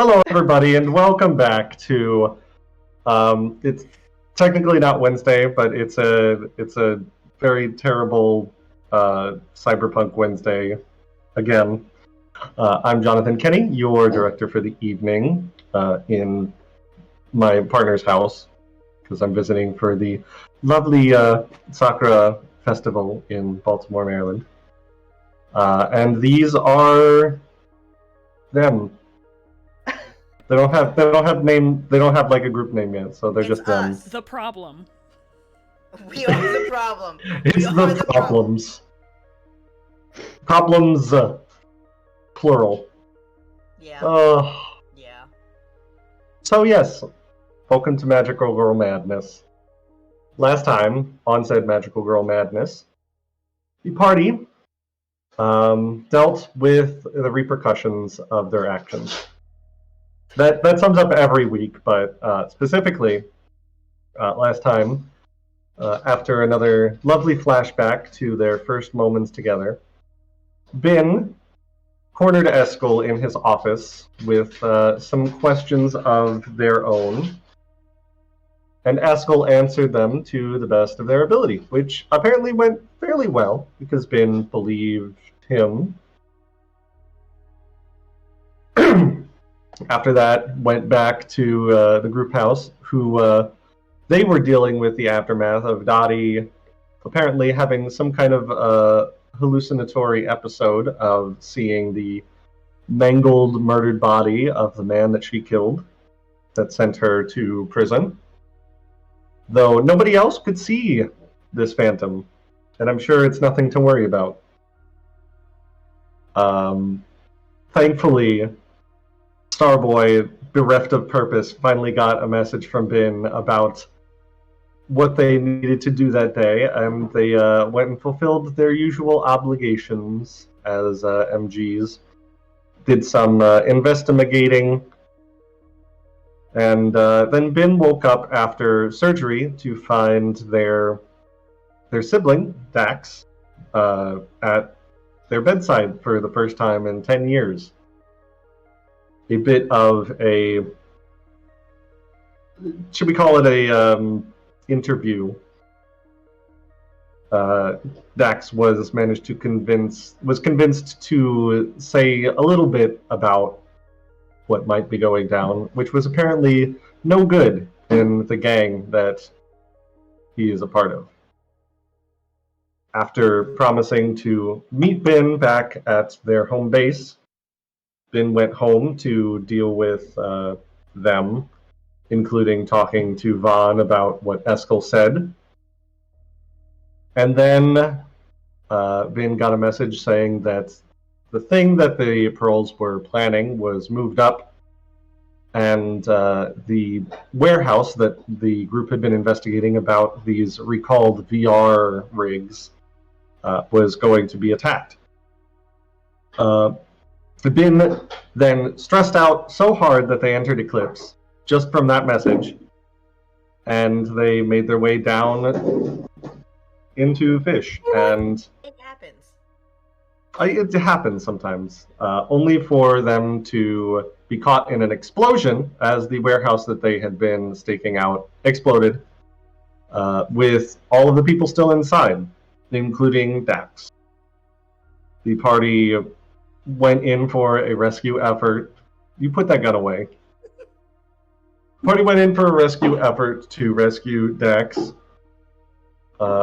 Hello, everybody, and welcome back to. It's technically not Wednesday, but it's a very terrible cyberpunk Wednesday again. I'm Jonathan Kenny, your director for the evening, in my partner's house because I'm visiting for the lovely Sakura Festival in Baltimore, Maryland. And these are them. They don't have like a group name yet, so they're It's just them. us. The problem. We are the problem. It's We are the problems. Problems, plural. Yeah. Yeah. So yes, welcome to Magical Girl Madness. Last time, on said Magical Girl Madness, the party dealt with the repercussions of their actions. That sums up every week, but specifically, last time, after another lovely flashback to their first moments together, Bin cornered Eskel in his office with some questions of their own, and Eskel answered them to the best of their ability, which apparently went fairly well, because Bin believed him. After that, went back to the group house, who they were dealing with the aftermath of Dottie apparently having some kind of hallucinatory episode of seeing the mangled, murdered body of the man that she killed that sent her to prison. Though nobody else could see this phantom, and I'm sure it's nothing to worry about. Thankfully, Starboy, bereft of purpose, finally got a message from Bin about what they needed to do that day, and they went and fulfilled their usual obligations as MGs. Did some investigating, and then Bin woke up after surgery to find their sibling, Dax, at their bedside for the first time in 10 years. A bit of a, should we call it a interview? Dax was convinced to say a little bit about what might be going down, which was apparently no good in the gang that he is a part of. After promising to meet Bin back at their home base, Bin went home to deal with them, including talking to Vaughn about what Eskel said. And then Bin got a message saying that the thing that the Pearls were planning was moved up, and the warehouse that the group had been investigating about these recalled VR rigs was going to be attacked. Bin then stressed out so hard that they entered Eclipse, just from that message, and they made their way down into Fish, and It happens. it happens sometimes, only for them to be caught in an explosion as the warehouse that they had been staking out exploded, with all of the people still inside, including Dax. The party went in for a rescue effort. You put that gun away. The party went in for a rescue effort to rescue Dax,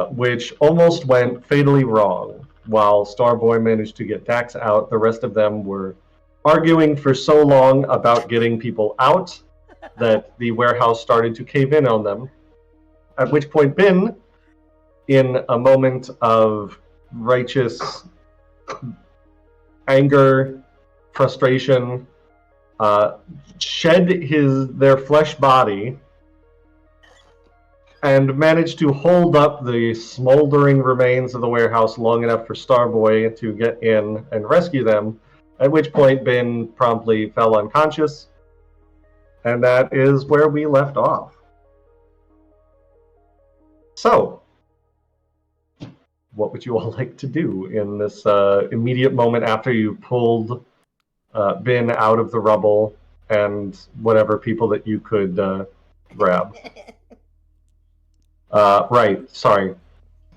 which almost went fatally wrong. While Starboy managed to get Dax out, the rest of them were arguing for so long about getting people out that the warehouse started to cave in on them. At which point Bin, in a moment of righteous anger, frustration, shed their flesh body and managed to hold up the smoldering remains of the warehouse long enough for Starboy to get in and rescue them, at which point Bin promptly fell unconscious, and that is where we left off. So, what would you all like to do in this immediate moment after you pulled Bin out of the rubble and whatever people that you could grab. Right, sorry.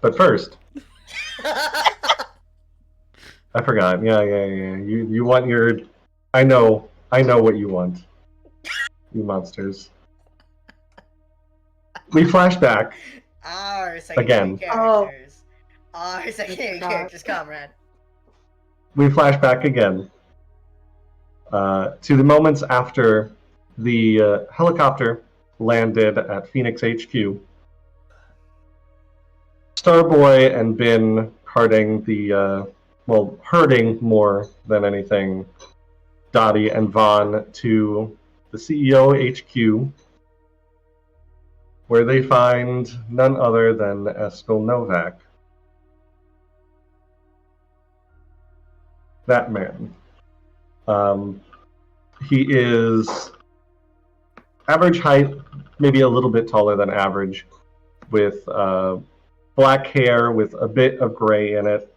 But first, I forgot. Yeah. You want your... I know what you want. You monsters. We flash back. Our secondary Again. characters. Our secondary characters, comrade. We flash back again to the moments after the helicopter landed at Phoenix HQ. Starboy and Bin carting the, herding more than anything, Dottie and Vaughn to the CEO HQ, where they find none other than Eskil Novak. That man. He is average height, maybe a little bit taller than average, with black hair with a bit of gray in it,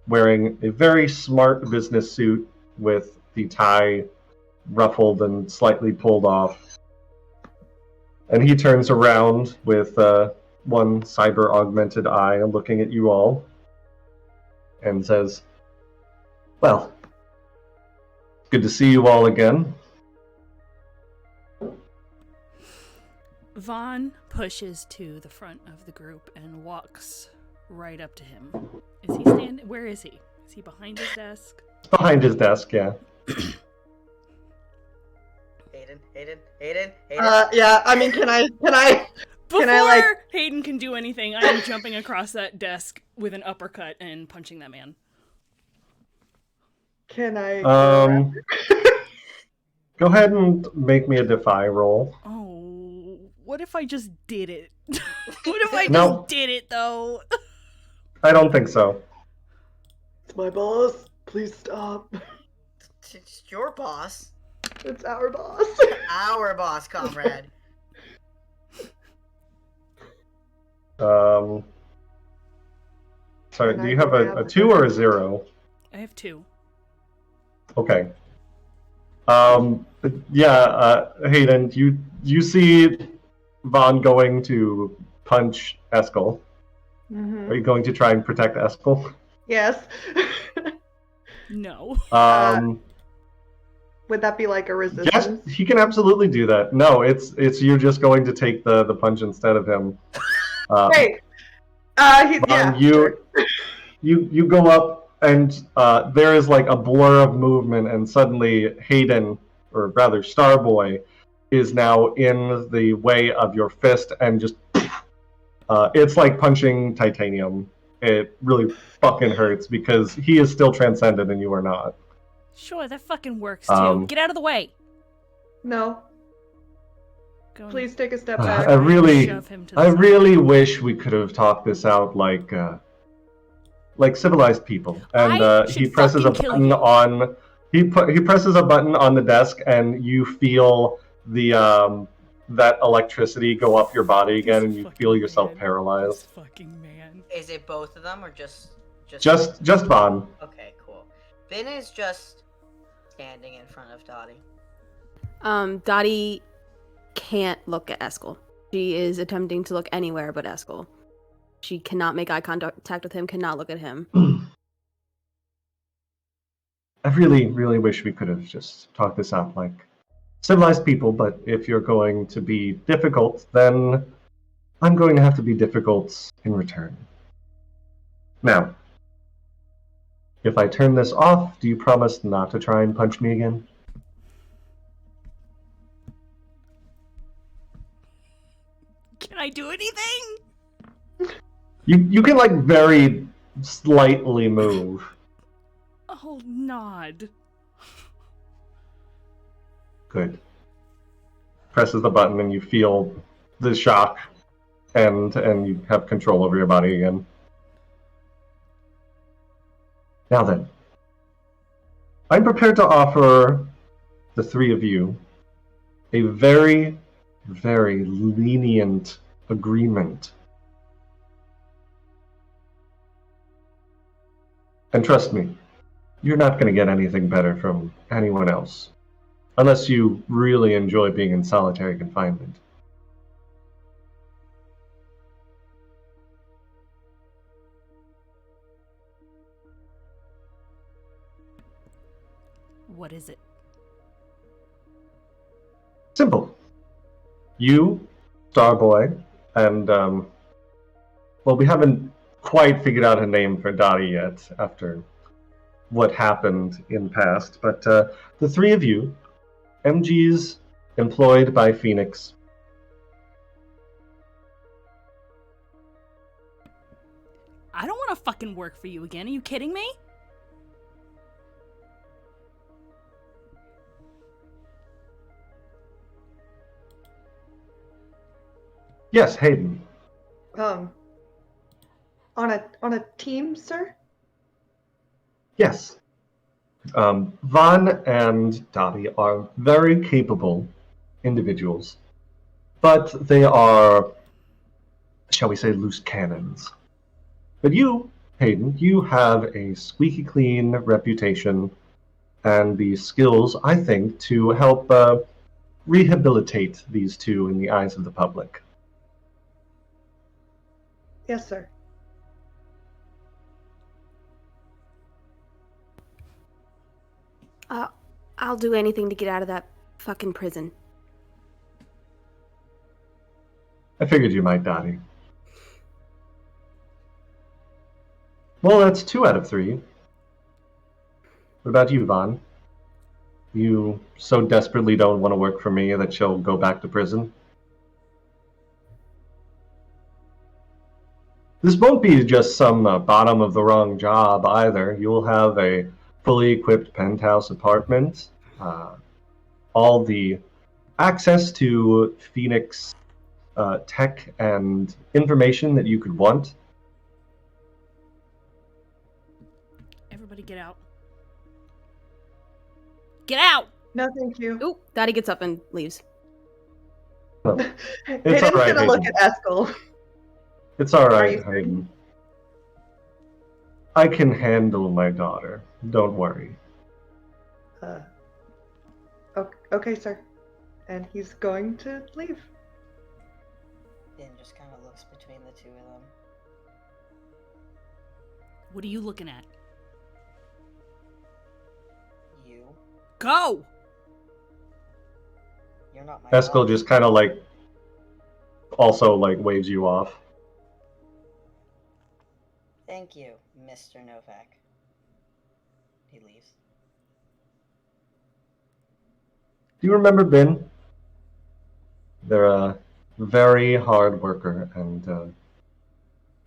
wearing a very smart business suit with the tie ruffled and slightly pulled off. And he turns around with one cyber augmented eye looking at you all and says, "Well, good to see you all again." Vaughn pushes to the front of the group and walks right up to him. Is he standing? Where is he? Is he behind his desk? Behind his desk, yeah. Hayden. Yeah, I mean, can I... Before Hayden can do anything, I am jumping across that desk with an uppercut and punching that man. Can I... Go ahead and make me a defy roll. Oh, what if I just did it? What if I No. just did it, though? I don't think so. It's my boss. Please stop. It's your boss. It's our boss. Our boss, comrade. Sorry, Can do I you have grab a the 2 or a cookie? 0? I have 2. Okay. Hayden, you see Vaughn going to punch Eskil. Mm-hmm. Are you going to try and protect Eskil? Yes. No. Would that be like a Yes, resistance? he can absolutely do that. No, it's you're just going to take the punch instead of him. Wait. Vaughn, Yeah. you Sure. you go up and there is like a blur of movement, and suddenly Hayden, or rather Starboy, is now in the way of your fist, and just it's like punching titanium. It really fucking hurts because he is still transcendent and you are not. Sure, that fucking works, too. Get out of the way! No. Go and Please take a step back. I really shove him to the side. really wish we could have talked this out like civilized people. And I he should presses a fucking kill button you. on. He presses a button on the desk, and you feel the that electricity go up your body again, and you feel yourself paralyzed. This fucking man. Is it both of them or just? Just Vaughn. Okay, cool. Vin is just standing in front of Dottie. Dottie can't look at Eskil. She is attempting to look anywhere but Eskil. She cannot make eye contact with him, cannot look at him. I really, really wish we could have just talked this out like civilized people, but if you're going to be difficult, then I'm going to have to be difficult in return. Now, if I turn this off, do you promise not to try and punch me again? Can I do anything? You can like very slightly move. Oh, nod. Good. Presses the button and you feel the shock, and you have control over your body again. Now then, I'm prepared to offer the three of you a very, very lenient agreement. And trust me, you're not going to get anything better from anyone else. Unless you really enjoy being in solitary confinement. What is it? Simple. You, Starboy, and, well, we haven't quite figured out a name for Dottie yet after what happened in past, but the three of you, MGs employed by Phoenix. I don't want to fucking work for you again. Are you kidding me? Yes, Hayden. On a team, sir? Yes. Vaughn and Dottie are very capable individuals, but they are, shall we say, loose cannons. But you, Hayden, you have a squeaky clean reputation and the skills, I think, to help rehabilitate these two in the eyes of the public. Yes, sir. I'll do anything to get out of that fucking prison. I figured you might, Dottie. Well, that's 2 out of 3. What about you, Vaughn? You so desperately don't want to work for me that you'll go back to prison? This won't be just some bottom of the rung job either. You'll have a fully equipped penthouse apartment, all the access to Phoenix tech and information that you could want. Everybody get out. Get out! No, thank you. Ooh, Dottie gets up and leaves. Hayden's all right, gonna look Hayden. at Eskel. It's all Are right, you Hayden. I can handle my daughter. Don't worry. Okay, sir. And he's going to leave. Finn just kind of looks between the two of them. What are you looking at? You? Go! You're not my Eskel boss. just kind of also waves you off. Thank you, Mr. Novak. He leaves. Do you remember Ben? They're a very hard worker, and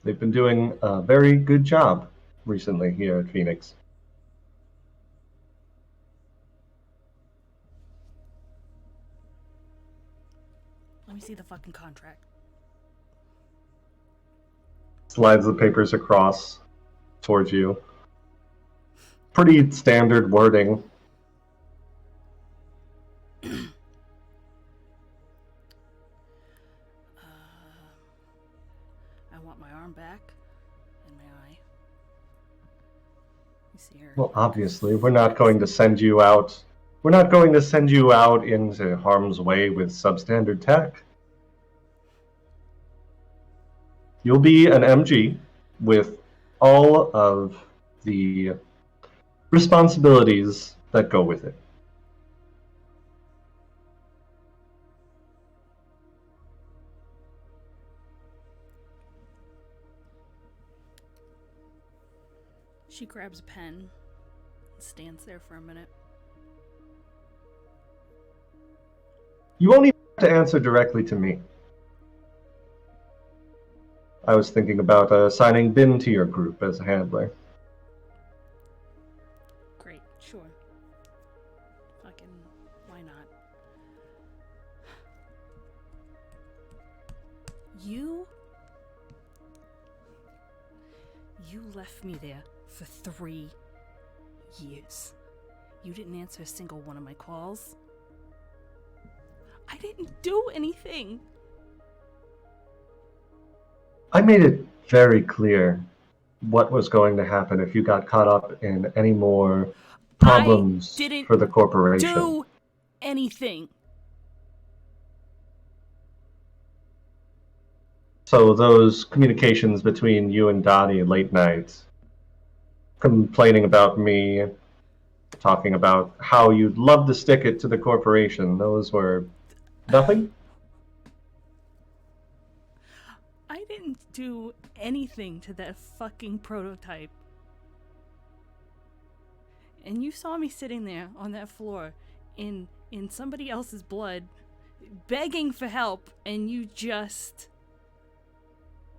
they've been doing a very good job recently here at Phoenix. Let me see the fucking contract. Slides the papers across towards you. Pretty standard wording. I want my arm back and my eye. Let me see here. Well, obviously, we're not going to send you out. We're not going to send you out into harm's way with substandard tech. You'll be an MG with all of the responsibilities that go with it. She grabs a pen and stands there for a minute. You won't even have to answer directly to me. I was thinking about assigning Bin to your group as a handler. Great, sure. Fucking, why not? You left me there for 3 years. You didn't answer a single one of my calls. I didn't do anything. I made it very clear what was going to happen if you got caught up in any more problems didn't for the corporation. Do anything. So those communications between you and Dottie late nights, complaining about me, talking about how you'd love to stick it to the corporation, those were nothing? I didn't do anything to that fucking prototype. And you saw me sitting there on that floor in somebody else's blood, begging for help, and you just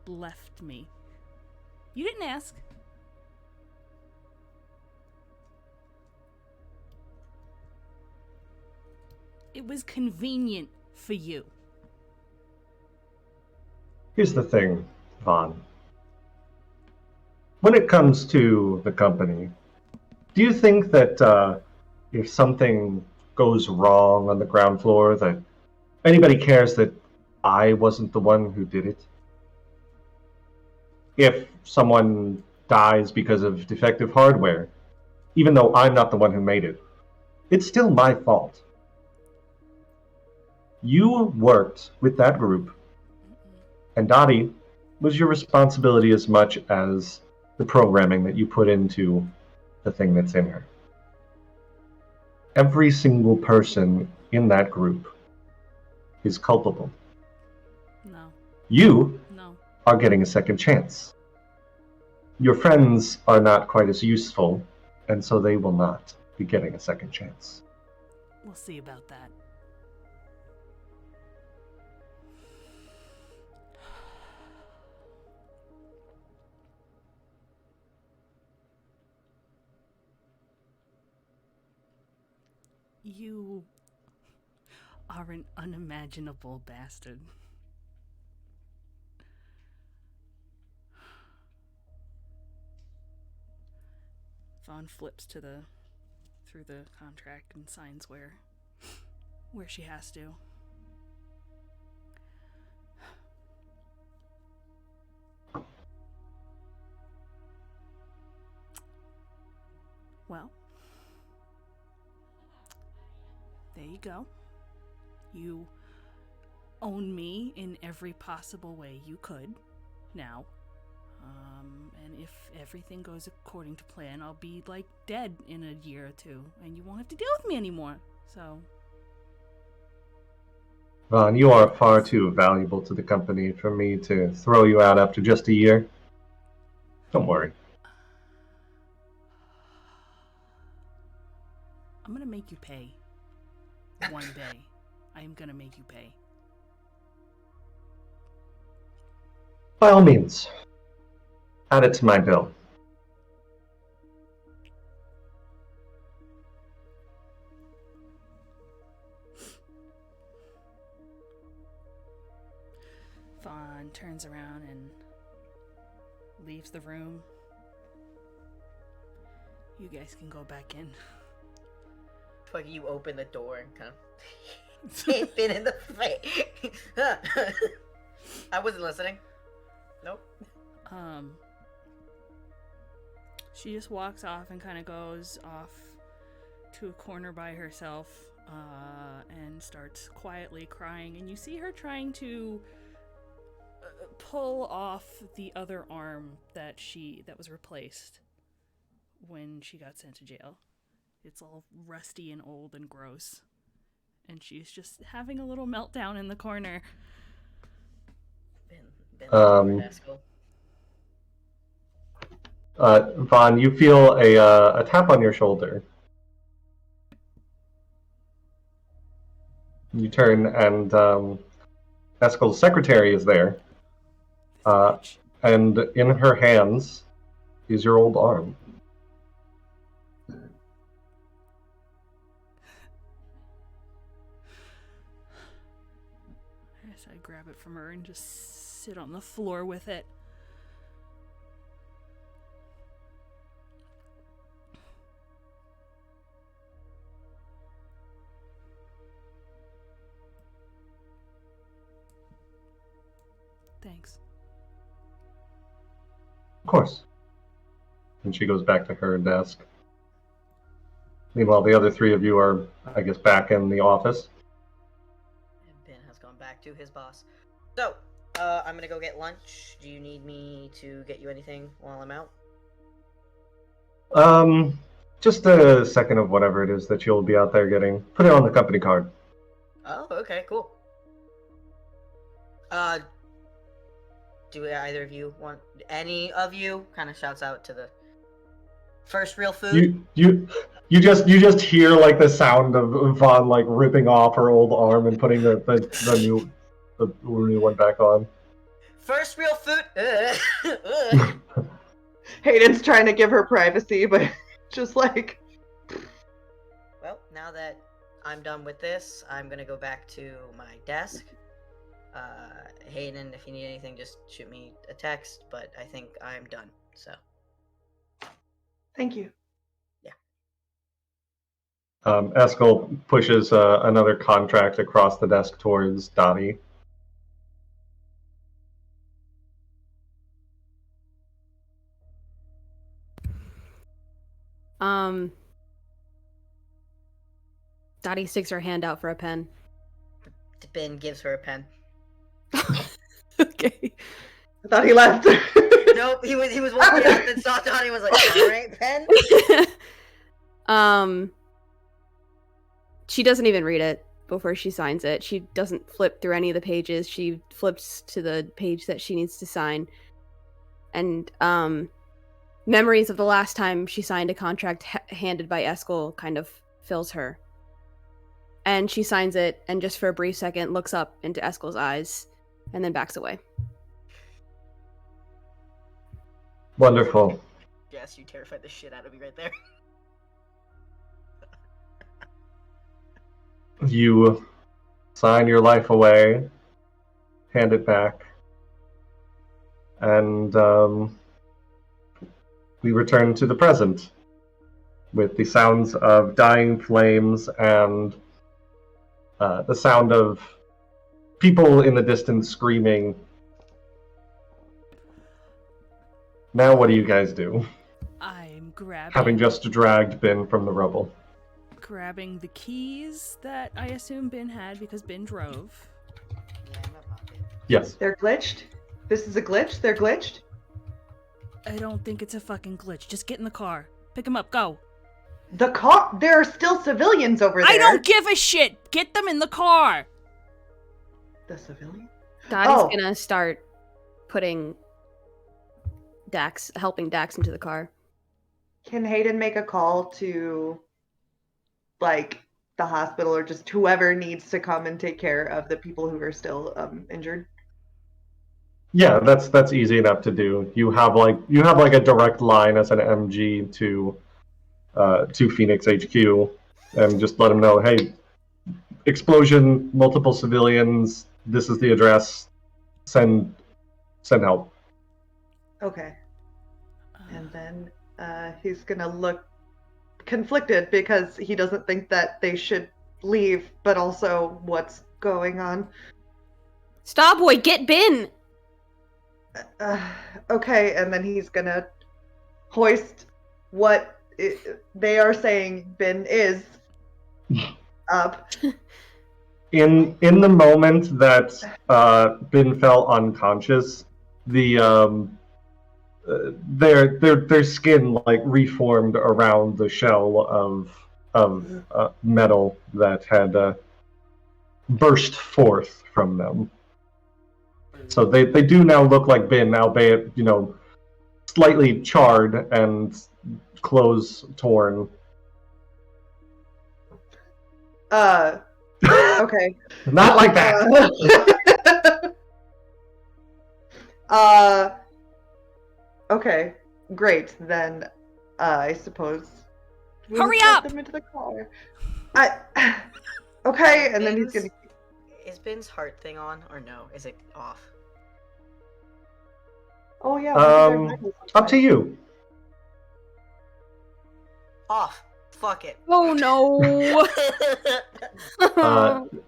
left me. You didn't ask. It was convenient for you. Here's the thing, Vaughn. When it comes to the company, do you think that if something goes wrong on the ground floor, that anybody cares that I wasn't the one who did it? If someone dies because of defective hardware, even though I'm not the one who made it, it's still my fault. You worked with that group, and Dottie was your responsibility as much as the programming that you put into the thing that's in her. Every single person in that group is culpable. No. You No. are getting a second chance. Your friends are not quite as useful, and so they will not be getting a second chance. We'll see about that. You are an unimaginable bastard. Vaughn flips through the contract and signs where she has to. Well, there you go. You own me in every possible way you could now. And if everything goes according to plan, I'll be like dead in a year or two, and you won't have to deal with me anymore. So, Vaughn, you are far too valuable to the company for me to throw you out after just a year. Don't worry. I'm gonna make you pay. One day. I am gonna make you pay. By all means, add it to my bill. Vaughn turns around and leaves the room. You guys can go back in. Fuck, you open the door and kind of hit Finn in the face. I wasn't listening. Nope. She just walks off and kind of goes off to a corner by herself, and starts quietly crying. And you see her trying to pull off the other arm that was replaced when she got sent to jail. It's all rusty and old and gross. And she's just having a little meltdown in the corner. Vaughn, you feel a tap on your shoulder. You turn, and Eskel's secretary is there. And in her hands is your old arm. I grab it from her and just sit on the floor with it. Thanks. Of course. And she goes back to her desk. Meanwhile, the other three of you are, I guess, back in the office. And Ben has gone back to his boss. So, I'm gonna go get lunch. Do you need me to get you anything while I'm out? Just a second of whatever it is that you'll be out there getting. Put it on the company card. Oh, okay, cool. Do either of you want any of you? Kind of shouts out to the first real food. You just hear like the sound of Vaughn like ripping off her old arm and putting the new one back on. First real food. Hayden's trying to give her privacy, but just like. Well, now that I'm done with this, I'm gonna go back to my desk. Hayden, if you need anything, just shoot me a text. But I think I'm done. So. Thank you. Eskel pushes another contract across the desk towards Dottie. Dottie sticks her hand out for a pen. Ben gives her a pen. Okay. I thought he left. Nope, he was walking out and saw Donnie was like, alright, pen? She doesn't even read it before she signs it. She doesn't flip through any of the pages. She flips to the page that she needs to sign. And memories of the last time she signed a contract handed by Eskel kind of fills her. And she signs it, and just for a brief second looks up into Eskel's eyes, and then backs away. Wonderful. Yes, you terrified the shit out of me right there. You sign your life away, hand it back, and we return to the present with the sounds of dying flames and the sound of people in the distance screaming. Now what do you guys do? I'm grabbing... Having just dragged Ben from the rubble. Grabbing the keys that I assume Ben had because Ben drove. Yeah, in my pocket. Yes. They're glitched? This is a glitch? They're glitched? I don't think it's a fucking glitch. Just get in the car. Pick him up. Go. The car? There are still civilians over there. I don't give a shit. Get them in the car. The civilian? Dottie's gonna start putting helping Dax into the car. Can Hayden make a call to, like, the hospital or just whoever needs to come and take care of the people who are still injured? Yeah, that's easy enough to do. You have like a direct line as an MG to Phoenix HQ, and just let them know, hey, explosion, multiple civilians. This is the address. Send help. Okay. And then he's gonna look conflicted because he doesn't think that they should leave, but also what's going on. Starboy, get Ben! Okay, and then he's gonna hoist what they are saying Ben is up. In the moment that Ben fell unconscious, their skin like reformed around the shell of metal that had burst forth from them. So they do now look like Ben, albeit slightly charred and clothes torn. Okay. Not like that. Okay, great. Then I suppose we'll Hurry get up! them into the car. Okay, and then he's gonna. Is Ben's heart thing on or no? Is it off? Oh yeah. Up to you. Off. Fuck it. Oh no!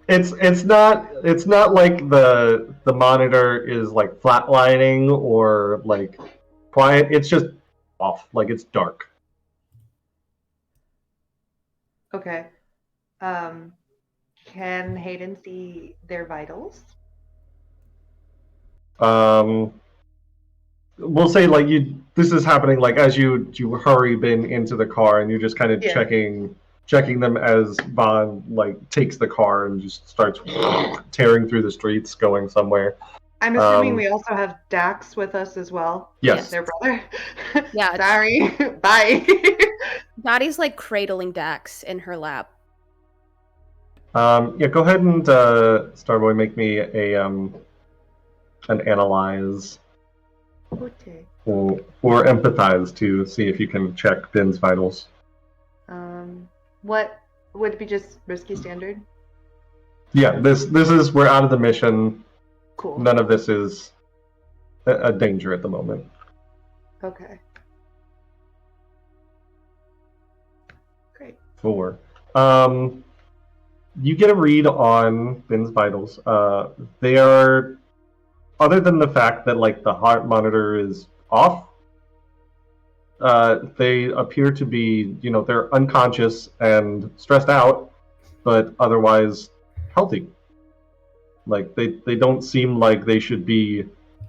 It's not like the monitor is like flatlining or like quiet. It's just off, like it's dark. Okay. Can Hayden see their vitals? We'll say like this is happening like as you hurry Ben into the car and you're just kind of Yeah. checking them as Vaughn like takes the car and just starts tearing through the streets going somewhere. I'm assuming we also have Dax with us as well. Yes. Their brother. Yeah. Sorry. Bye. Dottie's like cradling Dax in her lap. Yeah, go ahead and Starboy make me an analyze Okay. or empathize to see if you can check Ben's vitals. What would it be? Just risky standard? Yeah, this is we're out of the mission. Cool. None of this is a danger at the moment. Okay. Great. 4. You get a read on Ben's vitals. They are, other than the fact that like the heart monitor is off, they appear to be, they're unconscious and stressed out, but otherwise healthy. Like they don't seem like they should be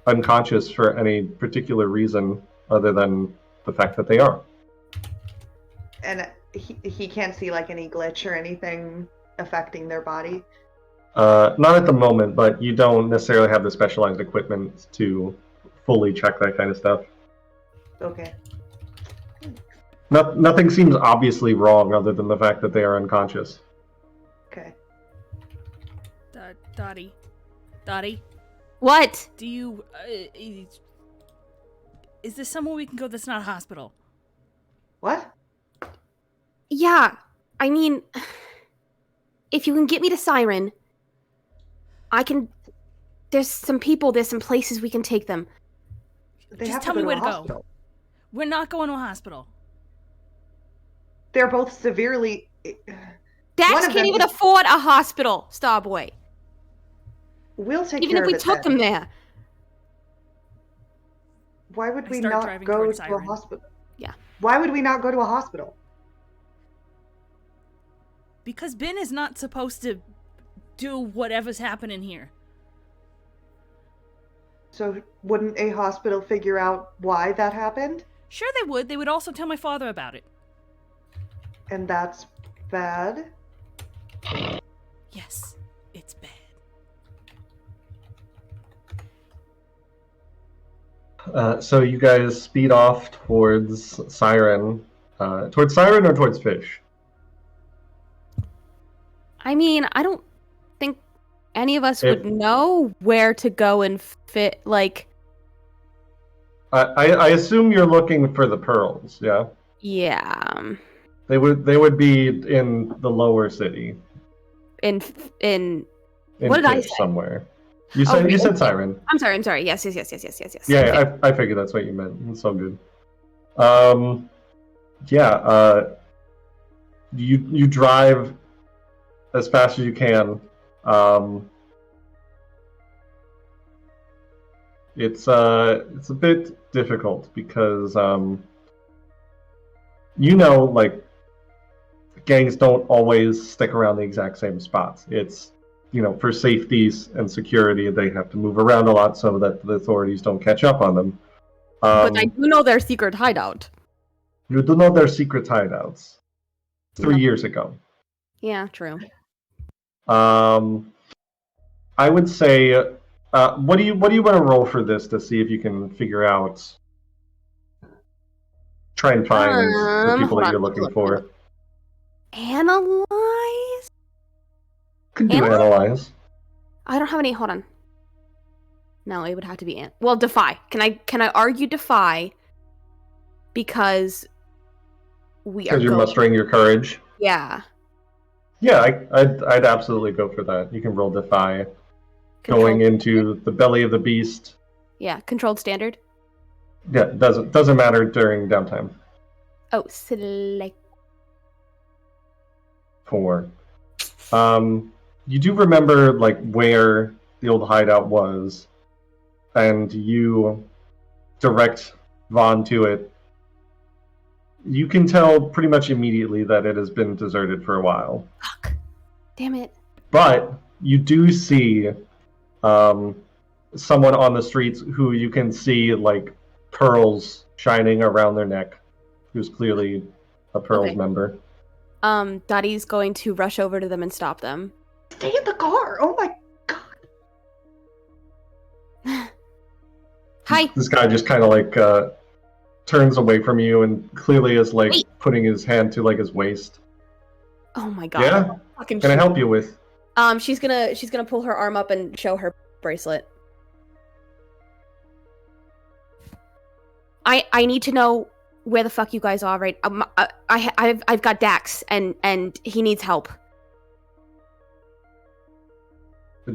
unconscious for any particular reason other than the fact that they are. And he can't see like any glitch or anything affecting their body? Not at the moment, but you don't necessarily have the specialized equipment to fully check that kind of stuff. Okay. Nothing seems obviously wrong other than the fact that they are unconscious. Okay. Dottie, What? do you is this somewhere we can go that's not a hospital? What? Yeah, I mean, if you can get me to Siren, I can. There's some places we can take them. They Just have tell to me go where to to a go. hospital. We're not going to a hospital. They're both severely. Dax One of can't them even is- afford a hospital, Starboy. We'll take Even care if we of it took then. them there. Why would I we start not driving go towards to a Siren. hospital? Yeah. Why would we not go to a hospital? Because Ben is not supposed to do whatever's happening here. So wouldn't a hospital figure out why that happened? Sure they would. They would also tell my father about it. And that's bad? Yes, it's bad. So you guys speed off towards Siren. Towards Siren or towards Fish? I mean, I don't think any of us would know where to go and fit, like... I assume you're looking for the pearls, yeah? Yeah. They would be in the lower city. In In what did I Fish say? somewhere. You said Siren. I'm sorry. Yes. Yeah, I figured that's what you meant. It's so good. You drive as fast as you can. It's a bit difficult because like gangs don't always stick around the exact same spots. It's for safeties and security, they have to move around a lot so that the authorities don't catch up on them. But I do know their secret hideout. You do know their secret hideouts. 3 years ago. Yeah, true. I would say, what do you want to roll for this to see if you can figure out? Try and find the people hold that on, you're looking for. Analyze? Can do analyze. I don't have any. Hold on. No, it would have to be defy. Can I argue defy? Because we are. Because you're mustering your courage. Yeah. Yeah, I'd absolutely go for that. You can roll defy. Going into the belly of the beast. Yeah, controlled standard. Yeah, doesn't matter during downtime. Oh, select 4. You do remember like where the old hideout was, and you direct Vaughn to it. You can tell pretty much immediately that it has been deserted for a while. Fuck. Damn it. But you do see someone on the streets who you can see like pearls shining around their neck, who's clearly a Pearls Okay. member. Dottie's going to rush over to them and stop them. Stay in the car! Oh my god! Hi. This guy just kind of like turns away from you and clearly is like Wait. putting his hand to like his waist. Oh my god. Yeah? Fucking Can I shit. help you with? She's gonna pull her arm up and show her bracelet. I need to know where the fuck you guys are, right? I've got Dax and he needs help.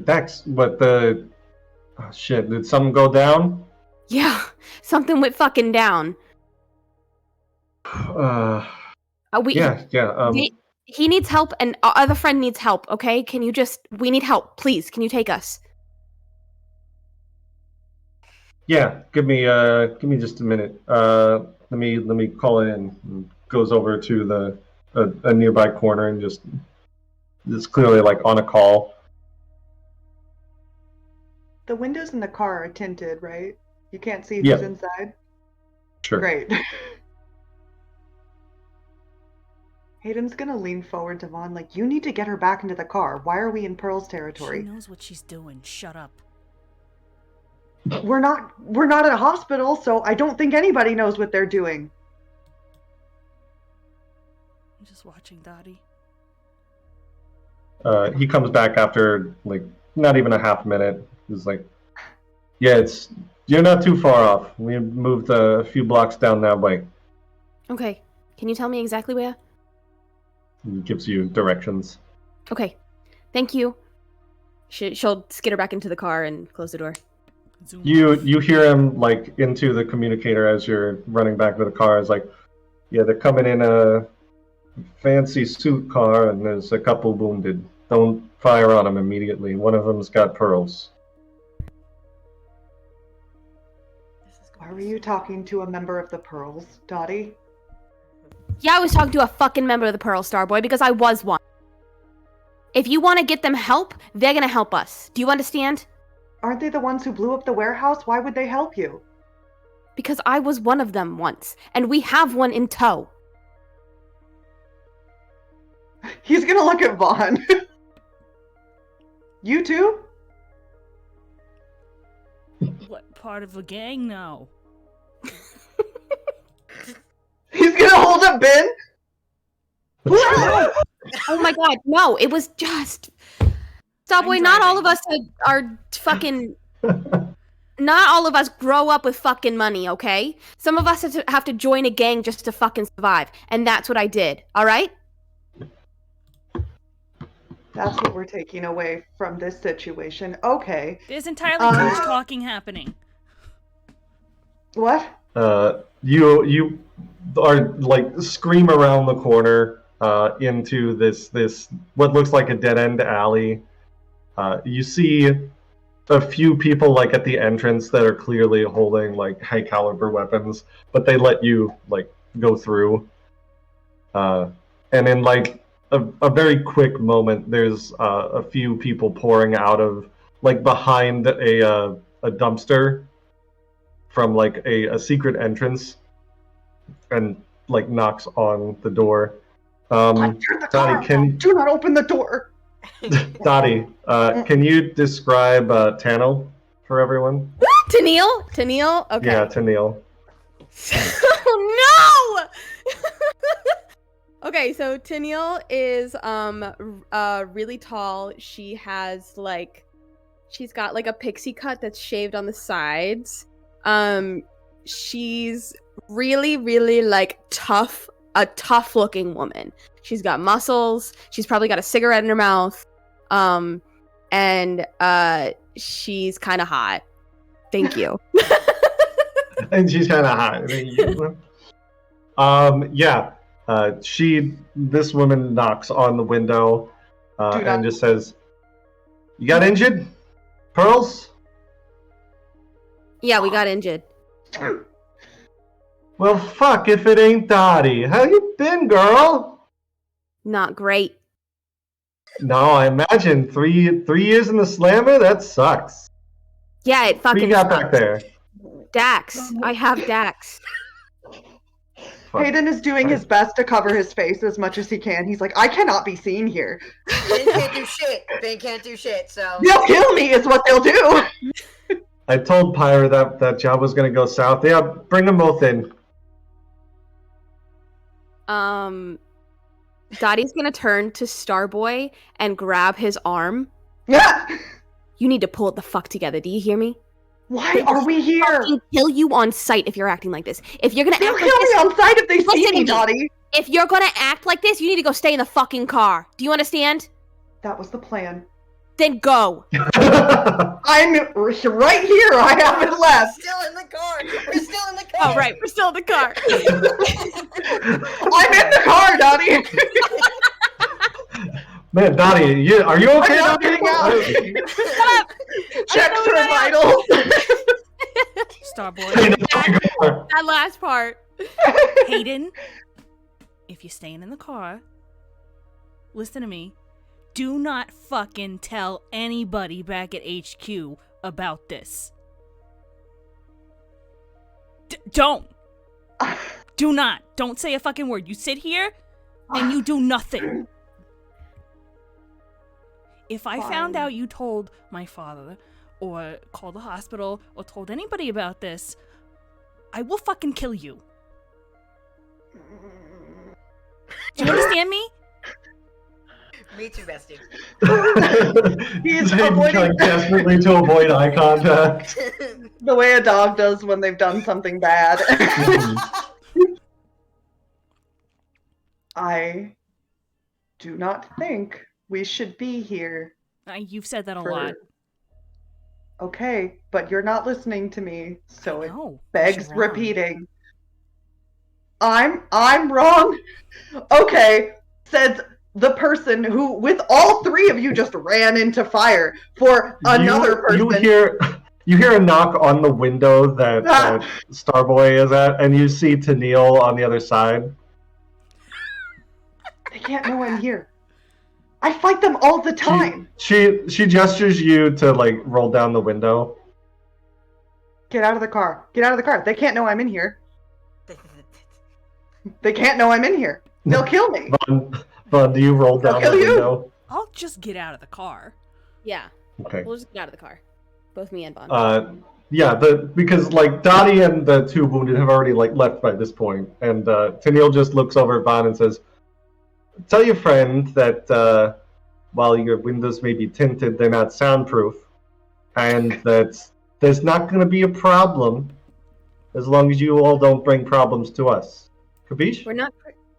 Dex, but the... Oh, shit, did something go down? Yeah, something went fucking down. Yeah. He needs help and our other friend needs help, okay? We need help, please. Can you take us? Yeah, give me just a minute. Let me call it in. And goes over to a nearby corner and just clearly like on a call. The windows in the car are tinted, right? You can't see who's Yeah. inside? Sure. Great. Hayden's gonna lean forward to Vaughn like, you need to get her back into the car. Why are we in Pearl's She territory? knows what she's doing. Shut up. We're not at a hospital, so I don't think anybody knows what they're doing. I'm just watching Dottie. He comes back after like not even a half minute. He's like, "Yeah, you're not too far off. We moved a few blocks down that way." Okay. Can you tell me exactly where? He gives you directions. Okay. Thank you. She'll skitter back into the car and close the door. Zoom You off. hear him like into the communicator as you're running back to the car. It's like, "Yeah, they're coming in a fancy suit car, and there's a couple wounded. Don't fire on them immediately. One of them's got pearls." Why were you talking to a member of the Pearls, Dottie? Yeah, I was talking to a fucking member of the Pearl Star Boy because I was one. If you want to get them help, they're gonna help us. Do you understand? Aren't they the ones who blew up the warehouse? Why would they help you? Because I was one of them once, and we have one in tow. He's gonna look at Vaughn. You too? What part of the gang now? He's gonna hold up Ben. Oh my god, no, it was just... Starboy, I'm not all of driving. us are fucking... Not all of us grow up with fucking money, okay? Some of us have to join a gang just to fucking survive, and that's what I did, alright? That's what we're taking away from this situation. Okay. There's entirely too much talking happening. What? You are like scream around the corner into this what looks like a dead end alley. You see a few people like at the entrance that are clearly holding like high caliber weapons, but they let you like go through. And in like a very quick moment, there's a few people pouring out of like behind a dumpster from like a secret entrance, and like knocks on the door. Turn the car around. Do not open the door. Dottie, can you describe Tano for everyone? Tennille? Okay. Yeah, Tennille. Oh no! Okay, so Tennille is really tall. She's got like a pixie cut that's shaved on the sides. She's really like a tough looking woman. She's got muscles. She's probably got a cigarette in her mouth. And she's kind of hot. Thank you. And she's kind of hot. Yeah. This woman knocks on the window and just says, "You got injured? Pearls?" Yeah, we got injured. Well, fuck if it ain't Dottie. How you been, girl? Not great. No, I imagine 3 years in the slammer? That sucks. Yeah, it What fucking you got sucks. back there? Dax. I have Dax. Fuck. Hayden is doing his best to cover his face as much as he can. He's like, I cannot be seen here. Finn can't do shit. Finn can't do shit, so... They'll kill me is what they'll do. I told Pyre that job was gonna go south. Yeah, bring them both in. Dottie's gonna turn to Starboy and grab his arm. You need to pull it the fuck together. Do you hear me? Why are we here? Fucking kill you on sight if you're acting like this. If you're gonna They'll act kill like me this, on sight if they see Listen to me, me. Dottie. if you're gonna act like this, you need to go stay in the fucking car. Do you understand? That was the plan. Then go. I'm right here. I haven't left. Still in the car! We're still in the car! Oh right, we're still in the car. I'm in the car, Dottie. Man, Dottie, are you okay? I'm not Dottie? getting out. Shut up. Checks I don't know her what vitals. Starboy. That last part. Hayden, if you're staying in the car, listen to me. Do not fucking tell anybody back at HQ about this. Don't. Do not. Don't say a fucking word. You sit here and you do nothing. If I found Fine. out you told my father or called the hospital or told anybody about this, I will fucking kill you. Do you understand me? Me too, bestie. He's Hayden avoiding- trying desperately to avoid eye contact. The way a dog does when they've done something bad. I do not think we should be here. You've said that a for- lot. Okay, but you're not listening to me, so it No, begs you're wrong. repeating. I'm wrong. Okay, says the person who, with all three of you, just ran into fire for another person. You hear a knock on the window that Starboy is at, and you see Tennille on the other side. They can't know I'm here. I fight them all the time. She gestures you to like roll down the window. Get out of the car. Get out of the car. They can't know I'm in here. They can't know I'm in here. They'll kill me. Vaughn, do you roll down the kill you. window? I'll just get out of the car. Yeah, Okay. we'll just get out of the car. Both me and Bond. Yeah, because like Dottie and the two wounded have already like left by this point, and Tennille just looks over at Vaughn and says, "Tell your friend that while your windows may be tinted, they're not soundproof, and that there's not going to be a problem as long as you all don't bring problems to us. Capiche?"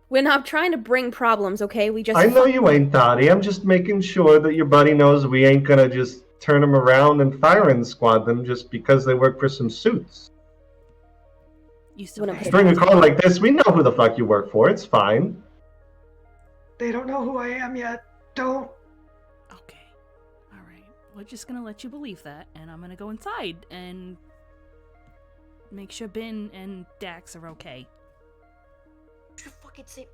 We're not trying to bring problems, okay? We just. I know you ain't, Dottie. I'm just making sure that your buddy knows we ain't gonna just turn them around and firing squad them just because they work for some suits. You still Wouldn't have pay During a call like this, we know who the fuck you work for. It's fine. They don't know who I am yet. Don't. Okay. Alright. We're just gonna let you believe that, and I'm gonna go inside and make sure Ben and Dax are okay. You fucking say...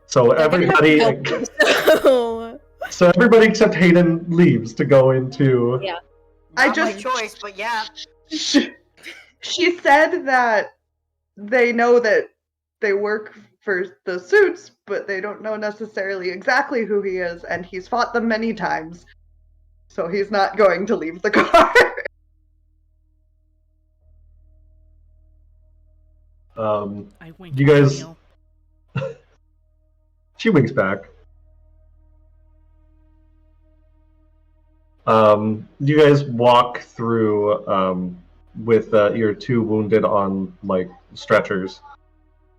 So everybody, So- so everybody except Hayden leaves to go into. Yeah. I Not just- my choice, but yeah. She said that they know that they work for the suits, but they don't know necessarily exactly who he is, and he's fought them many times. So he's not going to leave the car. I wink. You at guys- Daniel. She winks back. You guys walk through with your two wounded on like stretchers.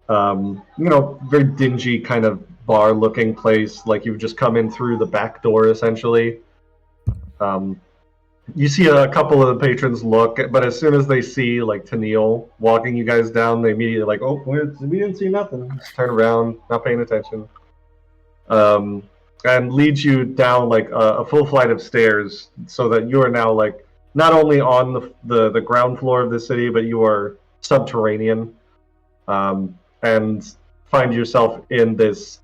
Very dingy kind of bar-looking place. Like you've just come in through the back door, essentially. You see a couple of the patrons look, but as soon as they see like Tennille walking you guys down, they immediately like, "Oh, we didn't see nothing." Just turn around, not paying attention. And leads you down like a full flight of stairs, so that you are now like not only on the ground floor of the city, but you are subterranean, and find yourself in this.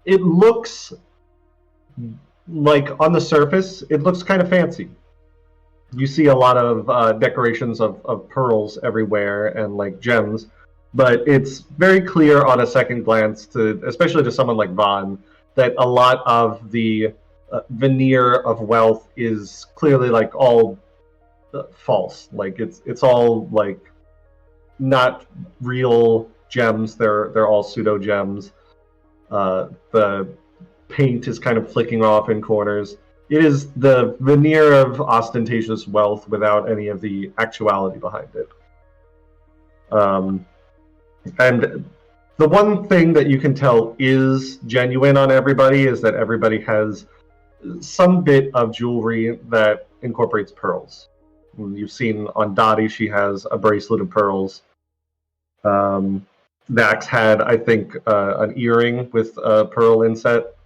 It looks like, on the surface, it looks kind of fancy. You see a lot of decorations of pearls everywhere and like gems, but it's very clear on a second glance, especially to someone like Vaughn, that a lot of the veneer of wealth is clearly like all false. Like it's all like not real gems. They're all pseudo gems. The paint is kind of flicking off in corners. It is the veneer of ostentatious wealth without any of the actuality behind it. And the one thing that you can tell is genuine on everybody is that everybody has some bit of jewelry that incorporates pearls. You've seen on Dottie, she has a bracelet of pearls. Dax had, I think, an earring with a pearl inset.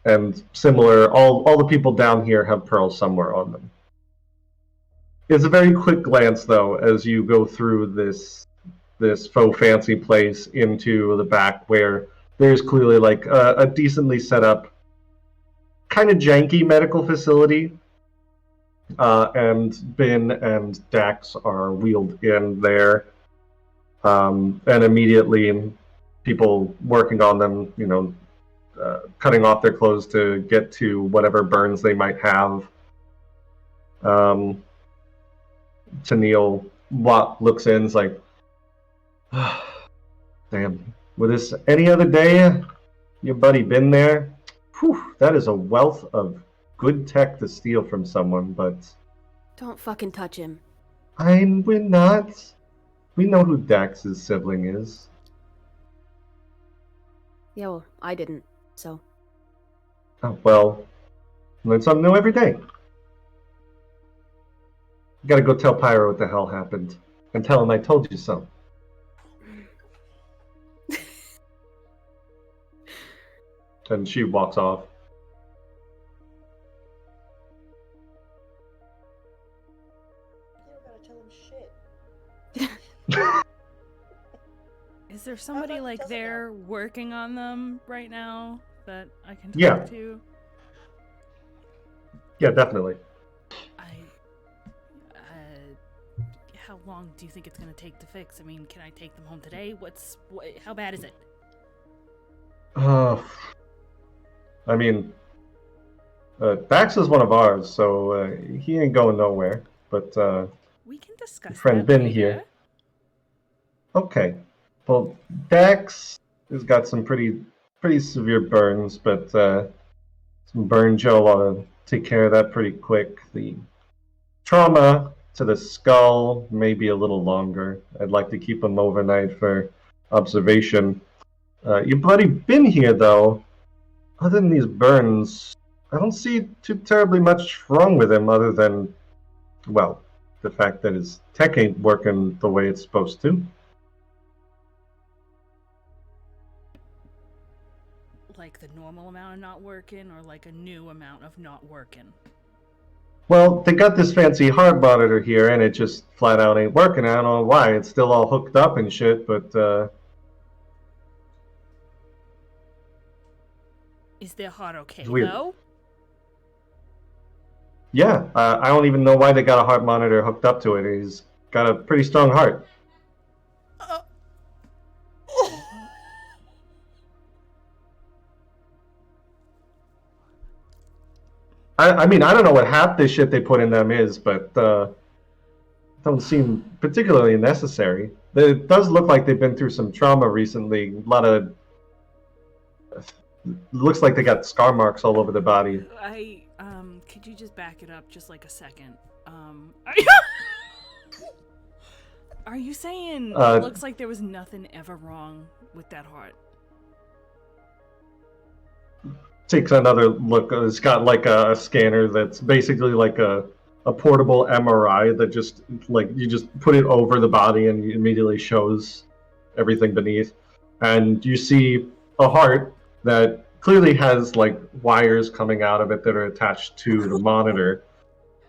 And similar, all the people down here have pearls somewhere on them. It's a very quick glance, though, as you go through this faux fancy place into the back, where there's clearly like a decently set up, kind of janky medical facility. And Bin and Dax are wheeled in there. And immediately, people working on them, cutting off their clothes to get to whatever burns they might have. Tennille looks in, is like, damn, with this any other day, your buddy been there? Whew, that is a wealth of good tech to steal from someone, but... Don't fucking touch him. We're not. We know who Dax's sibling is. Yeah, well, I didn't, so... Oh, well, learn something new every day. Gotta go tell Pyro what the hell happened, and tell him I told you so. And she walks off. You don't gotta tell him shit. Is there somebody like doesn't there working on them right now that I can talk Yeah. to? Yeah, definitely. How long do you think it's gonna take to fix? I mean, can I take them home today? How bad is it? I mean, Dax is one of ours, so he ain't going nowhere. But We can discuss friend that Ben later. here. Okay. Well, Dax has got some pretty severe burns, but some burn gel ought to take care of that pretty quick. The trauma to the skull may be a little longer. I'd like to keep him overnight for observation. Your buddy been here, though. Other than these burns, I don't see too terribly much wrong with him other than, well, the fact that his tech ain't working the way it's supposed to. Like the normal amount of not working, or like a new amount of not working? Well, they got this fancy heart monitor here, and it just flat out ain't working. I don't know why. It's still all hooked up and shit, but, Is their heart okay, It's weird. though? yeah, I don't even know why they got a heart monitor hooked up to it. He's got a pretty strong heart. I mean, I don't know what half this shit they put in them is, but don't seem particularly necessary. It does look like they've been through some trauma recently. A lot of... looks like they got scar marks all over the body. Could you just back it up just like a second? Are you saying it looks like there was nothing ever wrong with that heart? Takes another look. It's got like a scanner that's basically like a portable MRI that just, like, you just put it over the body and it immediately shows everything beneath. And you see a heart that clearly has like wires coming out of it that are attached to the monitor.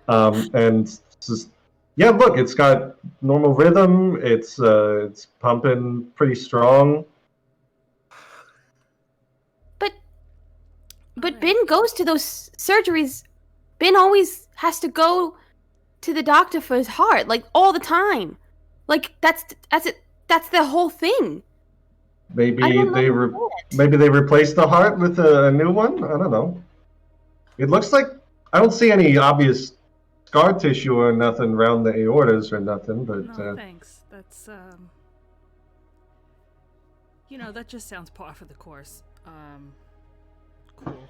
And it's just, yeah, look, it's got normal rhythm. It's pumping pretty strong. But Ben goes to those surgeries. Ben always has to go to the doctor for his heart, like all the time. Like that's it. That's the whole thing. Maybe they replaced the heart with a new one. I don't know. It looks like I don't see any obvious scar tissue or nothing around the aortas or nothing. But no, thanks. That's that just sounds par for the course. Cool.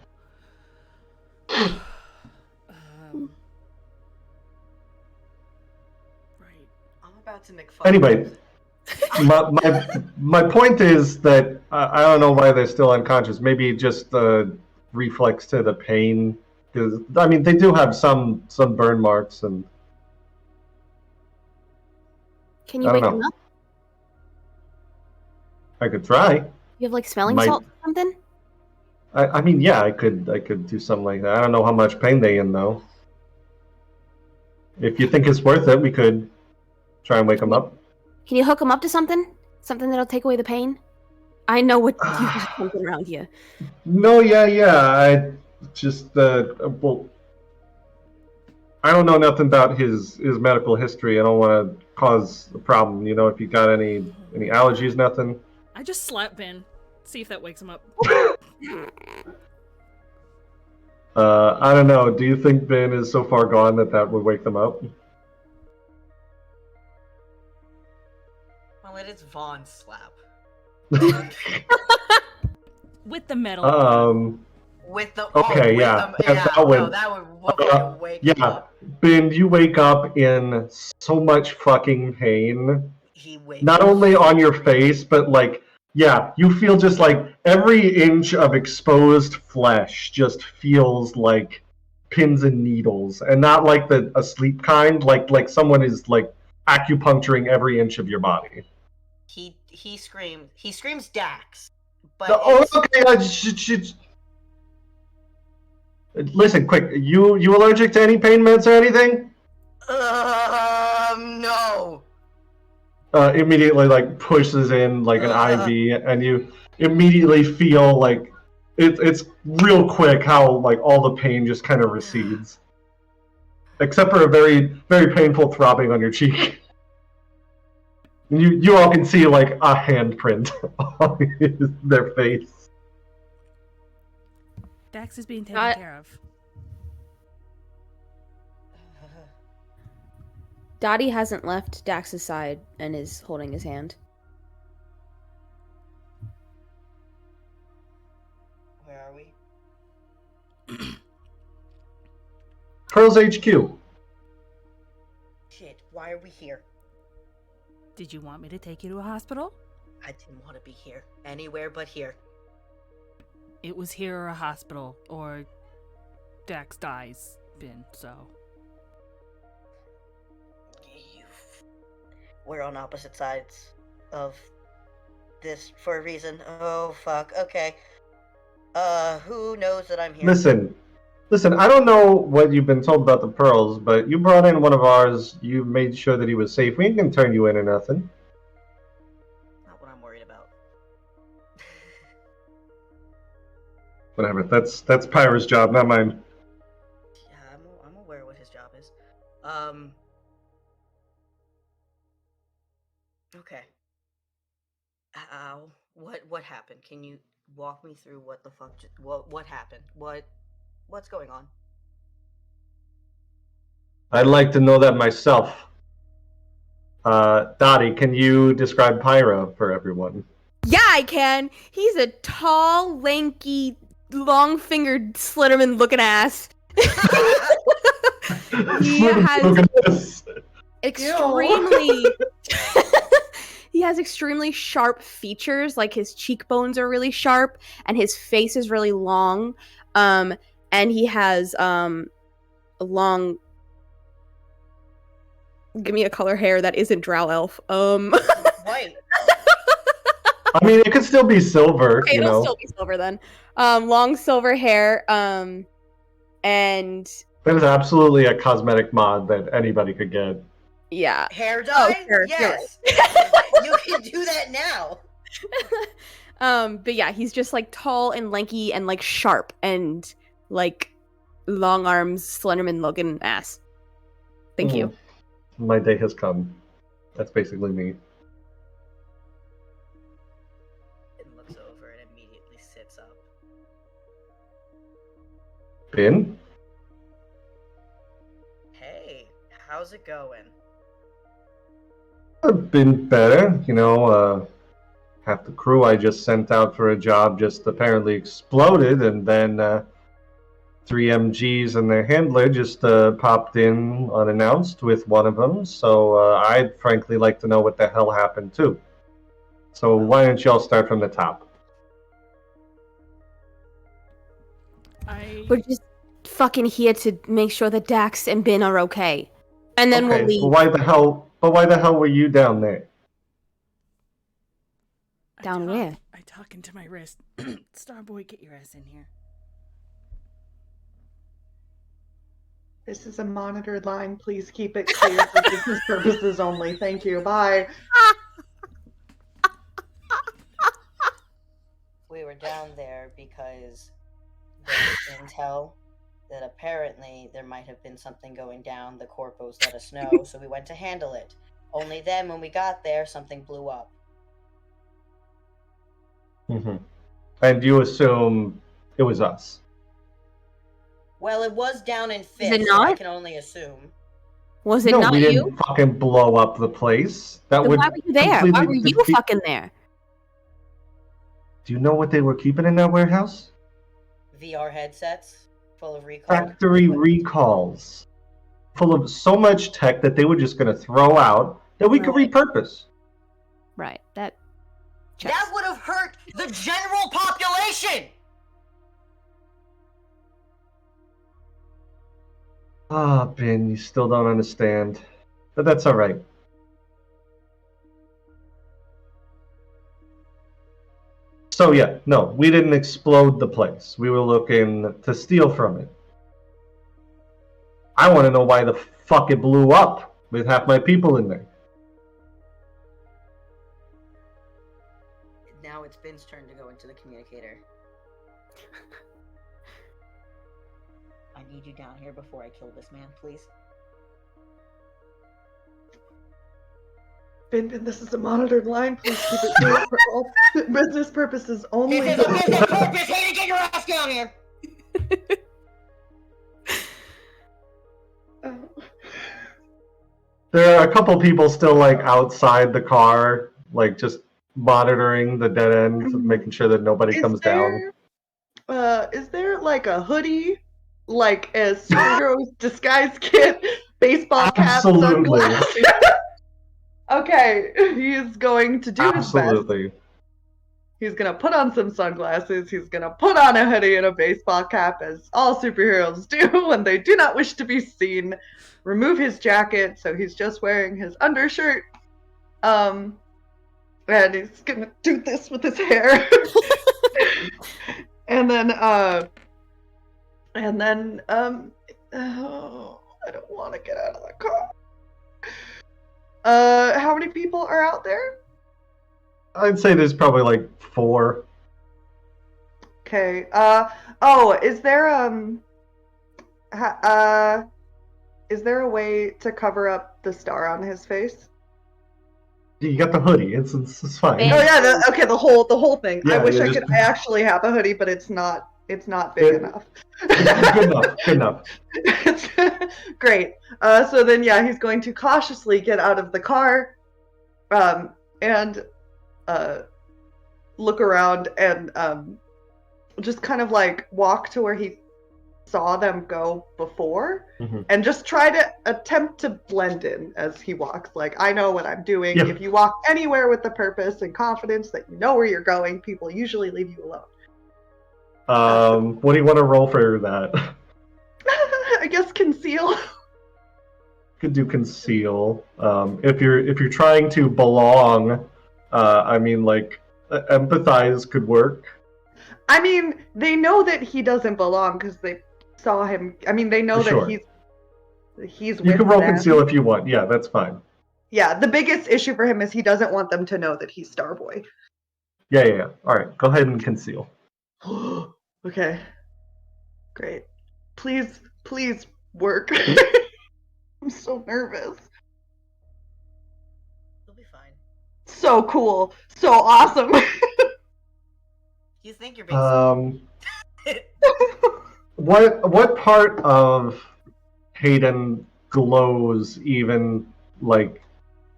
Right. I'm about to make fun. Anyway, my point is that I don't know why they're still unconscious. Maybe just the reflex to the pain. Because I mean, they do have some burn marks, and can you wake them up? I could try. You have like smelling salt or something? I mean, yeah, I could do something like that. I don't know how much pain they in though. If you think it's worth it, we could try and wake them up. Can you hook them up to something? Something that'll take away the pain? I know what you have something around you. No, yeah. I just well, I don't know nothing about his medical history. I don't want to cause a problem. If you got any allergies, nothing. I just slap Ben. See if that wakes him up. I don't know. Do you think Ben is so far gone that would wake them up? Well, it is Vaughn's slap. With the metal. With the okay, yeah, that would wake him up. Ben, you wake up in so much fucking pain. He wakes not only on your face, but like. Yeah, you feel just like every inch of exposed flesh just feels like pins and needles, and not like the asleep kind, like someone is like acupuncturing every inch of your body. He screams Dax. But okay. Listen, quick. You allergic to any pain meds or anything? No. Immediately like pushes in like an IV, and you immediately feel like it's real quick how like all the pain just kind of recedes, except for a very very painful throbbing on your cheek. You all can see like a handprint on their face. Dax is being taken care of. Dottie hasn't left Dax's side and is holding his hand. Where are we? Pearl's HQ. Shit, why are we here? Did you want me to take you to a hospital? I didn't want to be here. Anywhere but here. It was here or a hospital, or Dax dies, Ben, so... We're on opposite sides of this for a reason. Oh, fuck. Okay. Who knows that I'm here? Listen, I don't know what you've been told about the pearls, but you brought in one of ours. You made sure that he was safe. We ain't gonna turn you in or nothing. Not what I'm worried about. Whatever. That's Pyra's job, not mine. Yeah, I'm aware what his job is. Okay. Ow. What happened? Can you walk me through what the fuck what happened? What's going on? I'd like to know that myself. Dottie, can you describe Pyra for everyone? Yeah, I can. He's a tall, lanky, long-fingered Slenderman looking ass. He has extremely he has extremely sharp features, like his cheekbones are really sharp and his face is really long, and he has a long, give me a color hair that isn't drow elf. White. I mean, it could still be silver. Okay, it'll still be silver then. long silver hair, and That is absolutely a cosmetic mod that anybody could get. yeah. Hair dye? sure, you're Yes. You can do that now. But yeah, he's just like tall and lanky and like sharp and like long arms, Slenderman looking ass. Thank you. My day has come. That's basically me. It looks over and immediately sits up. Bin? Hey, how's it going? I've been better. Half the crew I just sent out for a job just apparently exploded, and then 3 MGs and their handler just popped in unannounced with one of them. So I'd frankly like to know what the hell happened too. So why don't y'all start from the top? We're just fucking here to make sure that Dax and Bin are okay. And then we'll leave. But why the hell were you down there? Down where? I talk into my wrist. Starboy, get your ass in here. This is a monitored line. Please keep it clear for business purposes only. Thank you. Bye. We were down there because there was intel that apparently there might have been something going down. The corpos let us know, so we went to handle it. Only then, when we got there, something blew up. Mm-hmm. And you assume it was us? Well, it was down in it Fifth, so I not? can only assume. Was it No, not we you? didn't fucking blow up the place. That Then would why were you there? Why completely were you defeat- fucking there? Do you know what they were keeping in that warehouse? VR headsets full of recall. Factory equipment. recalls. Full of so much tech that they were just going to throw out that we could Right. repurpose. Right. That checks. That would have hurt the general population! Ah, Ben, you still don't understand. But that's alright. So yeah, no, we didn't explode the place. We were looking to steal from it. I want to know why the fuck it blew up with half my people in there. Now it's Ben's turn to go into the communicator. I need you down here before I kill this man, please. Bindon, this is a monitored line. Please keep it clear for all business purposes only. This is a business purpose! Hey, get your ass down here! There are a couple people still like outside the car, like just monitoring the dead end, making sure that nobody comes down. Is there like a hoodie, like a superhero's disguise kit, baseball cap, Absolutely. sunglasses? Okay, he's going to do his best. Absolutely. He's gonna put on some sunglasses. He's gonna put on a hoodie and a baseball cap, as all superheroes do when they do not wish to be seen. Remove his jacket, so he's just wearing his undershirt. And he's gonna do this with his hair. and then, oh, I don't want to get out of the car. How many people are out there? I'd say there's probably like 4. Okay. Is there a way to cover up the star on his face? You got the hoodie. It's fine. Oh yeah. The whole thing. I Yeah, wish I just- could. I actually have a hoodie, but it's not big enough. Good enough. Great. So then, yeah, he's going to cautiously get out of the car, and look around and just kind of like walk to where he saw them go before, and just try to attempt to blend in as he walks. Like, I know what I'm doing. Yeah. If you walk anywhere with the purpose and confidence that you know where you're going, people usually leave you alone. What do you want to roll for that? I guess conceal. Could do conceal. If you're trying to belong, I mean, like empathize could work. I mean, they know that he doesn't belong because they saw him. I mean, they know Sure. that he's You with can roll them. conceal if you want. Yeah, that's fine. Yeah, the biggest issue for him is he doesn't want them to know that he's Starboy. Yeah. All right, go ahead and conceal. Okay. Great. Please work. I'm so nervous. You'll be fine. So cool. So awesome. You think you're being What part of Hayden glows even like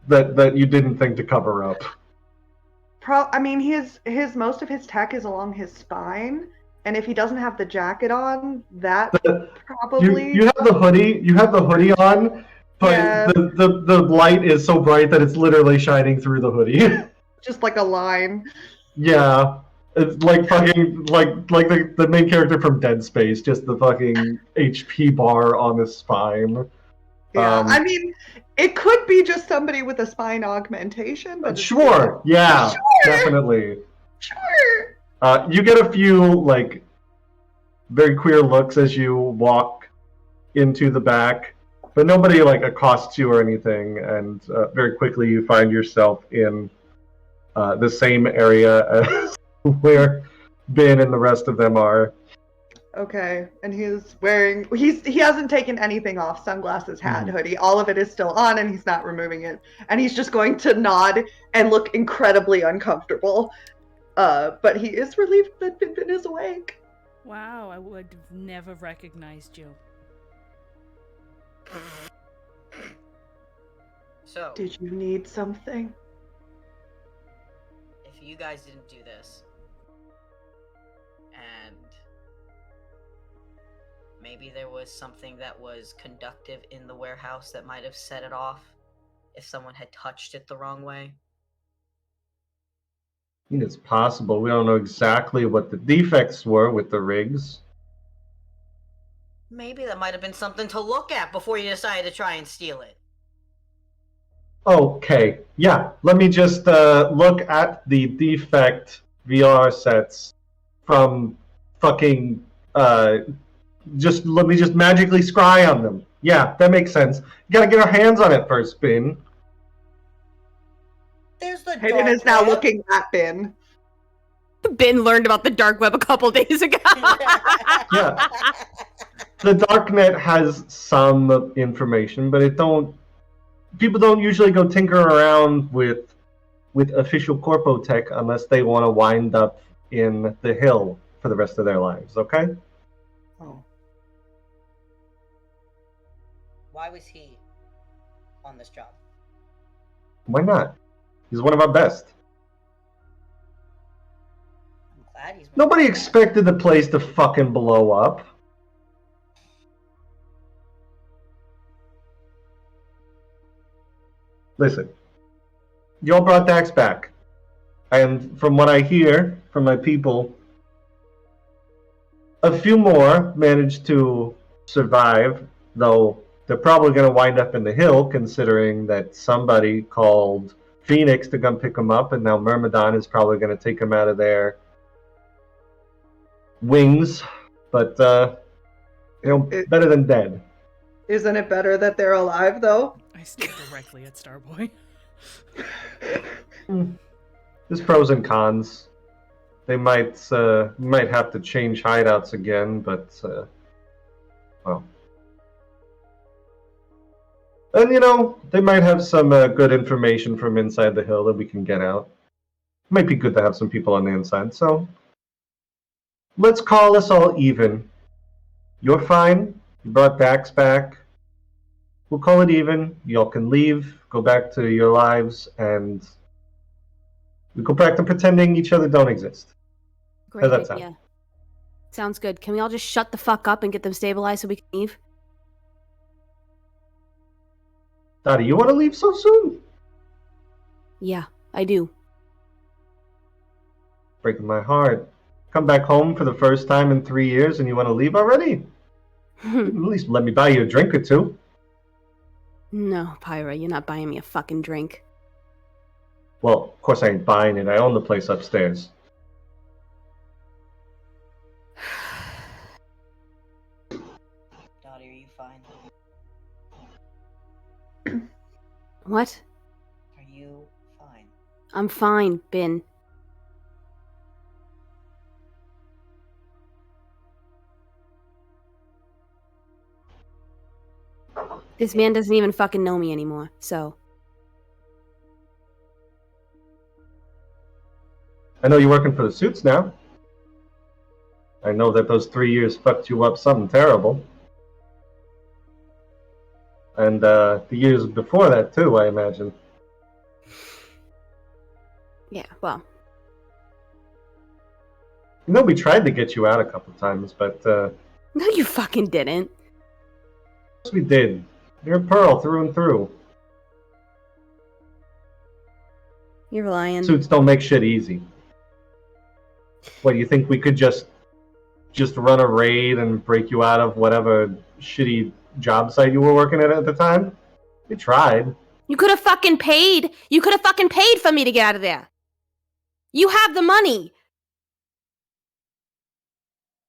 that you didn't think to cover up? I mean, his most of his tech is along his spine, and if he doesn't have the jacket on, that probably. You have the hoodie. You have the hoodie on, but Yeah. the light is so bright that it's literally shining through the hoodie. Just like a line. Yeah, it's like fucking like the main character from Dead Space, just the fucking HP bar on his spine. Yeah, I mean, it could be just somebody with a spine augmentation, but sure, yeah, sure, definitely. Sure. You get a few like very queer looks as you walk into the back, but nobody like accosts you or anything. And very quickly, you find yourself in the same area as where Ben and the rest of them are. Okay, and he's wearing. He hasn't taken anything off. Sunglasses, hat, hoodie. All of it is still on, and he's not removing it. And he's just going to nod and look incredibly uncomfortable. But he is relieved that Ben is awake. Wow, I would have never recognized you. So, did you need something? If you guys didn't do this, and maybe there was something that was conductive in the warehouse that might have set it off if someone had touched it the wrong way. I think it's possible. We don't know exactly what the defects were with the rigs. Maybe that might have been something to look at before you decided to try and steal it. Okay, yeah. Let me just look at the defect VR sets from fucking. Just let me just magically scry on them. Yeah, that makes sense. You gotta get our hands on it first, Ben. There's the Hayden is now looking at Ben. Ben learned about the dark web a couple days ago. Yeah. The darknet has some information, but people don't usually go tinker around with official corpo tech unless they want to wind up in the hill for the rest of their lives, okay? Oh. Why was he on this job? Why not? He's one of our best. I'm glad he's... Nobody expected the place to fucking blow up. Listen, y'all brought Dax back. And from what I hear from my people, a few more managed to survive, though they're probably going to wind up in the hill, considering that somebody called Phoenix to come pick them up, and now Myrmidon is probably going to take them out of their wings. But, better than dead. Isn't it better that they're alive, though? I stared directly at Starboy. There's pros and cons. They might have to change hideouts again, but well. And they might have some good information from inside the hill that we can get out. It might be good to have some people on the inside. So let's call us all even. You're fine. You brought Dax back. We'll call it even. Y'all can leave, go back to your lives, and we go back to pretending each other don't exist. Great How's that idea. sound? Sounds good. Can we all just shut the fuck up and get them stabilized so we can leave? Dottie, you want to leave so soon? Yeah, I do. Breaking my heart. Come back home for the first time in 3 years and you want to leave already? At least let me buy you a drink or two. No, Pyra, you're not buying me a fucking drink. Well, of course I ain't buying it. I own the place upstairs. What? Are you fine? I'm fine, Bin. This man doesn't even fucking know me anymore, so. I know you're working for the suits now. I know that those 3 years fucked you up something terrible. And the years before that too, I imagine. Yeah, well. You know, we tried to get you out a couple times, but No, you fucking didn't. yes, we did. You're a pearl through and through. You're lying. Suits don't make shit easy. What, do you think we could just run a raid and break you out of whatever shitty job site you were working at the time? We tried. You could have fucking paid. You could have fucking paid for me to get out of there. You have the money.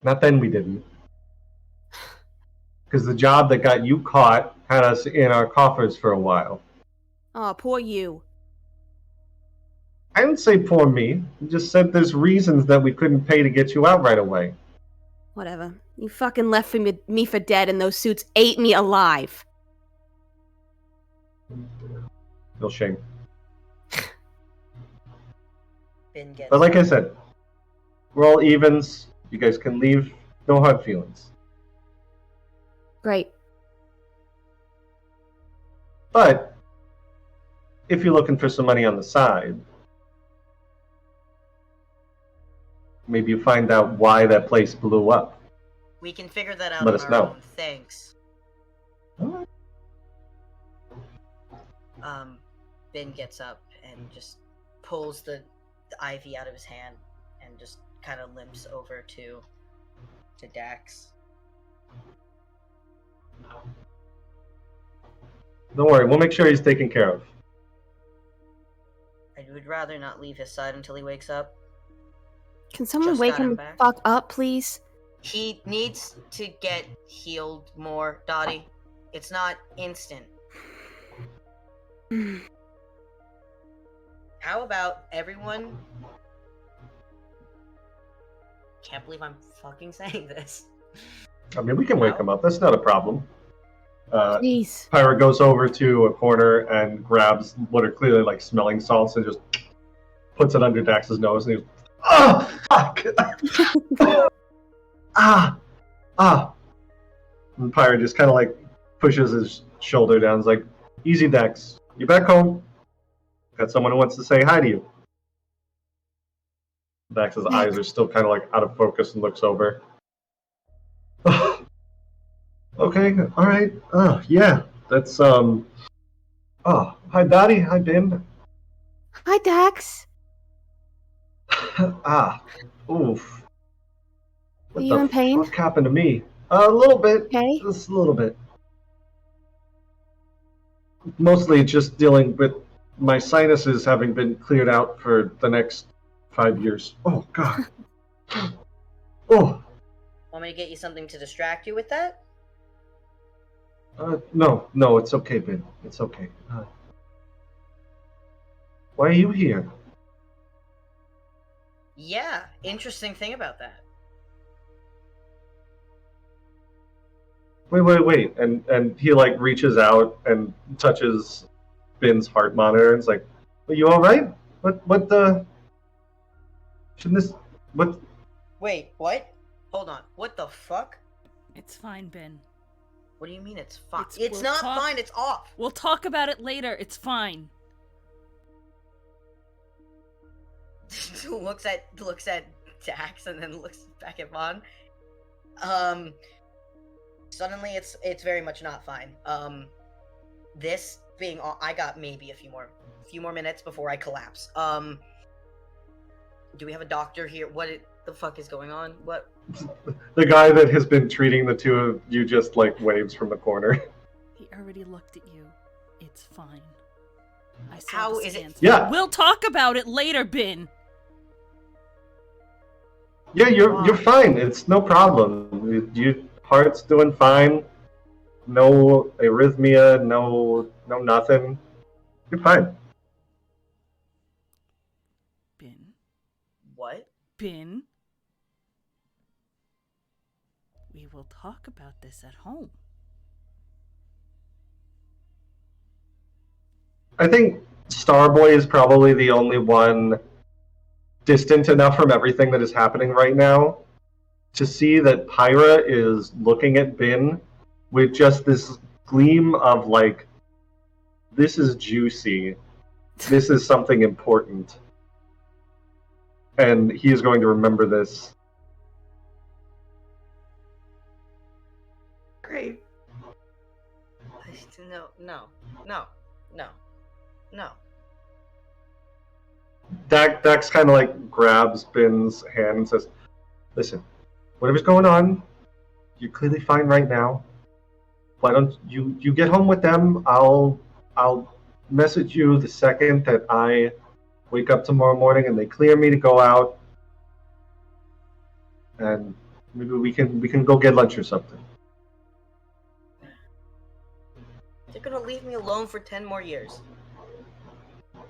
Not then we didn't. Because the job that got you caught had us in our coffers for a while. Oh, poor you. I didn't say poor me. I just said there's reasons that we couldn't pay to get you out right away. Whatever. You fucking left me for dead and those suits ate me alive. No shame. Ben gets But like I said, we're all evens. You guys can leave. No hard feelings. Great. But if you're looking for some money on the side, maybe you find out why that place blew up. We can figure that out Let on us our know. own. Thanks. Alright. Ben gets up and just pulls the ivy out of his hand and just kind of limps over to Dax. Don't worry, we'll make sure he's taken care of. I would rather not leave his side until he wakes up. Can someone Just wake got him him back. fuck up, please? He needs to get healed more, Dottie. It's not instant. How about everyone? Can't believe I'm fucking saying this. I mean, we can wake him up. That's not a problem. Please. Pyra goes over to a corner and grabs what are clearly like smelling salts and just puts it under Dax's nose and he goes, "Oh, fuck!" Ah. And Pyra just kind of like pushes his shoulder down. It's like, "Easy, Dax. You back home? Got someone who wants to say hi to you." Dax's eyes are still kind of like out of focus and looks over. Okay, all right. Yeah, that's Oh, hi, Dottie. Hi, Ben. Hi, Dax. Oof. What Are you the in pain? fuck happened to me? A little bit. Okay. Just a little bit. Mostly just dealing with my sinuses having been cleared out for the next 5 years. Oh, God. Oh. Want me to get you something to distract you with that? No, it's okay, Ben. It's okay. Why are you here? Yeah, interesting thing about that. Wait. And he like reaches out and touches Ben's heart monitor and is like, "Are you alright? What the shouldn't this what Wait, what? Hold on. What the fuck? It's fine, Ben. What do you mean it's fine? It's- It's we'll not talk- fine, it's off. We'll talk about it later. It's fine. looks at Dax and then looks back at Vaughn. Suddenly it's very much not fine. This being I got maybe a few more minutes before I collapse. Do we have a doctor here? What the fuck is going on? What? the guy that has been treating the two of you just like waves from the corner." He already looked at you. It's fine. I saw How the is it- scans. Yeah. We'll talk about it later, Ben. Yeah, you're fine. It's no problem. Your heart's doing fine. No arrhythmia, no nothing. You're fine. Bin. What? Bin. We will talk about this at home. I think Starboy is probably the only one distant enough from everything that is happening right now to see that Pyra is looking at Bin with just this gleam of like, this is juicy. This is something important. And he is going to remember this. Great. No. Dax kind of like grabs Bin's hand and says, listen, whatever's going on, you're clearly fine right now. Why don't you get home with them? I'll message you the second that I wake up tomorrow morning and they clear me to go out, and maybe we can go get lunch or something. You're gonna leave me alone for 10 more years.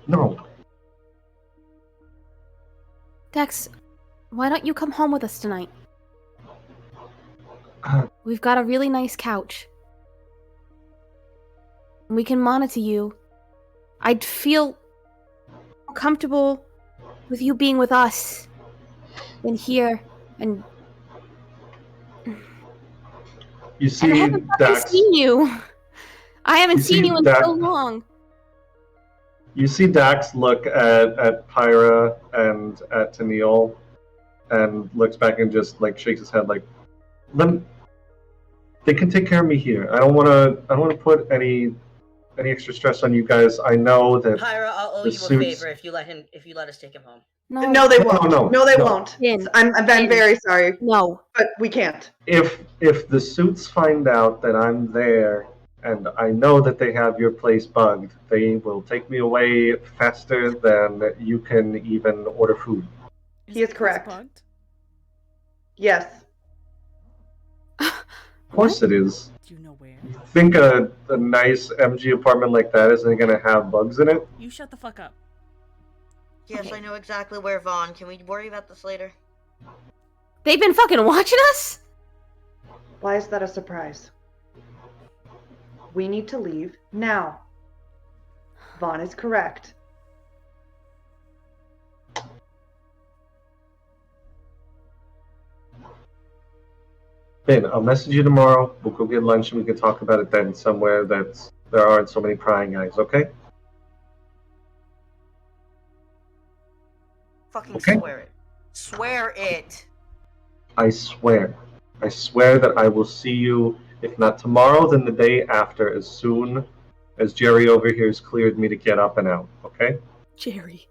No. Dex, why don't you come home with us tonight? Uh, We've got a really nice couch. We can monitor you. I'd feel comfortable with you being with us than here. And you I see haven't fucking Dax. seen you. I haven't You seen see you in Dax- so long. You see Dax look at Pyra and at Tennille, and looks back and just like shakes his head like, they can take care of me here. I don't want to put any extra stress on you guys. I know that. Pyra, I'll owe the you a suits- favor if you let us take him home. No, they No, won't. no, they no. won't. Finn. I'm Finn. very sorry, No. but we can't. If the suits find out that I'm there and I know that they have your place bugged, they will take me away faster than you can even order food. He is the place correct. bugged? Yes. Of course it is. Do you know where? Think a nice MG apartment like that isn't going to have bugs in it? You shut the fuck up. Yes, Okay. I know exactly where, Vaughn. Can we worry about this later? They've been fucking watching us? Why is that a surprise? We need to leave now. Vaughn is correct. Ben, I'll message you tomorrow. We'll go get lunch and we can talk about it then somewhere that there aren't so many prying eyes, okay? Fucking Okay. swear it. Swear it! I swear. I swear that I will see you, if not tomorrow, then the day after, as soon as Jerry over here has cleared me to get up and out, okay? Jerry.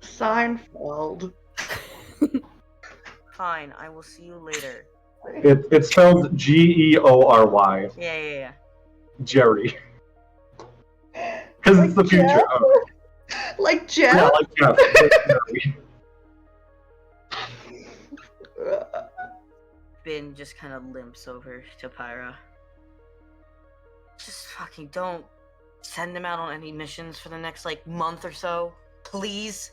Seinfeld. Fine, I will see you later. It's spelled Geory. Yeah. Jerry. Because it's the future. Jeff? Oh, Like Jeff? yeah, like Jeff. Like Jerry. Bin just kind of limps over to Pyra. Just fucking don't send him out on any missions for the next, month or so. Please?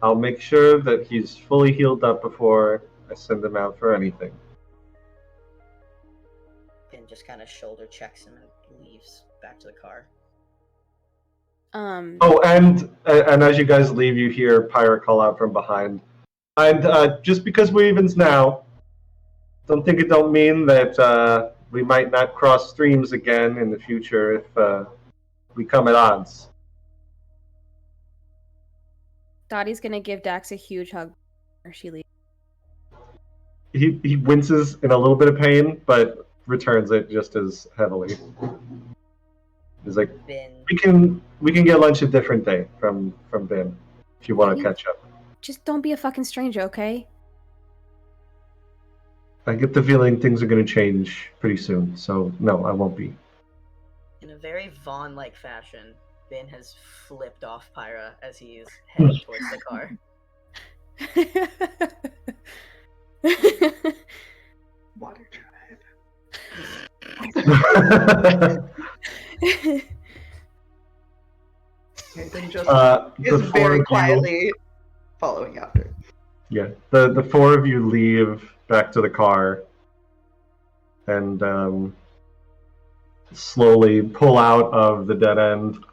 I'll make sure that he's fully healed up before I send him out for anything. Bin just kind of shoulder checks him and leaves back to the car. Oh, and as you guys leave, you hear Pyra call out from behind. And just because we're evens now, don't think it don't mean that we might not cross streams again in the future if we come at odds. Dottie's gonna give Dax a huge hug before she leaves. He winces in a little bit of pain, but returns it just as heavily. He's like, Bin. we can get lunch a different day from Ben if you want to catch up. Just don't be a fucking stranger, okay? I get the feeling things are going to change pretty soon, so no, I won't be. In a very Vaughn-like fashion, Bin has flipped off Pyra as he is heading towards the car. Water tribe. Hayden just the is four very of you, quietly following after. yeah, the four of you leave back to the car and slowly pull out of the dead end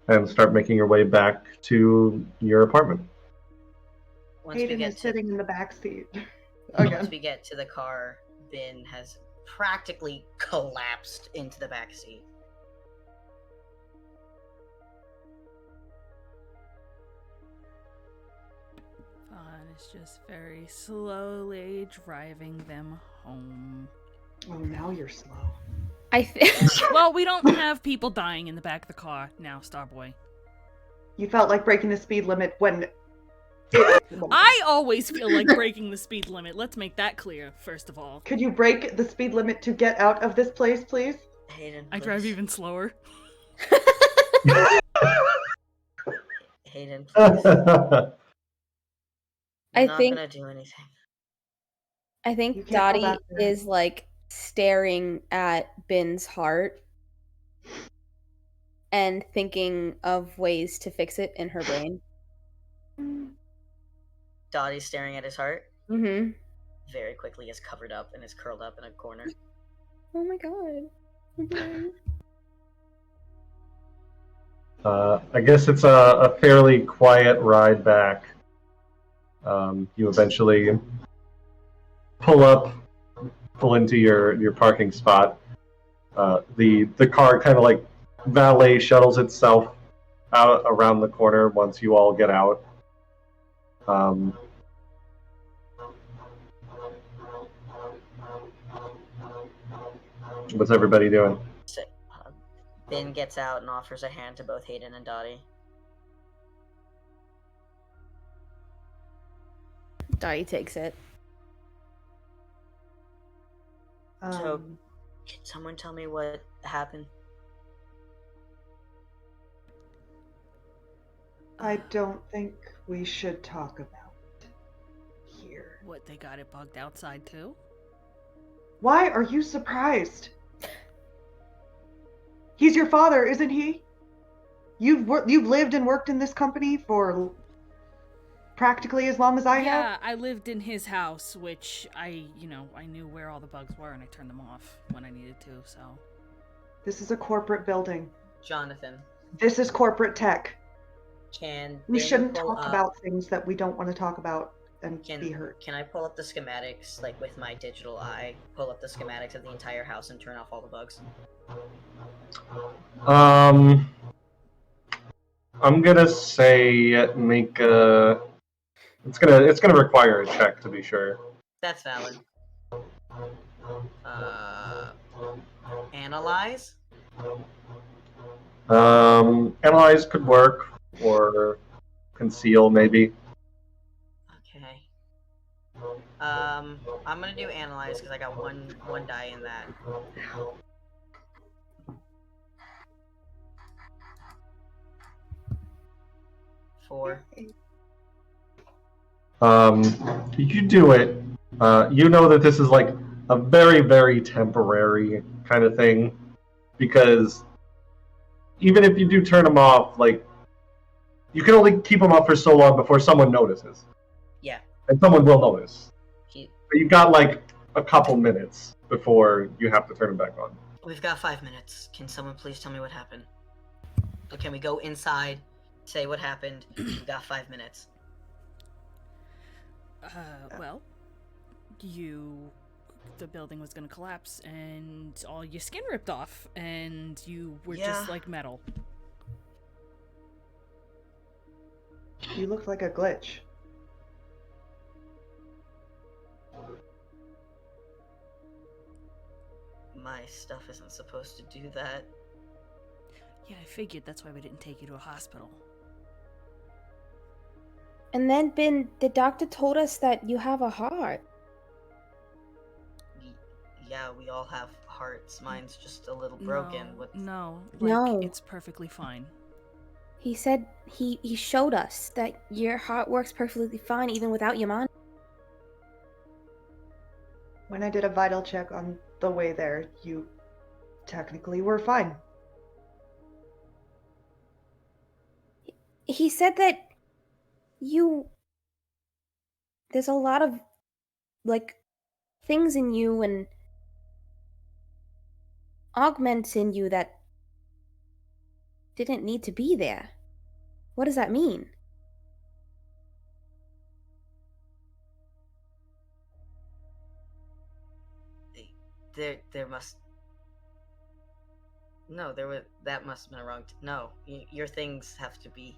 and start making your way back to your apartment. Once we Hayden get is to sitting in the back seat once again. we get to the car, Ben has practically collapsed into the back seat. Vaughn is just very slowly driving them home. Oh, now you're slow. Well, we don't have people dying in the back of the car now, Starboy. You felt like breaking the speed limit when I always feel like breaking the speed limit. Let's make that clear, first of all. Could you break the speed limit to get out of this place, please? Hayden, I drive please. even slower. Hayden, please. You're I not think gonna do anything. I You think can't go Dottie back there. is like staring at Ben's heart and thinking of ways to fix it in her brain. Dottie's staring at his heart. Mm-hmm. Very quickly is covered up and is curled up in a corner. Oh my god. Mhm. I guess it's a fairly quiet ride back. You eventually pull into your parking spot. The car kind of like valet shuttles itself out around the corner once you all get out. What's everybody doing? So, Ben gets out and offers a hand to both Hayden and Dottie. Dottie takes it. So, can someone tell me what happened? I don't think we should talk about it here. What, they got it bugged outside too? Why are you surprised? He's your father, isn't he? You've lived and worked in this company for practically as long as I have. Yeah, I lived in his house, which I knew where all the bugs were and I turned them off when I needed to, so. This is a corporate building. Jonathan, This is corporate tech. can We Ben shouldn't pull talk up- about things that we don't want to talk about and be hurt. Can I pull up the schematics, like with my digital eye? Pull up the schematics of the entire house and turn off all the bugs. I'm gonna say make a. It's gonna require a check to be sure. That's valid. Analyze? Analyze could work, or conceal maybe. Okay. I'm gonna do analyze because I got one die in that. 4. You do it. You know that this is like a very, very temporary kind of thing, because even if you do turn them off, like you can only keep them off for so long before someone notices, Yeah. and someone will notice. He- But you've got like a couple minutes before you have to turn them back on. We've got 5 minutes. Can someone please tell me what happened? Or can we go inside, say what happened? We've got 5 minutes. Well, the building was gonna collapse and all your skin ripped off and you were just Yeah. like metal. You look like a glitch. My stuff isn't supposed to do that. Yeah, I figured that's why we didn't take you to a hospital. And then Ben, the doctor told us that you have a heart. Yeah, we all have hearts. Mine's just a little broken. No, No. it's perfectly fine. He said he showed us that your heart works perfectly fine even without your mind. When I did a vital check on the way there, you technically were fine. he said that there's a lot of, like, things in you and augments in you that didn't need to be there. What does that mean? There must. No, that must have been a wrong. No, your things have to be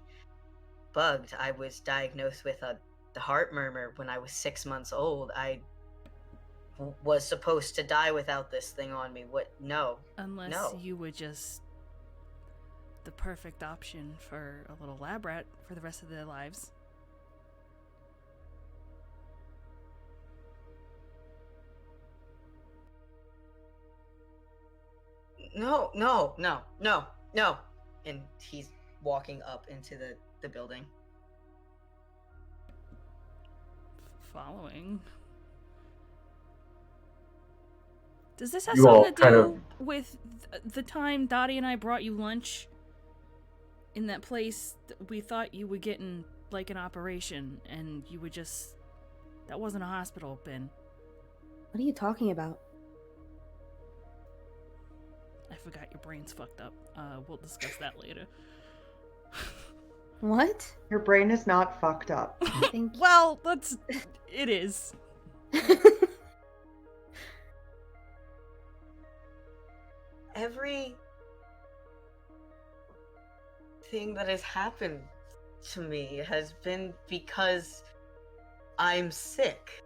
bugged. I was diagnosed with the heart murmur when I was 6 months old. I was supposed to die without this thing on me. What? No. Unless No. you were just the perfect option for a little lab rat for the rest of their lives. No, no, no, no, no. And he's walking up into the building. Following. Does this have You all something to kind do of- with the time Dottie and I brought you lunch in that place? We thought you were getting like an operation, and you were just... That wasn't a hospital, Ben. What are you talking about? I forgot your brain's fucked up. We'll discuss that later. What? Your brain is not fucked up. Thank you. Well, it is. Every thing that has happened to me has been because I'm sick.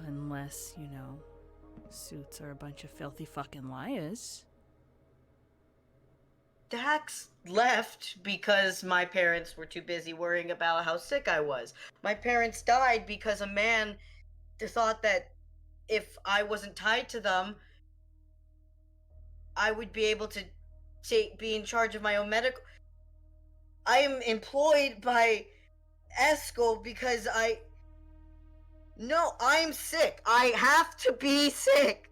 Unless, suits are a bunch of filthy fucking liars. Dax left because my parents were too busy worrying about how sick I was. My parents died because a man thought that if I wasn't tied to them, I would be able to be in charge of my own medical. I am employed by Eskel because No, I'm sick. I have to be sick.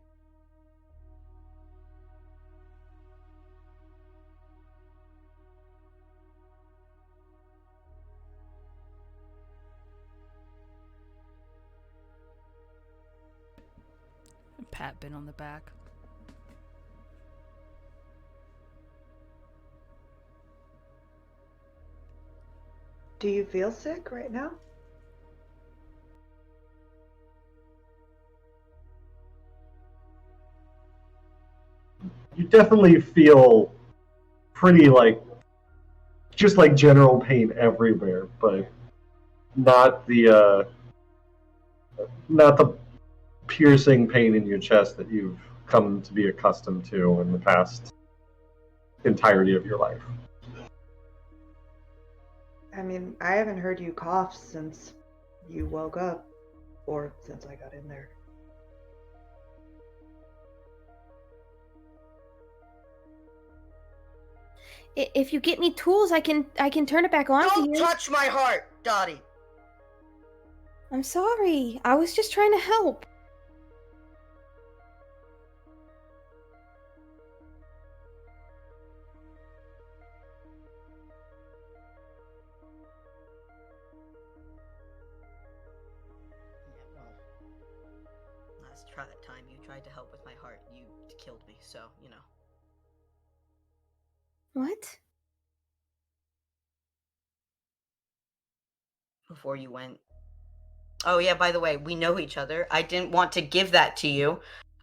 Pat Ben on the back. Do you feel sick right now? You definitely feel pretty just like general pain everywhere, but not the piercing pain in your chest that you've come to be accustomed to in the past entirety of your life. I mean, I haven't heard you cough since you woke up, or since I got in there. If you get me tools, I can turn it back on for Don't you. touch my heart, Dottie. I'm sorry. I was just trying to help. Yeah, well, last time you tried to help with my heart, you killed me, so, What? Before you went. Oh, yeah, by the way, we know each other. I didn't want to give that to you,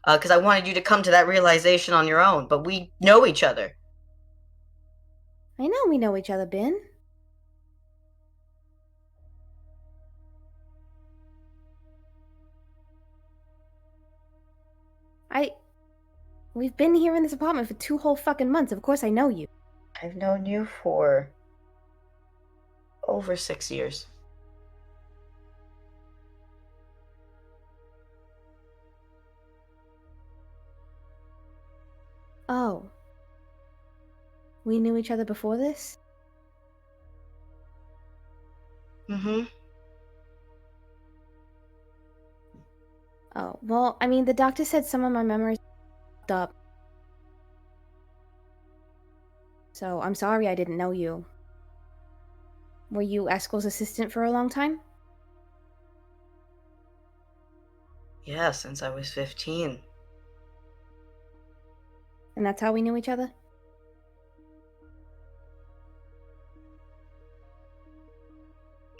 because I wanted you to come to that realization on your own, but we know each other. I know we know each other, Ben. We've been here in this apartment for 2 whole fucking months. Of course I know you. I've known you for over 6 years. Oh. We knew each other before this? Mm-hmm. Oh, well, I mean, the doctor said some of my memories up. So I'm sorry I didn't know you. Were you Eskel's assistant for a long time? Yeah, since I was 15. And that's how we knew each other?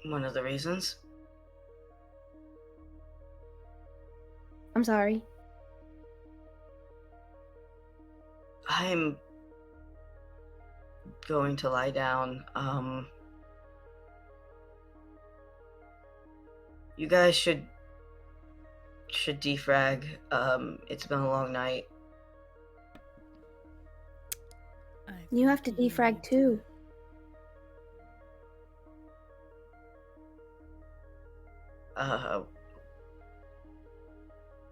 One of the reasons. I'm sorry. I'm going to lie down. You guys should defrag. It's been a long night. You have to defrag too.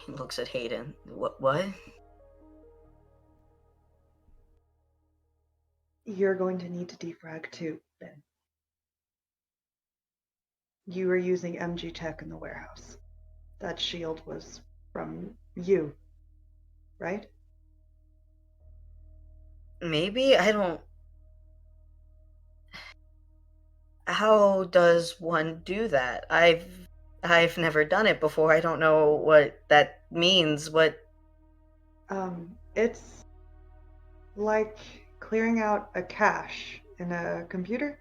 He looks at Hayden. What? You're going to need to defrag too, Ben. You were using MG tech in the warehouse. That shield was from you, right? Maybe? I don't... How does one do that? I've never done it before. I don't know what that means. It's like clearing out a cache in a computer.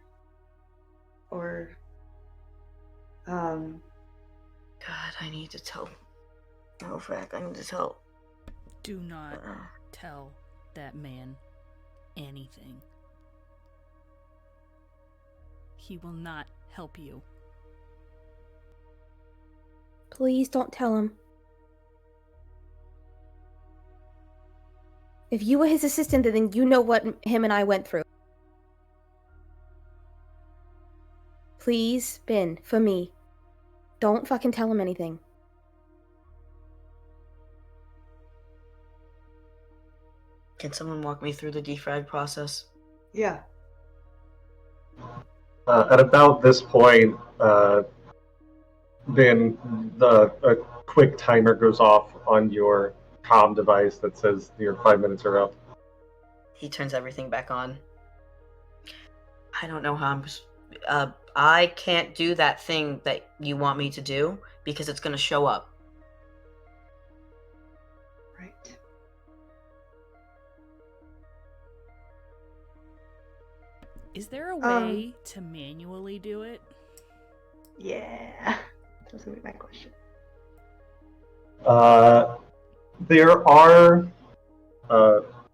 Or, God, I need to tell... Oh, frack, I need to tell... Do not tell that man anything. He will not help you. Please don't tell him. If you were his assistant, then you know what him and I went through. Please, Ben, for me. Don't fucking tell him anything. Can someone walk me through the defrag process? yeah. At about this point, then a quick timer goes off on your comm device that says your 5 minutes are up. He turns everything back on. I don't know how I can't do that thing that you want me to do because it's going to show up. Right. Is there a way to manually do it? Yeah. That's gonna be my question. There are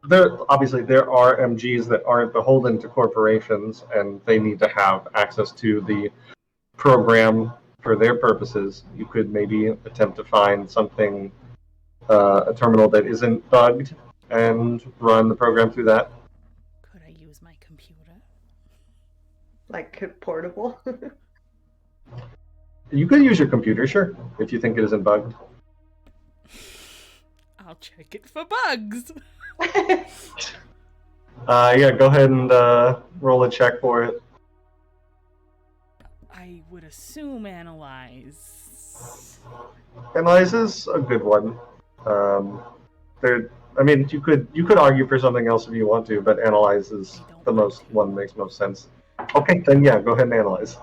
there are MGs that aren't beholden to corporations, and they need to have access to the program for their purposes. You could maybe attempt to find something, a terminal that isn't bugged, and run the program through that. Could I use my computer? Like portable? You could use your computer, sure, if you think it isn't bugged. I'll check it for bugs. Yeah, go ahead and roll a check for it. I would assume analyze. Analyze is a good one. You could argue for something else if you want to, but analyze is the most one that makes most sense. Okay, then yeah, go ahead and analyze.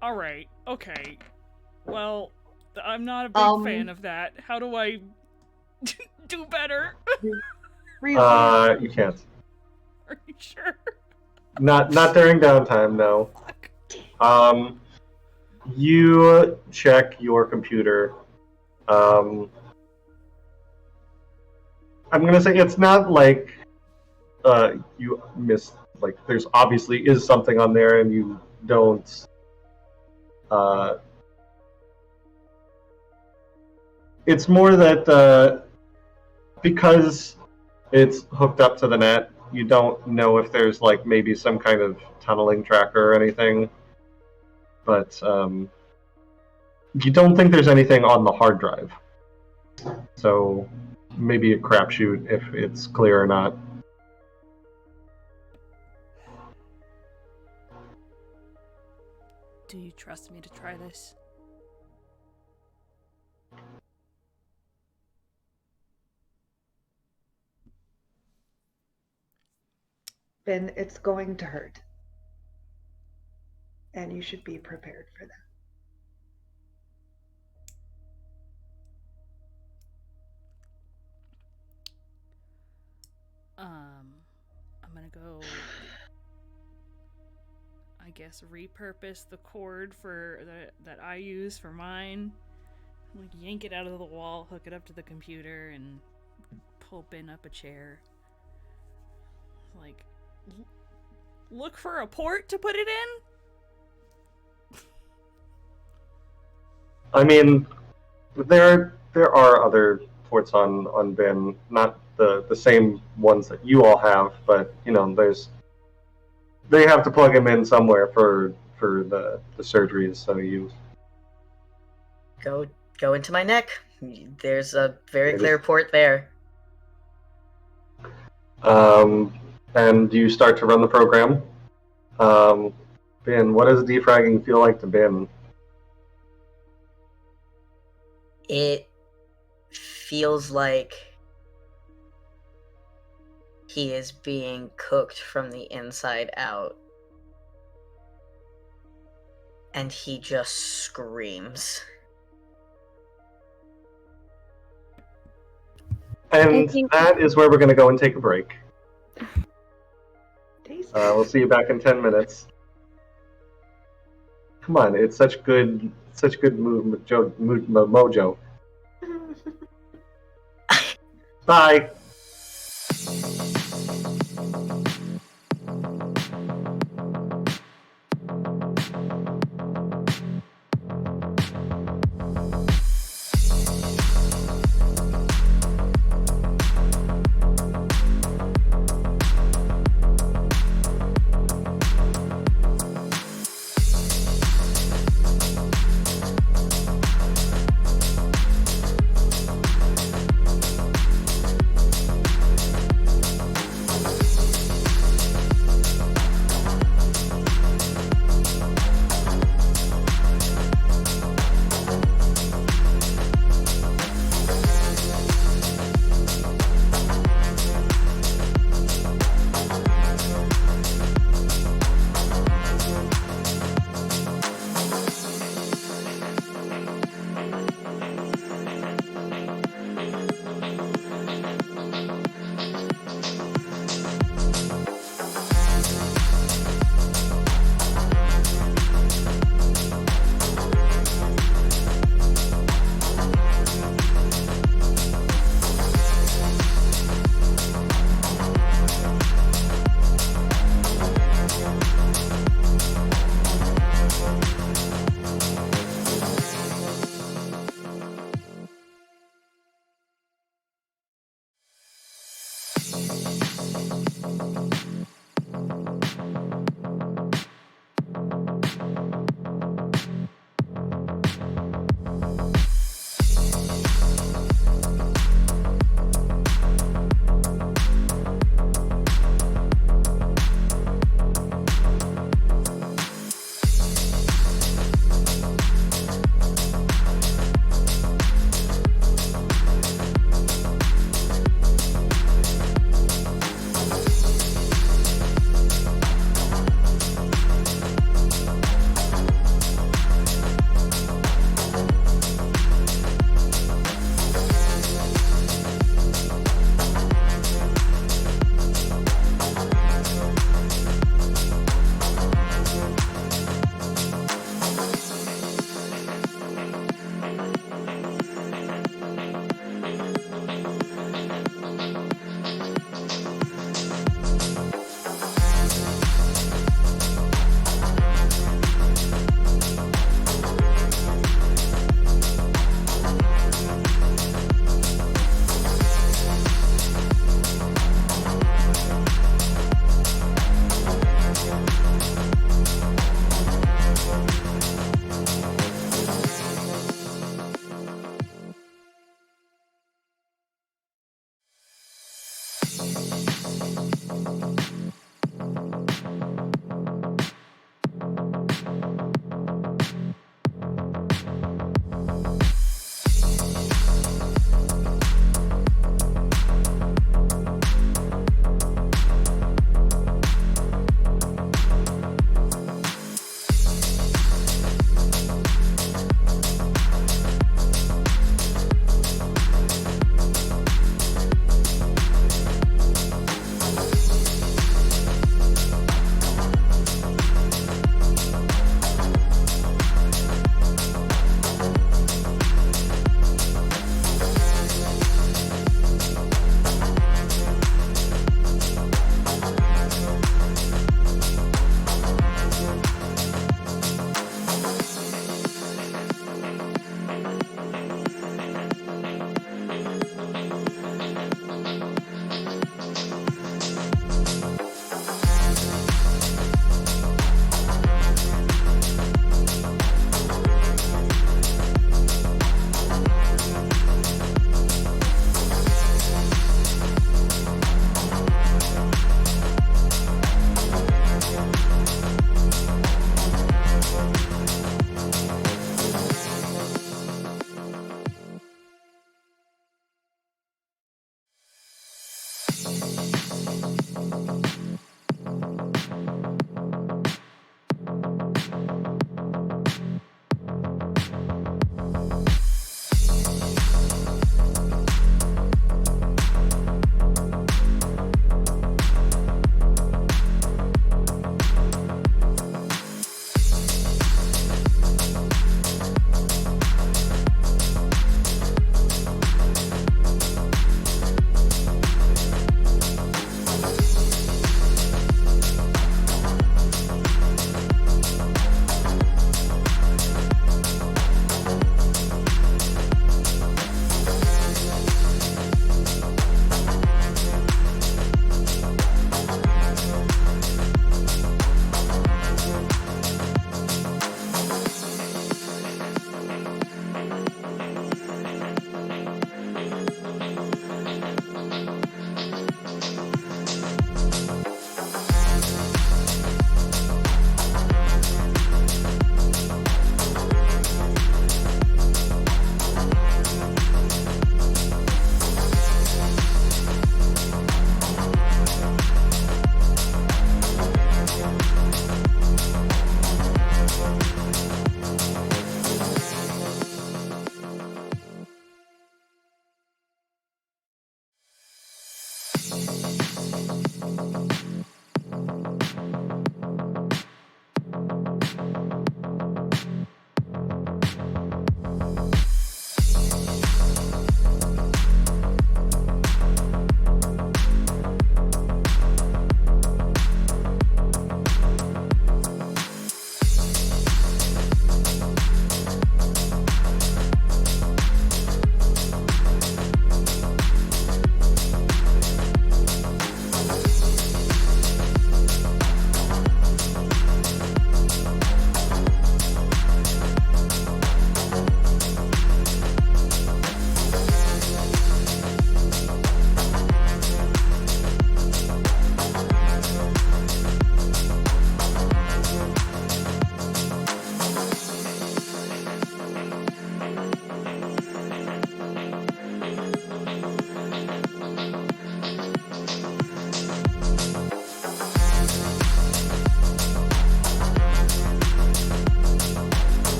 All right. Okay. Well, I'm not a big fan of that. How do I do better? You can't. Are you sure? Not during downtime, no. You check your computer. I'm gonna say it's not like you missed, like there's obviously is something on there and you don't it's more that because it's hooked up to the net, you don't know if there's like maybe some kind of tunneling tracker or anything, but you don't think there's anything on the hard drive, so maybe a crapshoot if it's clear or not. Do you trust me to try this? then it's going to hurt. And you should be prepared for that. I'm gonna go, I guess, repurpose the cord that I use for mine. Like, yank it out of the wall, hook it up to the computer, and pull Ben up a chair. Like, look for a port to put it in? I mean, there are other ports on Ben, not the same ones that you all have, but they have to plug him in somewhere for the surgeries. So you Go into my neck. There's a very clear port there. And you start to run the program. Ben, what does defragging feel like to Ben? It feels like he is being cooked from the inside out. And he just screams. And that is where we're going to go and take a break. We'll see you back in 10 minutes. Come on, it's such good mojo. Bye.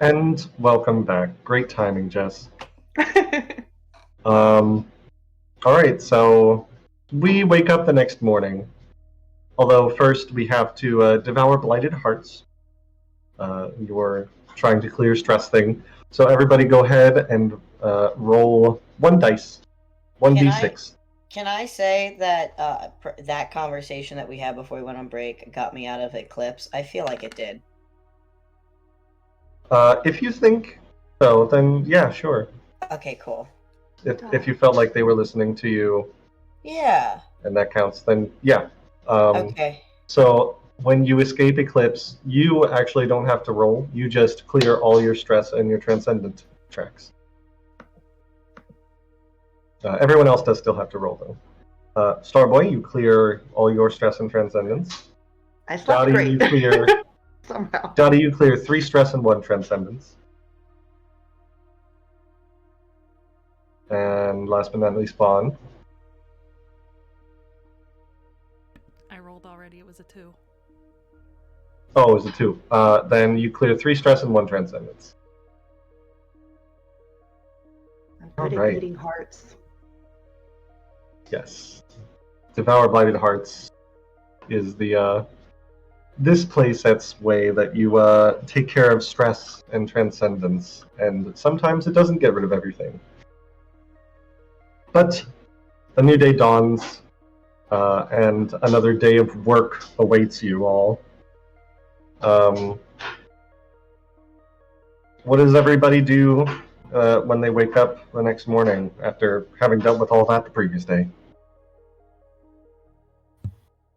And welcome back. Great timing, Jess. All right, so we wake up the next morning. Although first we have to devour blighted hearts. You're trying to clear stress thing. So everybody go ahead and roll 1 dice. 1d6. Can I say that that conversation that we had before we went on break got me out of Eclipse? I feel like it did. If you think so, then yeah, sure. Okay, cool. If you felt like they were listening to you, Yeah. and that counts, then yeah. Okay. So when you escape Eclipse, you actually don't have to roll. You just clear all your stress and your transcendent tracks. Everyone else does still have to roll, though. Starboy, you clear all your stress and transcendence. I slept Dottie, great. you clear. Somehow. Dottie, you clear 3 stress and 1 transcendence. And last but not least, Spawn. I rolled already. It was a 2. Oh, it was a 2. Then you clear 3 stress and 1 transcendence. I'm good Alright. at eating hearts. Yes. Devour Blighted Hearts is the this playset's way that you take care of stress and transcendence, and sometimes it doesn't get rid of everything. But a new day dawns, and another day of work awaits you all. What does everybody do when they wake up the next morning after having dealt with all that the previous day?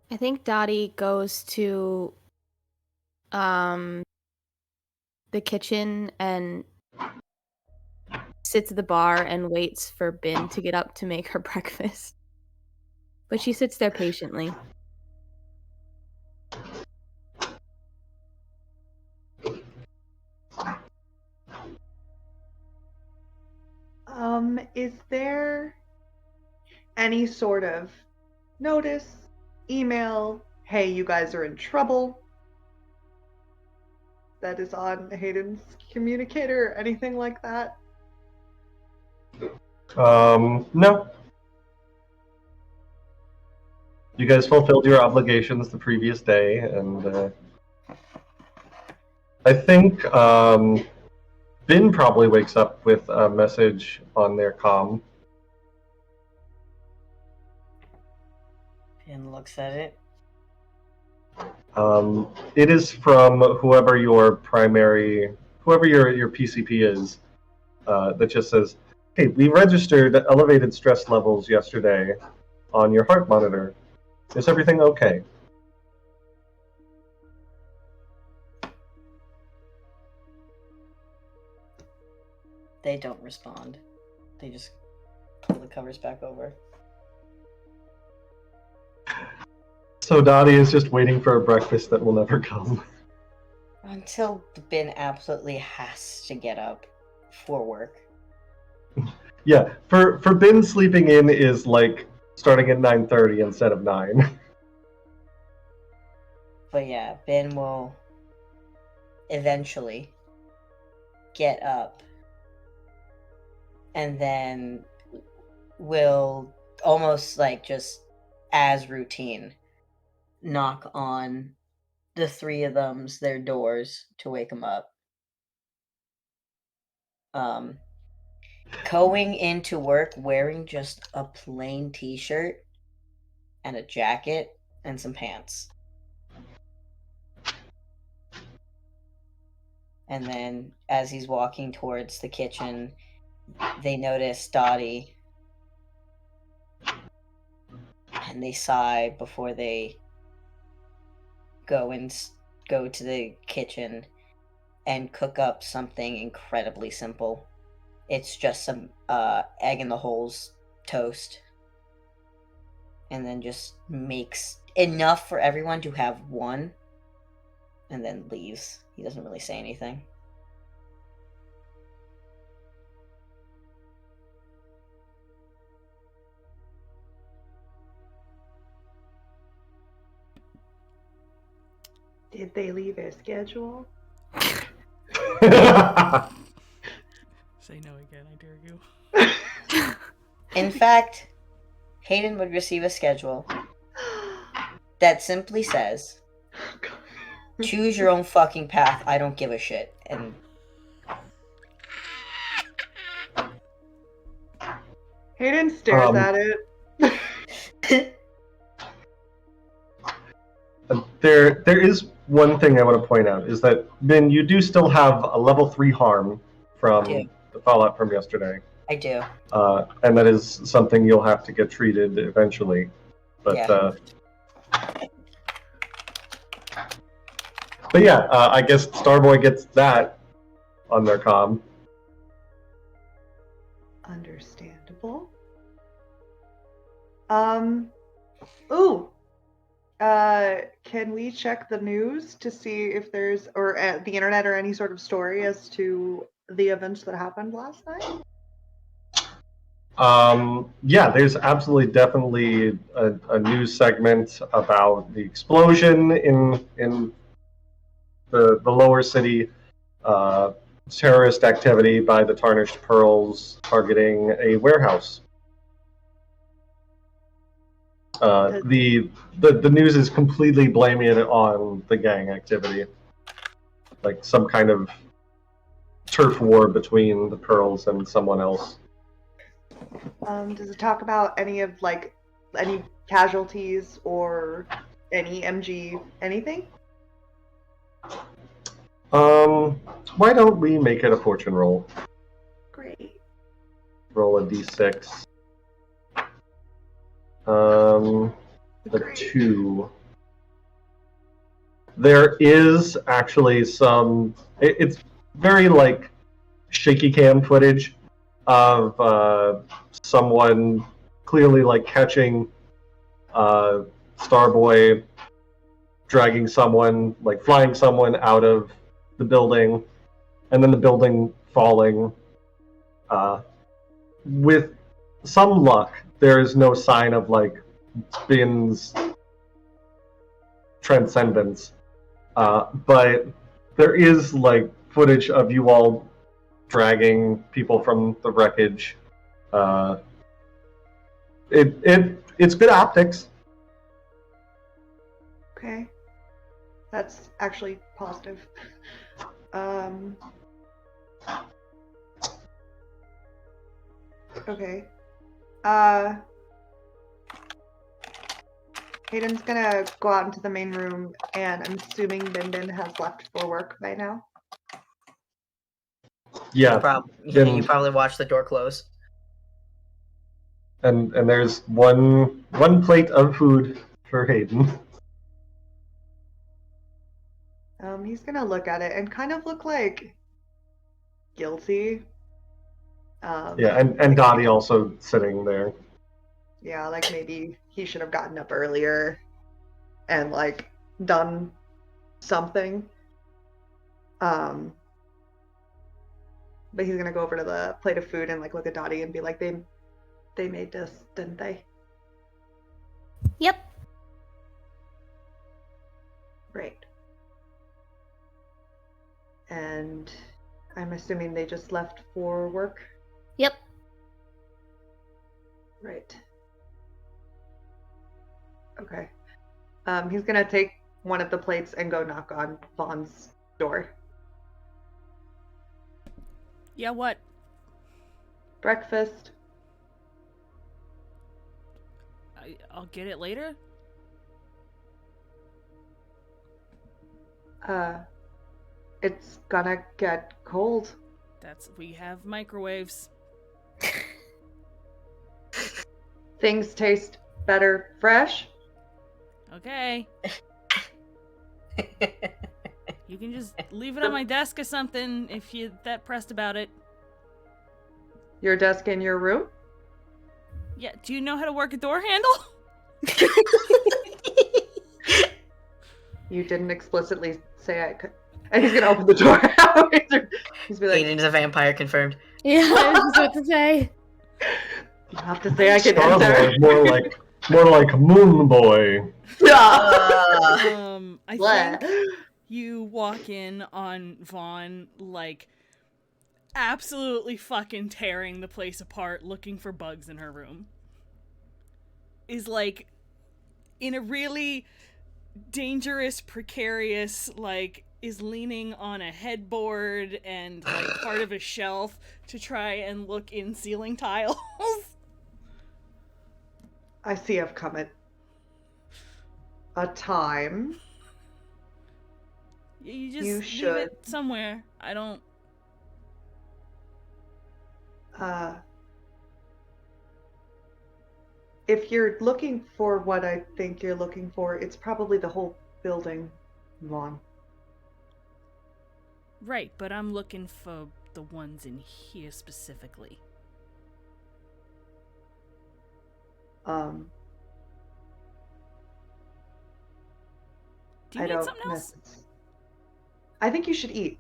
I think Dottie goes to the kitchen and sits at the bar and waits for Bin to get up to make her breakfast. But she sits there patiently. Is there any sort of notice, email, hey, you guys are in trouble, that is on Hayden's communicator, anything like that? No. You guys fulfilled your obligations the previous day, and I think Bin probably wakes up with a message on their comm. And looks at it. It is from whoever your PCP is, that just says, "Hey, we registered elevated stress levels yesterday on your heart monitor. Is everything okay?" They don't respond. They just pull the covers back over. So Dottie is just waiting for a breakfast that will never come. Until Ben absolutely has to get up for work. Yeah, for Bin, sleeping in is like starting at 9:30 instead of 9. But yeah, Ben will eventually get up and then will almost like just as routine knock on the 3 of them's their doors to wake them up. Going into work wearing just a plain t-shirt and a jacket and some pants. And then as he's walking towards the kitchen, they notice Dottie and they sigh before they go to the kitchen and cook up something incredibly simple. It's just some egg in the holes toast, and then just makes enough for everyone to have one, and then leaves. He doesn't really say anything. Did they leave a schedule? Say no again, I dare you. In fact, Hayden would receive a schedule that simply says, choose your own fucking path, I don't give a shit. And Hayden stares at it. There is one thing I want to point out, is that, Min, you do still have a level 3 harm from the fallout from yesterday. I do. And that is something you'll have to get treated eventually. But, but yeah, I guess Starboy gets that on their comm. Understandable. Ooh. Can we check the news to see if there's, or the internet, or any sort of story as to the events that happened last night? Yeah, there's absolutely definitely a news segment about the explosion in the lower city, terrorist activity by the Tarnished Pearls targeting a warehouse. The news is completely blaming it on the gang activity, like some kind of turf war between the Pearls and someone else. Does it talk about any of, like, any casualties or any MG anything? Why don't we make it a fortune roll? Great. Roll a d6. A 2. There is actually some. It's very like shaky cam footage of someone clearly like catching Starboy dragging someone, like flying someone out of the building, and then the building falling. With some luck, there is no sign of like Bin's transcendence, but there is like footage of you all dragging people from the wreckage. It's good optics. Okay. That's actually positive. Okay. Hayden's gonna go out into the main room, and I'm assuming Bin has left for work by now. Yeah. You probably watched the door close. And there's one plate of food for Hayden. He's gonna look at it and kind of look like guilty. Yeah, and Dottie also sitting there. Yeah, like maybe he should have gotten up earlier and like done something. But he's gonna go over to the plate of food and like look at Dottie and be like, they made this, didn't they? Yep. Right. And I'm assuming they just left for work? Yep. Right. Okay. He's gonna take one of the plates and go knock on Vaughn's door. Yeah, what? Breakfast. I'll get it later? It's gonna get cold. We have microwaves. Things taste better fresh. Okay. You can just leave it on my desk or something if you're that pressed about it. Your desk in your room? Yeah, do you know how to work a door handle? You didn't explicitly say I could. And he's gonna open the door. He's be like, Hayden is a vampire confirmed. Yeah, I was just about to say. You have to say I can Starboy enter. is more like Moon Boy. I think you walk in on Vaughn, like, absolutely fucking tearing the place apart, looking for bugs in her room. Is, like, in a really dangerous, precarious, like, is leaning on a headboard and, like, part of a shelf to try and look in ceiling tiles. I see I've come at a time. You just You leave should. it somewhere. I don't... If you're looking for what I think you're looking for, it's probably the whole building, Vaughn. Right, but I'm looking for the ones in here specifically. Do you I need don't something else? I think you should eat.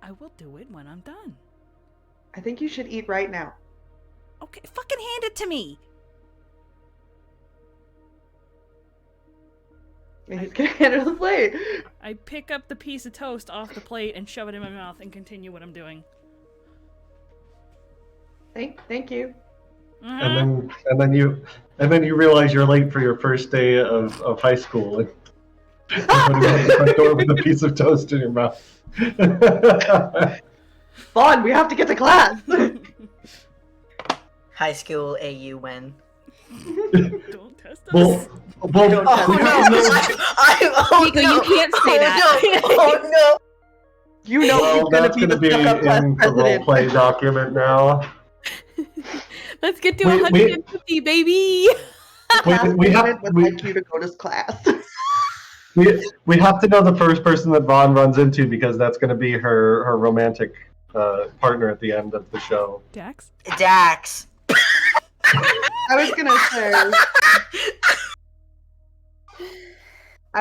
I will do it when I'm done. I think you should eat right now. Okay, fucking hand it to me! And he's gonna hand her the plate. I pick up the piece of toast off the plate and shove it in my mouth and continue what I'm doing. Thank you. And then you realize you're late for your first day of high school. And you're running out the front door with a piece of toast in your mouth. Vaughn, we have to get to class. High school AU win. Don't test us. Well, Oh no! Nico, you can't say that. Oh no! You know well, he's gonna that's be the going to be stuck-up class in the president. roleplay document now. Let's get to We- 150, baby! We have would like you to go to class. we have to know the first person that Vaughn runs into because that's going to be her romantic partner at the end of the show. Dax? Dax. I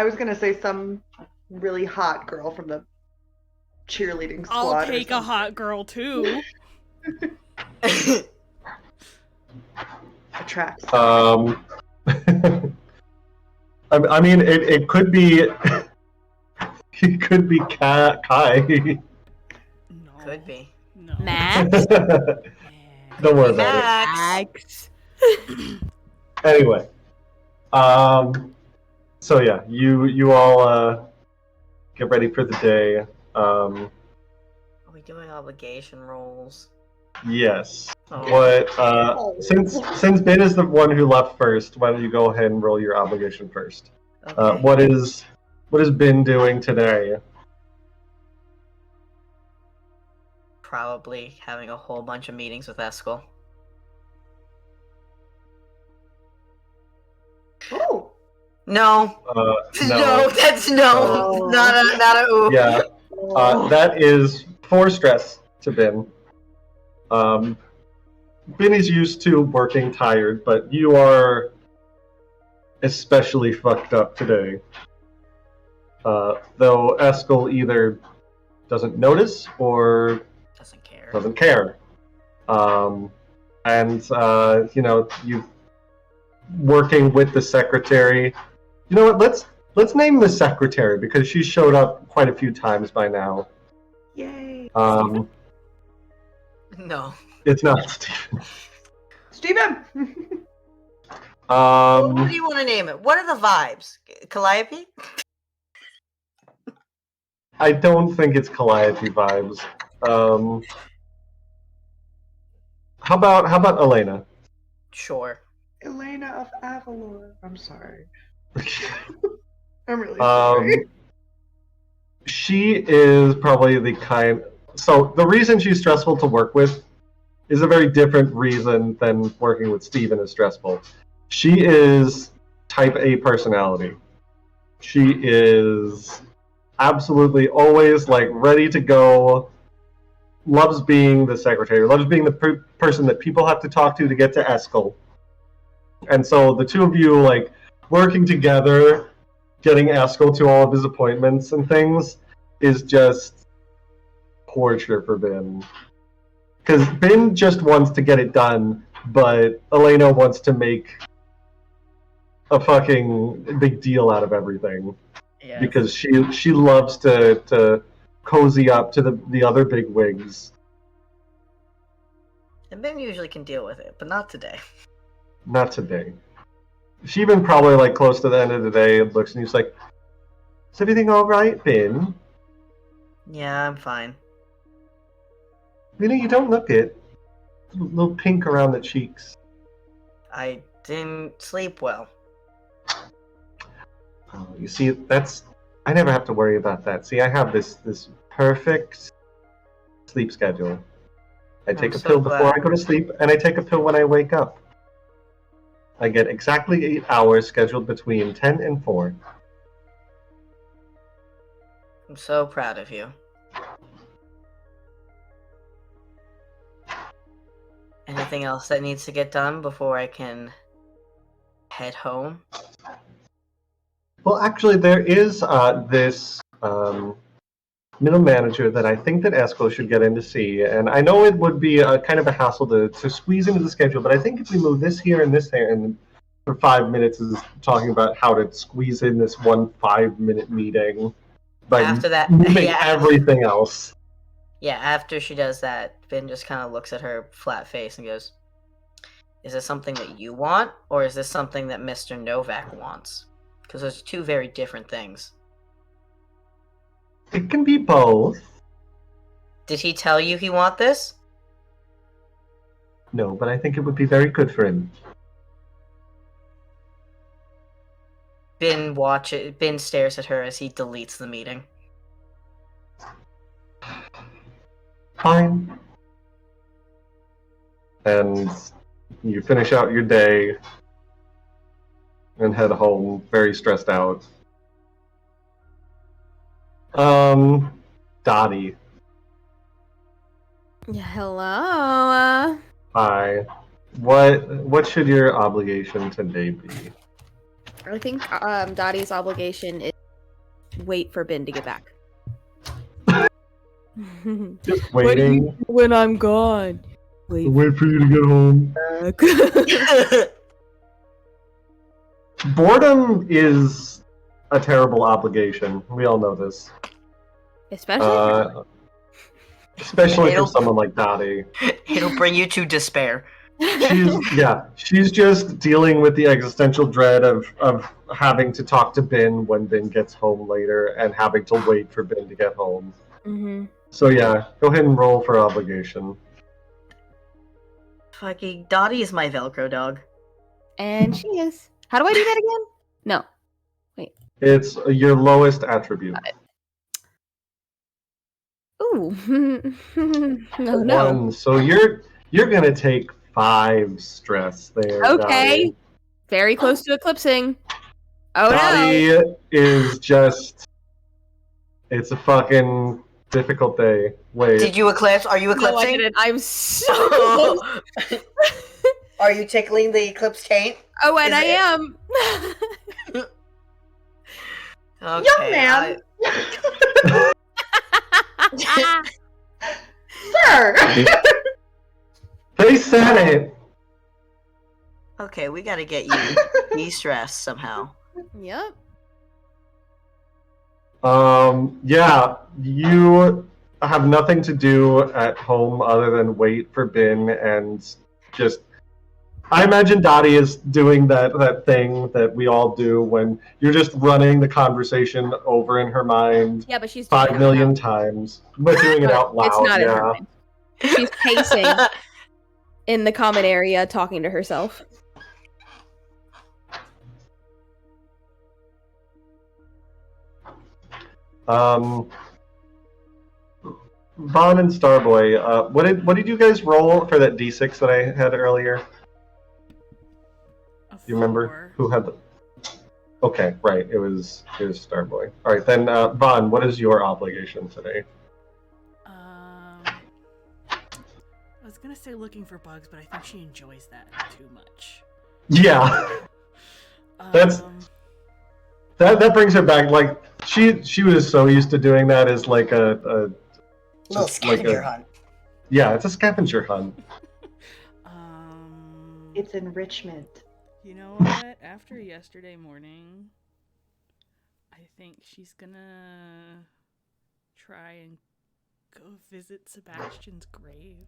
was gonna say some really hot girl from the cheerleading squad. I'll take a hot girl too. Attracts. I mean, it could be it could be Kai. No. Could be. No. Max? Don't worry about Max. it. Anyway, so yeah, you all get ready for the day. Are we doing obligation roles? Yes. Oh. What? Since Ben is the one who left first, why don't you go ahead and roll your obligation first? Okay. What is Ben doing today? Probably having a whole bunch of meetings with Eskel. Oh. No. No. No, that's no. Oh. Not a ooh. Yeah. That is 4 stress to Ben. Ben is used to working tired, but you are especially fucked up today. Though Eskel either doesn't notice or Doesn't care. You working with the secretary. You know what? Let's name the secretary because she showed up quite a few times by now. Yay. No. It's not Stephen. Steven! What do you want to name it? What are the vibes? Calliope? I don't think it's Calliope vibes. How about Elena? Sure. Elena of Avalor. I'm sorry. I'm really sorry. She is probably the kind. So the reason she's stressful to work with is a very different reason than working with Steven is stressful. She is type A personality. She is absolutely always like ready to go. Loves being the secretary. Loves being the person that people have to talk to get to Eskel. And so the two of you like working together, getting Eskel to all of his appointments and things is just torture for Ben. Because Ben just wants to get it done, but Elena wants to make a fucking big deal out of everything. Yeah. Because she loves to cozy up to the other big wigs. And Ben usually can deal with it, but not today. Not today. She even probably like close to the end of the day looks and he's like, "Is everything all right, Ben? Yeah, I'm fine. Really, you don't look it. A little pink around the cheeks." I didn't sleep well. Oh, you see, I never have to worry about that. See, I have this perfect sleep schedule. I take I'm a so pill glad. before I go to sleep, and I take a pill when I wake up. I get exactly 8 hours scheduled between 10 and 4. I'm so proud of you. Anything else that needs to get done before I can head home? Well, actually, there is this middle manager that I think that Esco should get in to see, and I know it would be a kind of a hassle to squeeze into the schedule, but I think if we move this here and this there, and for 5 minutes is talking about how to squeeze in this one 5-minute meeting by After that, moving yeah. everything else. Yeah, after she does that, Finn just kind of looks at her flat face and goes, "Is this something that you want, or is this something that Mr. Novak wants? Because those are two very different things." It can be both. Did he tell you he want this? No, but I think it would be very good for him. Bin stares at her as he deletes the meeting. Fine. And you finish out your day and head home very stressed out. Dottie. Yeah, hello. Hi. What should your obligation today be? I think Dottie's obligation is wait for Ben to get back. Just waiting. When I'm gone. Wait for you to get home. Boredom is a terrible obligation. We all know this. Especially Especially for someone like Dottie. It'll bring you to despair. She's just dealing with the existential dread of having to talk to Ben when Ben gets home later and having to wait for Ben to get home. Mm-hmm. So yeah, go ahead and roll for obligation. Fucking Dottie is my Velcro dog. And she is. How do I do that again? No. It's your lowest attribute. Ooh. No. One. So you're gonna take 5 stress there. Okay. Dottie. Very close to eclipsing. Oh Dottie is just. It's a fucking difficult day. Wait. Did you eclipse? Are you no. No, I eclipsing? didn't. I'm so close. Are you tickling the eclipse taint? Oh, and I am. Okay, Young man! Sir! They said it. Okay, we gotta get you de-stressed somehow. Yep. Yeah, you have nothing to do at home other than wait for Ben and just. I imagine Dottie is doing that thing that we all do when you're just running the conversation over in her mind. Yeah, but she's doing 5 million times, but doing it out loud. It's not in her yeah. mind. She's pacing in the common area, talking to herself. Vaughn and Starboy, what did you guys roll for that D6 that I had earlier? A You remember 4. who had the? Okay, right. It was Starboy. All right, then Vaughn, what is your obligation today? I was gonna say looking for bugs, but I think she enjoys that too much. Yeah, That's- that brings her back. Like she was so used to doing that as like a Little just like scavenger a- hunt. yeah, it's a scavenger hunt. It's enrichment. You know what? After yesterday morning, I think she's gonna try and go visit Sebastian's grave.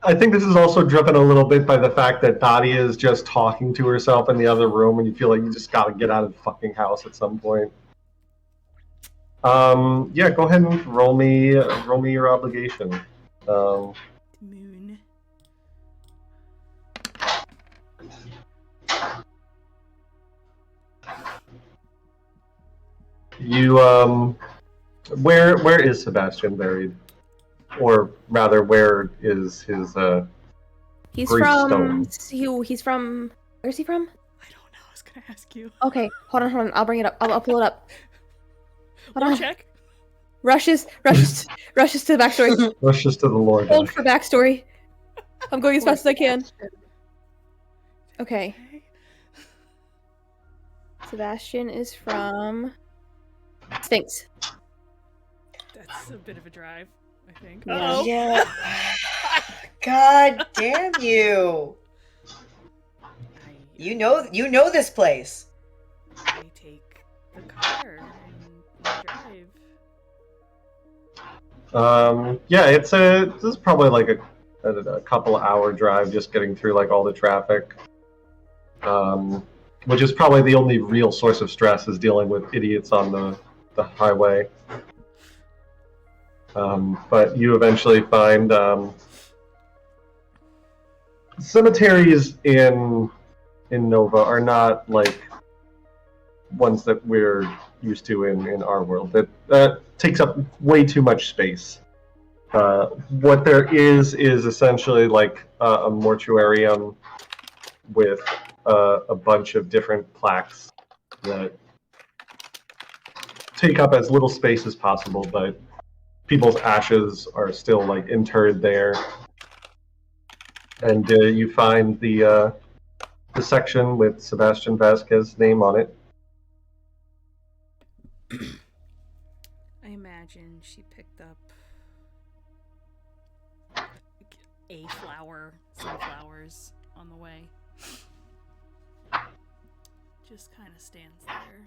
I think this is also driven a little bit by the fact that Dottie is just talking to herself in the other room, and you feel like you just gotta get out of the fucking house at some point. Yeah, go ahead and roll me your obligation. Moon. You where is Sebastian buried, or rather, where is his He's gravestone? he's from. Where's he from? I don't know. I was gonna ask you. Okay, hold on. I'll bring it up. I'll pull it up. Hold We'll on. check. Rushes to the backstory. Rushes to the Lord. Hold for backstory. I'm going as fast as I can. Okay. Sebastian is from Sphinx. That's a bit of a drive, I think. Yeah. Uh-oh. Yeah. God damn you! You know this place. I take the car and drive. Yeah, this is probably like a couple hour drive, just getting through like all the traffic. Which is probably the only real source of stress, is dealing with idiots on the highway. But you eventually find cemeteries in Nova are not like ones that we're used to in our world. That takes up way too much space. What there is essentially like a mortuarium with a bunch of different plaques that take up as little space as possible, but people's ashes are still like interred there. And you find the section with Sebastian Vasquez's name on it. I imagine she picked up a flower, some flowers on the way. Just kind of stands there.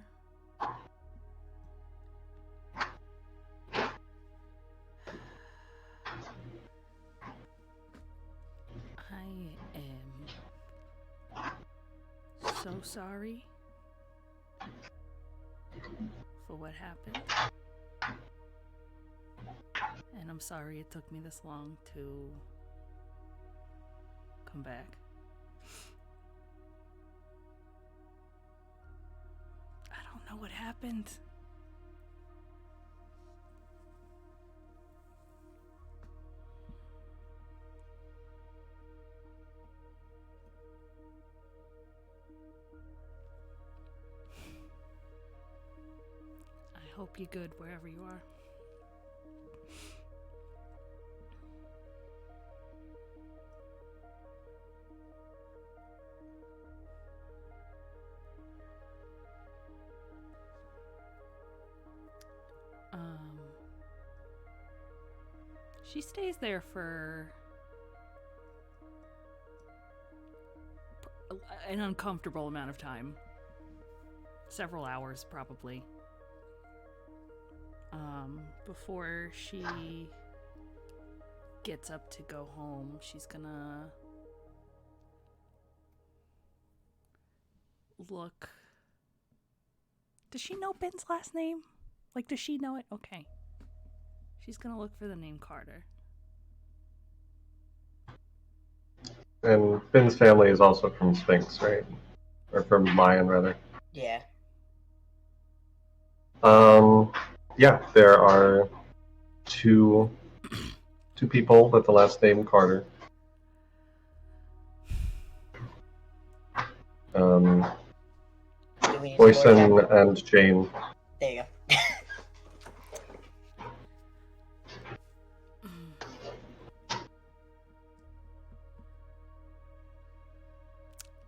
I am so sorry for what happened. And I'm sorry it took me this long to come back. I don't know what happened. I hope you're good wherever you are. She stays there for an uncomfortable amount of time. Several hours, probably. Before she gets up to go home, she's gonna look. Does she know Ben's last name? Like, does she know it? Okay. She's gonna look for the name Carter. And Ben's family is also from Sphinx, right? Or from Mayan, rather. Yeah. Yeah, there are two people with the last name Carter. Boyson and Jane. There you go.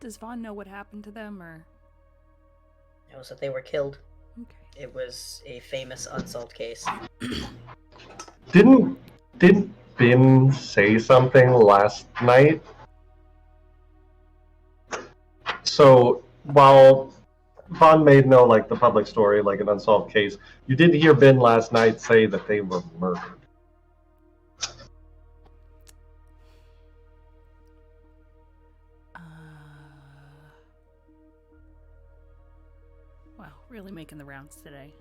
Does Vaughn know what happened to them, or? It was that they were killed. Okay. It was a famous unsolved case. Didn't Bin say something last night. So while Vaughn made no like the public story, like an unsolved case, you did hear Bin last night say that they were murdered. Wow, really making the rounds today.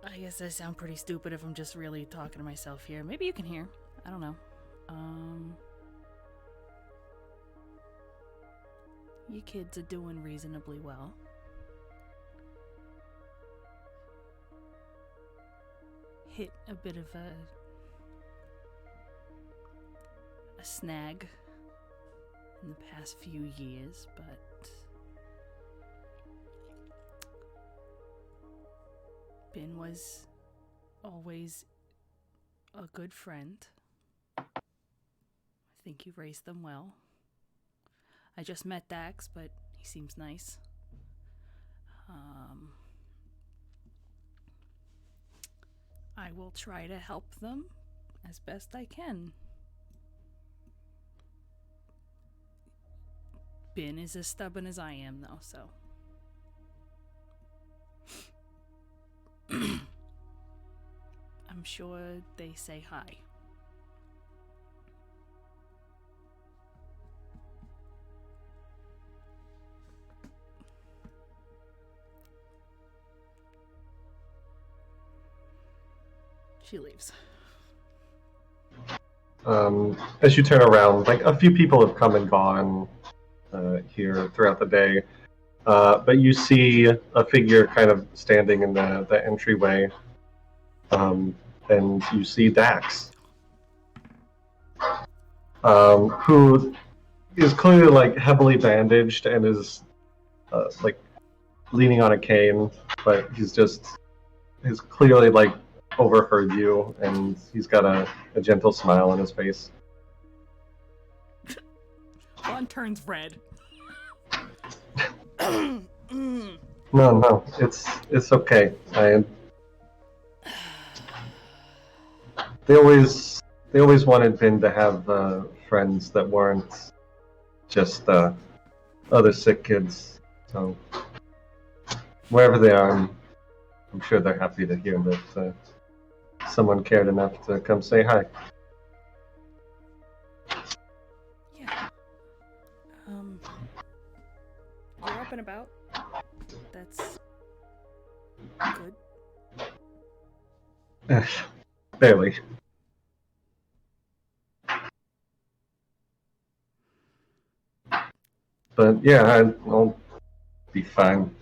I guess I sound pretty stupid if I'm just really talking to myself here. Maybe you can hear. I don't know. You kids are doing reasonably well. Hit a bit of a snag in the past few years, but Ben was always a good friend. I think you raised them well. I just met Dax, but he seems nice. I will try to help them as best I can. Ben is as stubborn as I am, though, so. I'm sure they say hi. She leaves. As you turn around, like a few people have come and gone here throughout the day, but you see a figure kind of standing in the entryway, and you see Dax, who is clearly like heavily bandaged and is like leaning on a cane, but he's clearly like overheard you, and he's got a gentle smile on his face. Vaughn turns red. No, it's okay. They always wanted Ben to have friends that weren't just other sick kids. So wherever they are, I'm sure they're happy to hear that someone cared enough to come say hi. Yeah. You're up and about. That's good. Barely. But yeah, I'll be fine.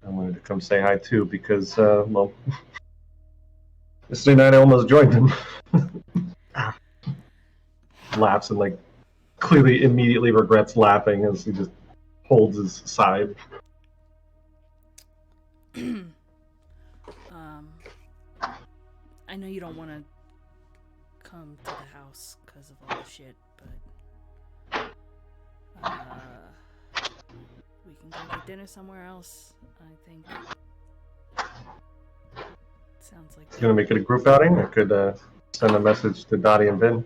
I wanted to come say hi too because, well, yesterday night I almost joined him. Laughs and like clearly immediately regrets laughing as he just holds his side. I know you don't want to come to the house because of all the shit, but we can go get dinner somewhere else. I think sounds like You gonna make it a group outing? I could send a message to Dottie and Ben.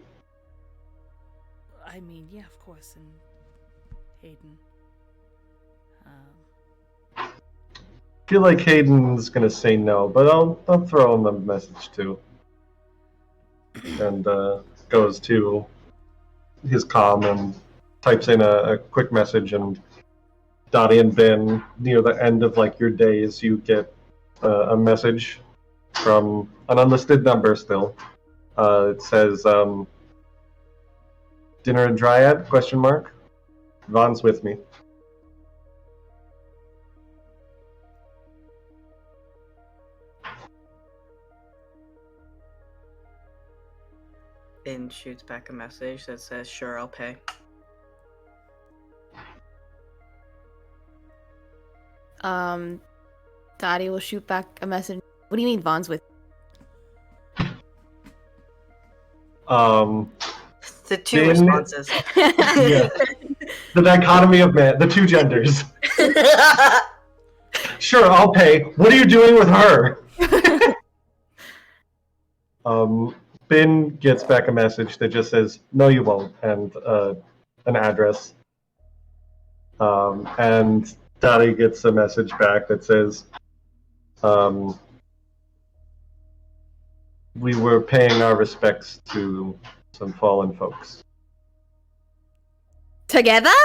I mean, yeah, of course, and Hayden. I feel like Hayden's gonna say no, but I'll throw him a message too. And goes to his comm and types in a quick message, and Dottie and Ben, near the end of like your days, you get a message from an unlisted number still. It says dinner and Dryad, ? Vaughn's with me. Ben shoots back a message that says, "Sure, I'll pay." Dottie will shoot back a message. What do you mean Vaughn's with? The two Ben- responses. Yeah. The dichotomy of man, the two genders. Sure, I'll pay. What are you doing with her? Ben gets back a message that just says, "No, you won't," and an address. And Dottie gets a message back that says, "We were paying our respects to some fallen folks. Together?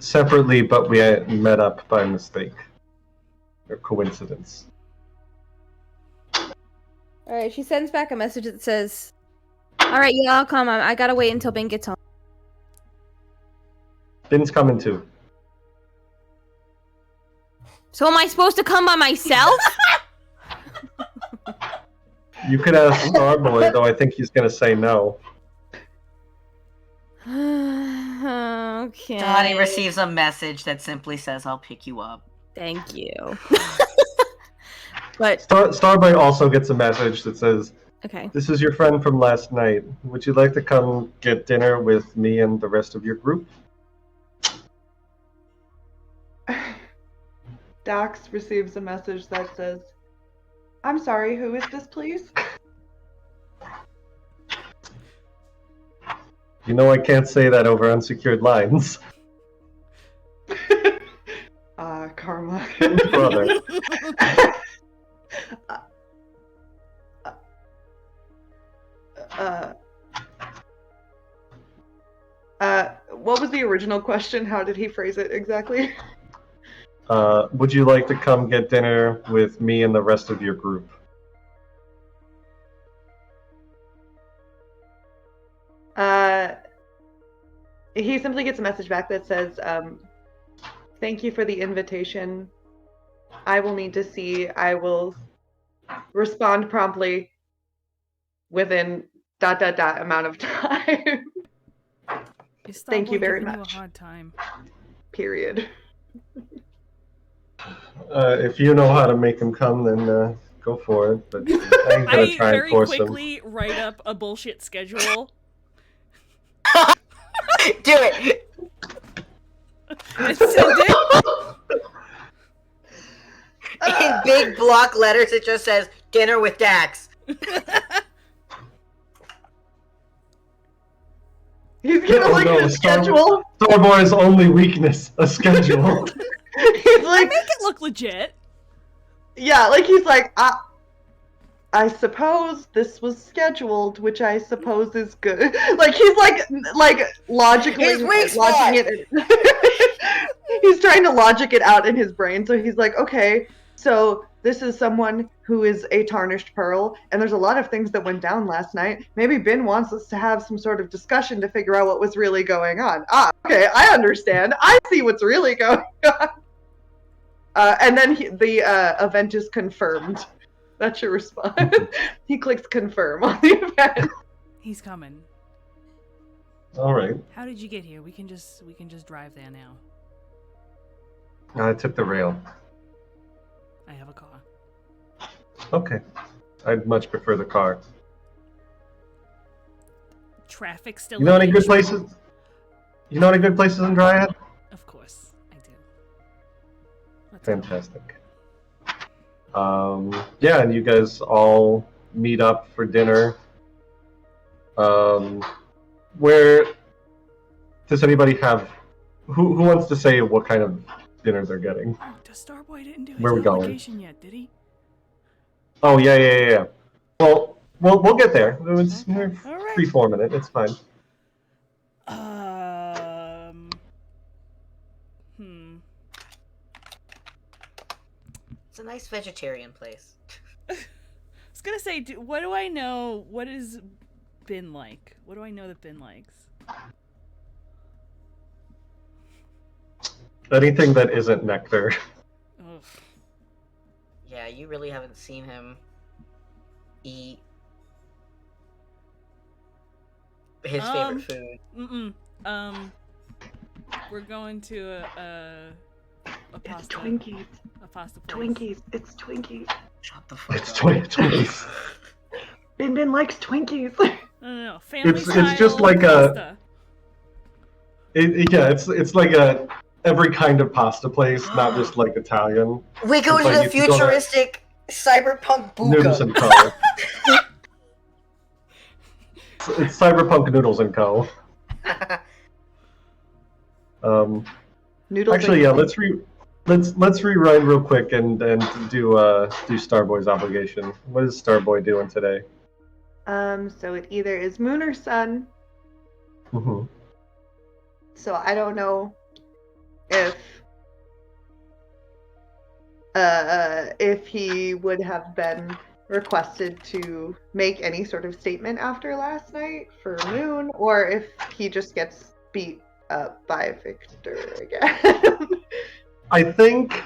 Separately, but we met up by mistake. Or coincidence." Alright, she sends back a message that says, "Alright, yeah, I'll come. I gotta wait until Ben gets home." Ben's coming too. So am I supposed to come by myself? You could ask Starboy, though I think he's gonna say no. Okay. Dottie receives a message that simply says, "I'll pick you up." Thank you. But Starboy also gets a message that says, okay. "This is your friend from last night. Would you like to come get dinner with me and the rest of your group?" Dax receives a message that says, "I'm sorry, who is this, please?" You know I can't say that over unsecured lines. Karma. Brother. What was the original question? How did he phrase it exactly? Would you like to come get dinner with me and the rest of your group? He simply gets a message back that says, "Thank you for the invitation. I will need to see. I will respond promptly within ... amount of time." Thank you very much. You a hard time. Period. If you know how to make him come, then go for it. But I ain't gonna try and force him. I very quickly write up a bullshit schedule. Do it! And send it. In big block letters, it just says, "Dinner with Dax." He's gonna look at his schedule. Starboy's only weakness, a schedule. He's like, make it look legit. Yeah, like he's like, I suppose this was scheduled, which I suppose is good. Like he's like logically lodging it. He's trying to logic it out in his brain. So he's like, okay, so this is someone who is a tarnished pearl, and there's a lot of things that went down last night. Maybe Ben wants us to have some sort of discussion to figure out what was really going on. Okay, I understand. I see what's really going on. And then the event is confirmed. That's your response. He clicks confirm on the event. He's coming. All right. How did you get here? We can just drive there now. I took the rail. I have a car. Okay. I'd much prefer the car. Traffic still. You know any good places? You know any good places in Dryad? Of course, I do. Fantastic. Yeah, and you guys all meet up for dinner. Where does anybody have? Who wants to say what kind of dinner they're getting? Oh, Starboy didn't do Where his we going? application yet, did he? Oh yeah. Well, we'll get there. It's Okay. All right. free-forming it. It's fine. It's a nice vegetarian place. I was gonna say, what do I know? What is Ben like? What do I know that Ben likes? Anything that isn't nectar. Ugh. Yeah, you really haven't seen him eat his favorite food. We're going to a pasta. It's Twinkies. A pasta place. Twinkies. It's Twinkies. Shut the fuck It's up. Twinkies. Ben likes Twinkies. No. Family It's style just like pasta. Yeah, it's like every kind of pasta place, not just like Italian. We go It's to like the you can go to futuristic cyberpunk Noodles buka. and Co. It's Cyberpunk Noodles and Co. Noodles. Actually, and yeah, let's rewind real quick and do Starboy's obligation. What is Starboy doing today? So it either is moon or sun. Hmm. So I don't know if he would have been requested to make any sort of statement after last night for Moon, or if he just gets beat up by Victor again. I think,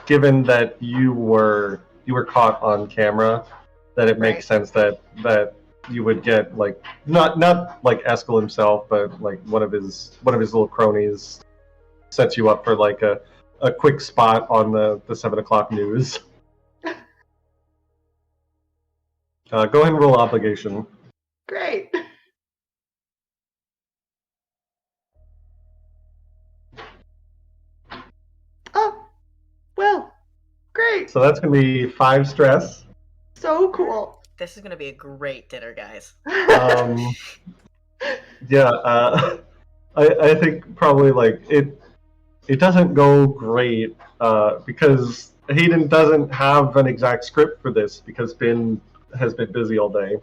given that you were caught on camera, that it makes Right. sense that you would get like not like Eskel himself, but like one of his little cronies sets you up for like a quick spot on the 7 o'clock news. Go ahead and roll obligation. Great. Oh, well, great. So that's gonna be 5 stress. So cool. This is gonna be a great dinner, guys. Yeah, I think probably like it doesn't go great because Hayden doesn't have an exact script for this because Ben has been busy all day.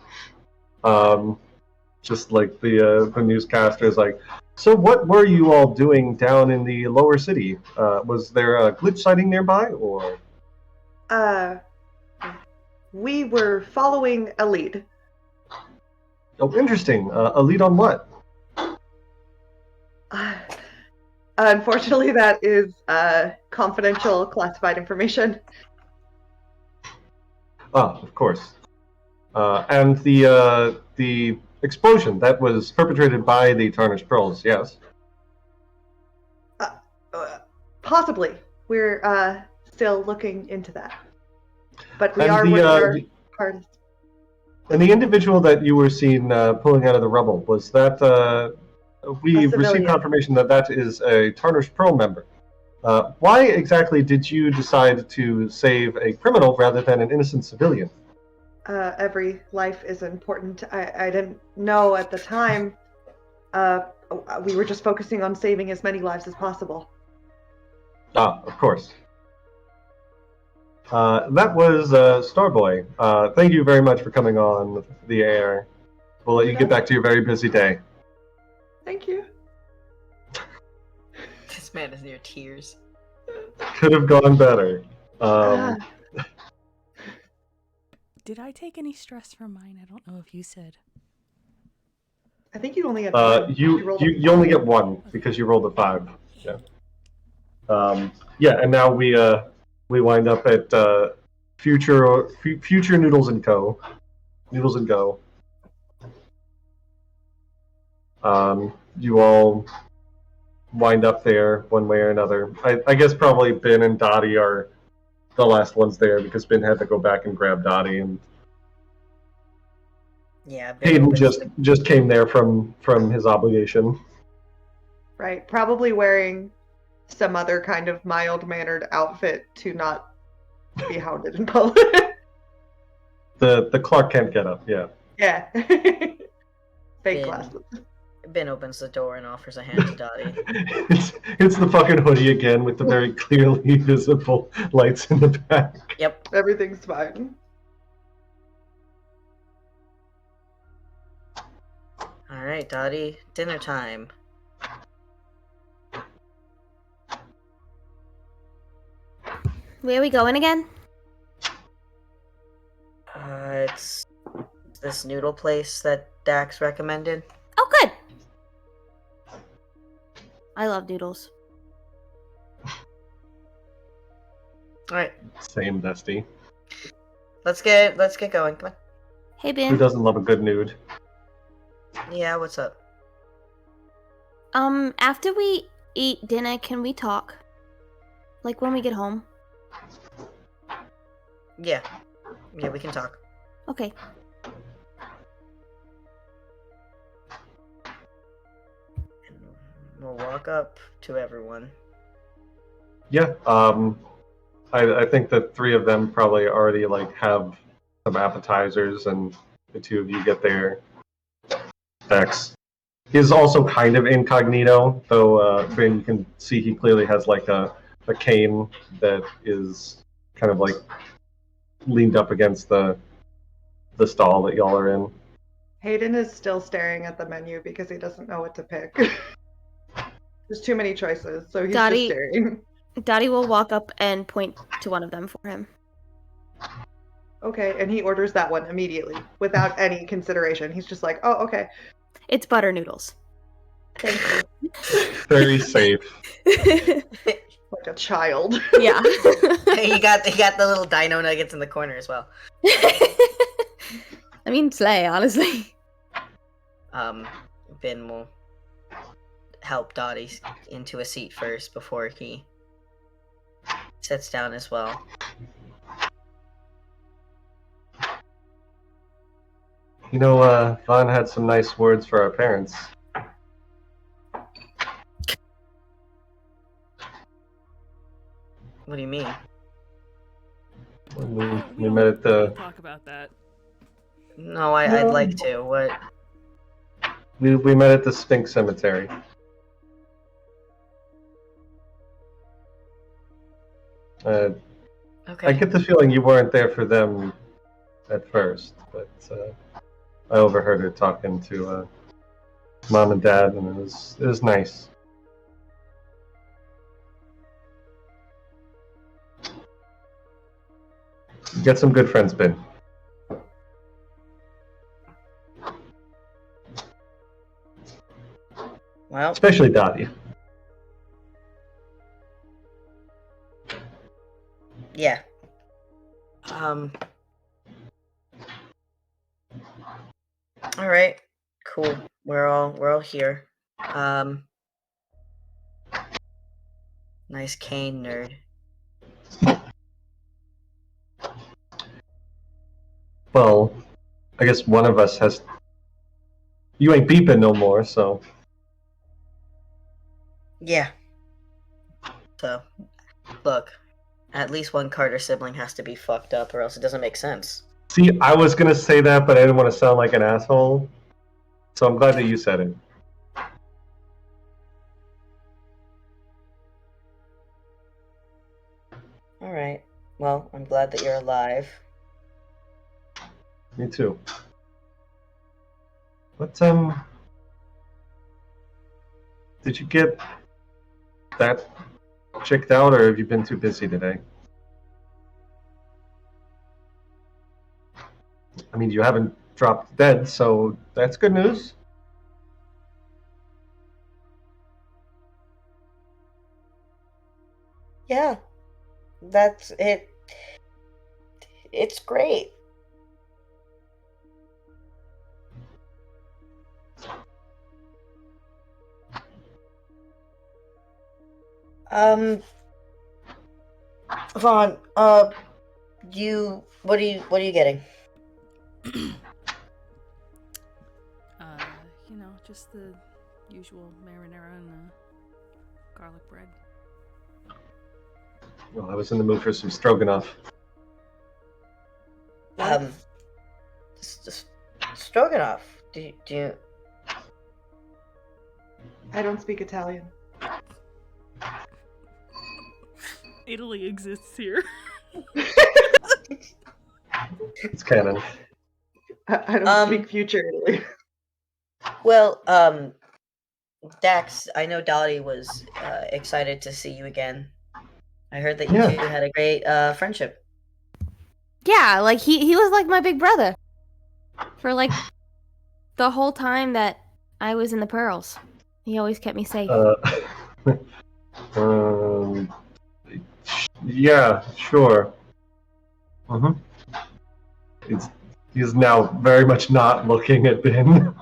Just like the newscaster is like, so what were you all doing down in the lower city? Was there a glitch sighting nearby, or? We were following a lead. Oh, interesting. A lead on what? Unfortunately, that is confidential, classified information. Ah, of course. And the explosion that was perpetrated by the Tarnished Pearls, yes. Possibly. We're still looking into that. But we And are working our hardest. And the individual that you were seen pulling out of the rubble, was that we received civilian. confirmation that is a Tarnished Pearl member. Why exactly did you decide to save a criminal rather than an innocent civilian? Every life is important. I didn't know at the time. We were just focusing on saving as many lives as possible. Ah, of course. That was Starboy. Thank you very much for coming on the air. We'll let you get back to your very busy day. Thank you. This man is near tears. Could have gone better. Did I take any stress from mine? I don't know if you said. I think you only had one. You only get 1 because you rolled a 5. Yeah. And now we wind up at future Noodles and Co. Noodles and Go. You all wind up there one way or another. I guess probably Ben and Dottie are the last ones there because Ben had to go back and grab Dottie, and Yeah, Hayden just came there from his obligation. Right, probably wearing some other kind of mild-mannered outfit to not be hounded in public. The Clark Kent get up, yeah. Yeah. Fake glasses. Ben opens the door and offers a hand to Dottie. it's the fucking hoodie again with the very clearly visible lights in the back. Yep. Everything's fine. Alright, Dottie, dinner time. Where are we going again? It's this noodle place that Dax recommended. Oh, good. I love noodles. Alright. Same, Dusty. Let's get going. Come Hey, Who Ben. doesn't love a good nude? on. Yeah, what's up? After we eat dinner, can we talk? Like when we get home? Yeah. Yeah, we can talk. Okay. we'll walk up to everyone. Yeah. I think the three of them probably already like have some appetizers, and the two of you get their decks. He's also kind of incognito, though. Ben, you can see he clearly has like a cane that is kind of like leaned up against the stall that y'all are in. Hayden is still staring at the menu because he doesn't know what to pick. There's too many choices, so he's just staring. Dottie will walk up and point to one of them for him. Okay, and he orders that one immediately, without any consideration. He's just like, oh, okay. It's butter noodles. Thank you. Very safe. Like a child. Yeah. You got the little dino nuggets in the corner as well. I mean, slay, honestly. Ben will help Dottie into a seat first before he sits down as well. You know, Vaughn had some nice words for our parents. What do you mean? When we met at the... Talk about that. No, I'd like to. What? We met at the Sphinx Cemetery. Okay. I get the feeling you weren't there for them at first, but I overheard her talking to Mom and Dad, and it was nice. You get some good friends, Ben. Well, Especially Dottie. yeah. All right. Cool. We're all here. Nice cane, nerd. Well, I guess one of us has... You ain't beeping no more, so... Yeah. So, look, at least one Carter sibling has to be fucked up, or else it doesn't make sense. See, I was gonna say that, but I didn't want to sound like an asshole. So I'm glad that you said it. All right. Well, I'm glad that you're alive. Me too. But, did you get that checked out, or have you been too busy today? I mean, you haven't dropped dead, so that's good news. Yeah. That's it. It's great. Vaughn, what are you getting? Just the usual marinara and garlic bread. Well, I was in the mood for some stroganoff. Stroganoff. Do you? I don't speak Italian. Italy exists here. It's canon. I don't speak future Italy. Well, Dax, I know Dottie was excited to see you again. I heard that you two had a great friendship. Yeah, like he was like my big brother for like the whole time that I was in the Pearls. He always kept me safe. Yeah, sure. He's now very much not looking at Ben.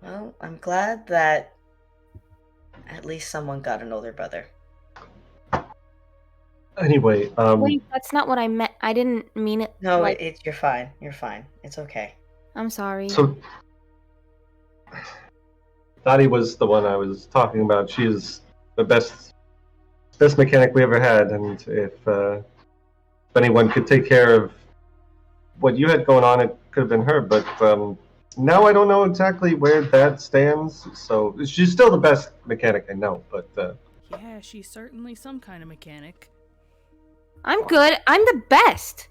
Well, I'm glad that at least someone got an older brother. Anyway, Wait, that's not what I meant. I didn't mean it. No, like... you're fine. You're fine. It's okay. I'm sorry. So, Dottie was the one I was talking about. She is the best mechanic we ever had, and if anyone could take care of what you had going on, it could have been her. But now I don't know exactly where that stands. So she's still the best mechanic I know. But Yeah, she's certainly some kind of mechanic. I'm good. I'm the best.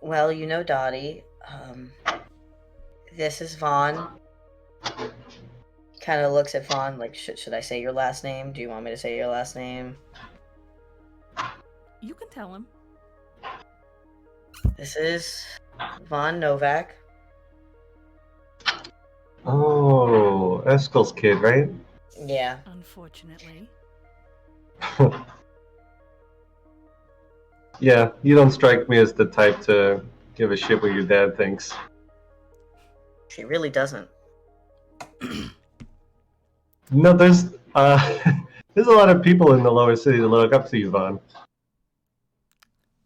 Well, Dottie, this is Vaughn. Kind of looks at Vaughn like, should I say your last name? Do you want me to say your last name? You can tell him. This is Vaughn Novak. oh, Eskel's kid, right? Yeah. Unfortunately. Yeah, you don't strike me as the type to give a shit what your dad thinks. She really doesn't. No, there's there's a lot of people in the lower city that look up to you, Vaughn.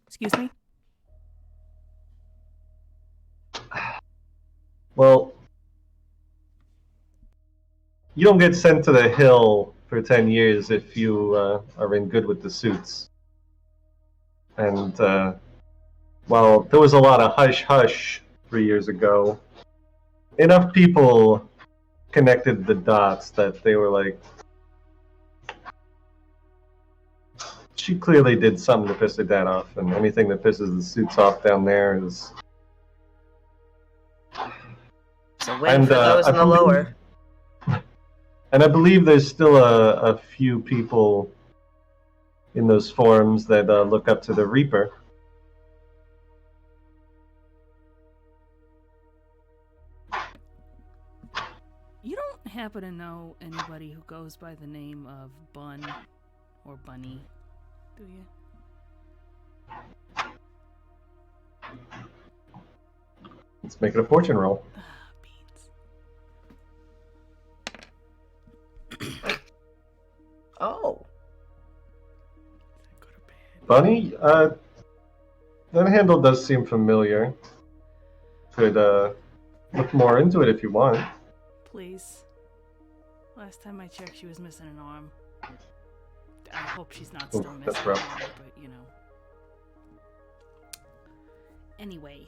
Excuse me? Well, you don't get sent to the hill for 10 years if you are in good with the suits. And while there was a lot of hush-hush 3 years ago, enough people connected the dots that they were like, she clearly did something to piss her dad off, and anything that pisses the suits off down there is... It's a win for those in the lower. And I believe there's still a few people in those forums that look up to the Reaper. You don't happen to know anybody who goes by the name of Bun or Bunny, do you? Let's make it a fortune roll. Beans. Oh. Good or bad? Bunny, that handle does seem familiar. Could look more into it if you want. Please. Last time I checked, she was missing an arm. I hope she's not still missing that's an rough. arm, but you know. Anyway.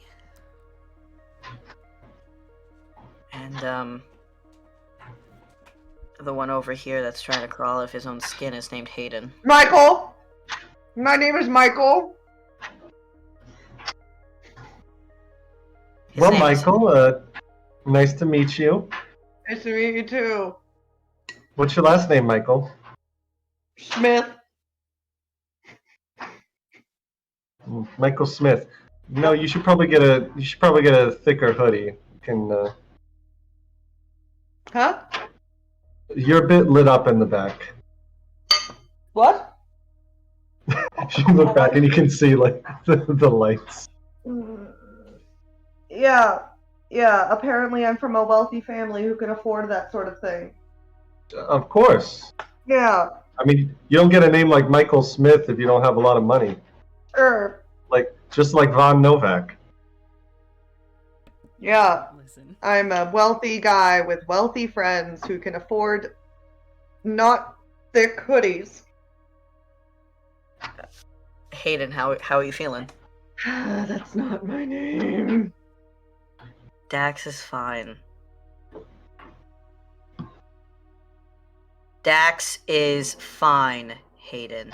And, the one over here that's trying to crawl out of his own skin is named Hayden. Michael! My name is Michael. His Well, name is- Michael, nice to meet you. Nice to meet you too. What's your last name, Michael? Smith. Michael Smith. No, you should probably get a thicker hoodie. You can. Huh? You're a bit lit up in the back. What? You look back and you can see like the lights. Yeah. Apparently I'm from a wealthy family who can afford that sort of thing. Of course. Yeah. I mean, you don't get a name like Michael Smith if you don't have a lot of money. Sure. Just like Von Novak. Yeah. Listen. I'm a wealthy guy with wealthy friends who can afford not thick hoodies. Hayden, how are you feeling? That's not my name. Dax is fine. Dax is fine, Hayden.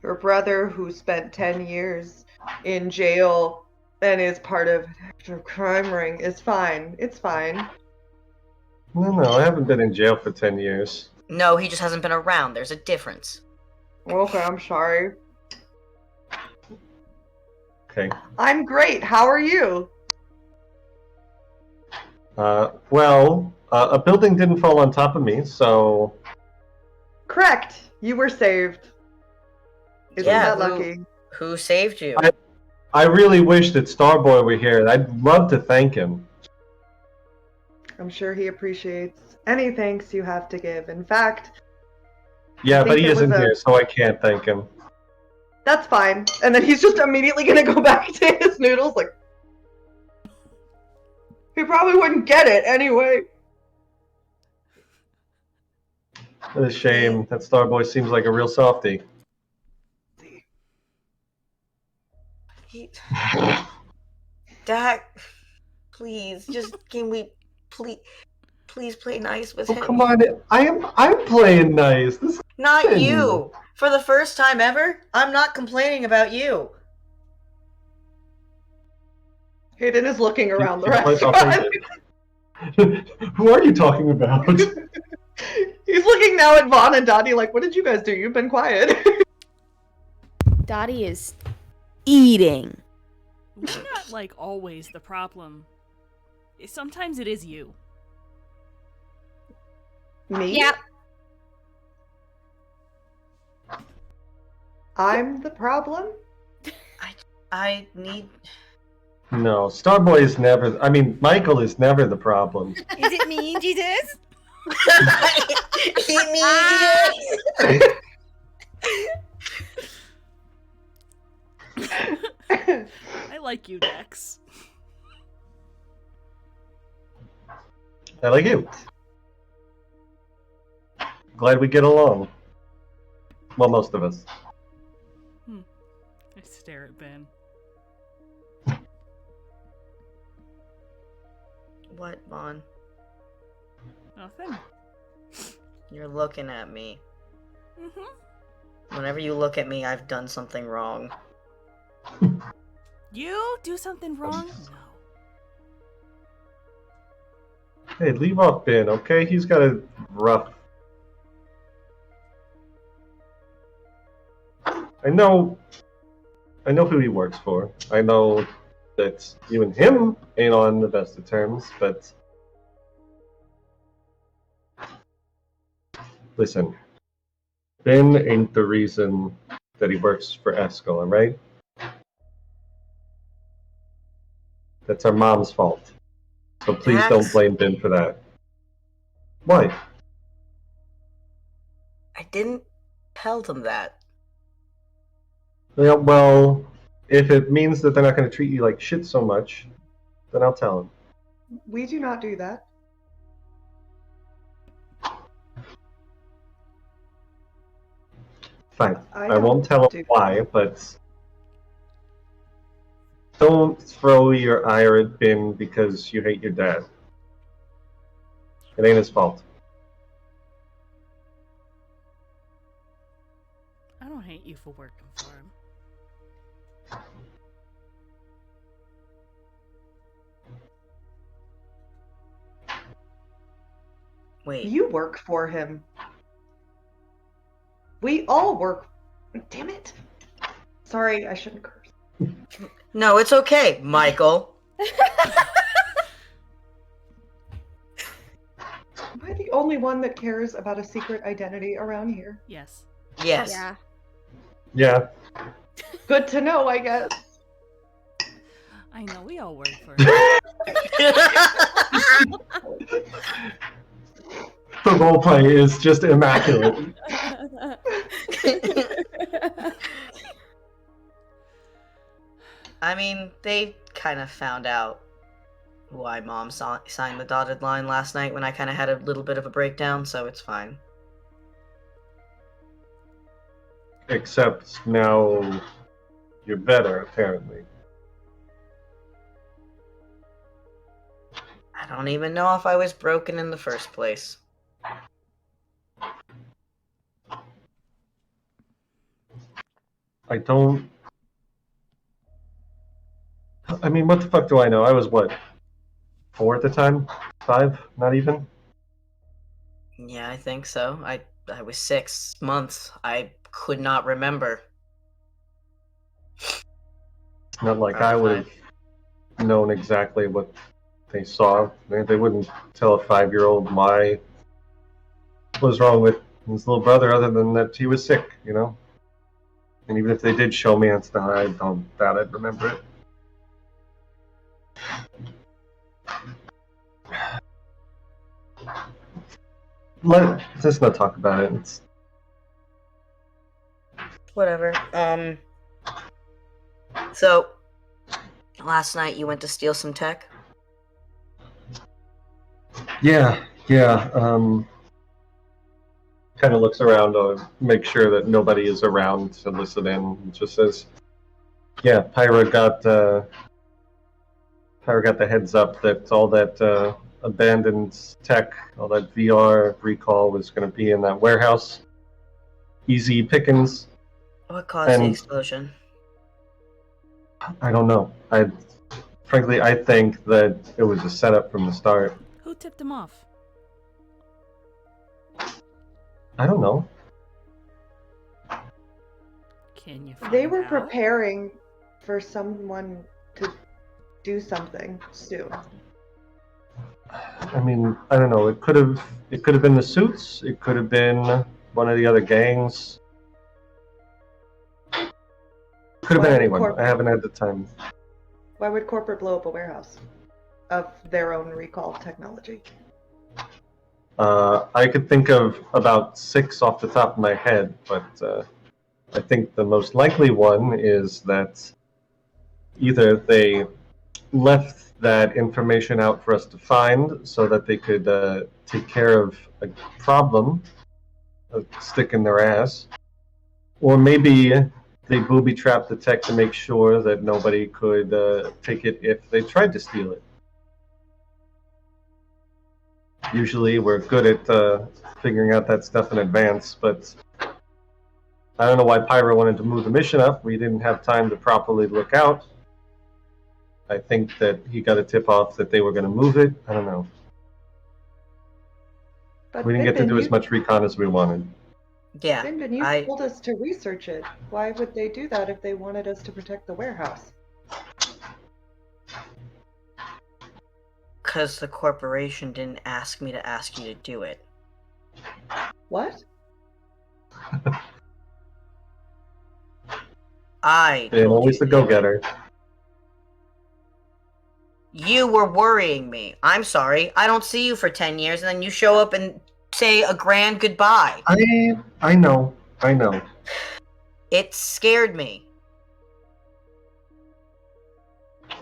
Your brother who spent 10 years in jail and is part of an active crime ring is fine. It's fine. No, I haven't been in jail for 10 years. No, he just hasn't been around. There's a difference. Okay, I'm sorry. Okay. I'm great. How are you? Well, a building didn't fall on top of me, so... Correct. You were saved. Isn't Yeah, that lucky? Who saved you? I really wish that Starboy were here. I'd love to thank him. I'm sure he appreciates any thanks you have to give. In fact, Yeah, I but think he it was isn't a- here, so I can't thank him. That's fine. And then he's just immediately gonna go back to his noodles, like... He probably wouldn't get it anyway. It's a shame. That Starboy seems like a real softie. Dad, please, can we please play nice with Oh, him? come on. I'm playing nice. This Not Finn. you! For the first time ever, I'm not complaining about you. Hayden is looking around the I'll restaurant. take it. Who are you talking about? He's looking now at Vaughn and Dottie like, what did you guys do? You've been quiet. Dottie is eating. We're not, like, always the problem. Sometimes it is you. Me? Yep. I'm the problem? I need... No, Starboy is never. I mean, Michael is never the problem. Is it me, Jesus? He needs I like you, Dex. I like you. Glad we get along. Well, most of us. I stare at Ben. What, Vaughn? Nothing. You're looking at me. Mm-hmm. Whenever you look at me, I've done something wrong. You do something wrong? No. Hey, leave off Ben, okay? He's got a rough. I know who he works for. I know that you and him ain't on the best of terms, but listen, Ben ain't the reason that he works for Eskel, right? That's our mom's fault. So please don't blame Ben for that. Why? I didn't tell them that. Yeah, well, if it means that they're not going to treat you like shit so much, then I'll tell them. We do not do that. Fine. I don't won't tell do them why, but don't throw your ire at Ben because you hate your dad. It ain't his fault. I don't hate you for working for him. Wait. You work for him. We all work. Damn it. Sorry, I shouldn't curse. No, it's okay, Michael. Am I the only one that cares about a secret identity around here? Yes. Yes. Yeah. Yeah. Good to know, I guess. I know, we all work for him. The roleplay is just immaculate. I mean, they kind of found out why Mom signed the dotted line last night when I kind of had a little bit of a breakdown, so it's fine. Except now you're better, apparently. I don't even know if I was broken in the first place. I don't... I mean, what the fuck do I know? I was, what, 4 at the time? 5? Not even? Yeah, I think so. I was 6 months. I could not remember. Not like I would have known exactly what they saw. They wouldn't tell a 5-year-old why what was wrong with his little brother other than that he was sick, you know? And even if they did show me, I don't doubt I'd remember it. Let's not talk about it. Whatever. So, last night you went to steal some tech? Yeah. Kind of looks around to make sure that nobody is around to listen in. And just says, "Yeah, Pyra got the heads up that all that abandoned tech, all that VR recall was going to be in that warehouse. Easy pickings. What caused the And explosion? I don't know. Frankly, I think that it was a setup from the start. Who tipped him off? I don't know. Can you find They were out? preparing for someone to do something soon. I mean, I don't know. It could have been the suits. It could have been one of the other gangs. Could have been anyone. I haven't had the time. Why would corporate blow up a warehouse of their own recall technology? I could think of about 6 off the top of my head, but I think the most likely one is that either they left that information out for us to find so that they could take care of a problem, a stick in their ass, or maybe they booby-trapped the tech to make sure that nobody could take it if they tried to steal it. Usually we're good at figuring out that stuff in advance, but I don't know why Pyro wanted to move the mission up. We didn't have time to properly look out. I think that he got a tip-off that they were going to move it. I don't know. But We didn't get to do Binbin, as much recon as we wanted. Yeah, Binbin, you told us to research it. Why would they do that if they wanted us to protect the warehouse? because the corporation didn't ask me to ask you to do it. What? I And told always you the to do it. go-getter. You were worrying me. I'm sorry. I don't see you for 10 years, and then you show up and say a grand goodbye. I know. It scared me.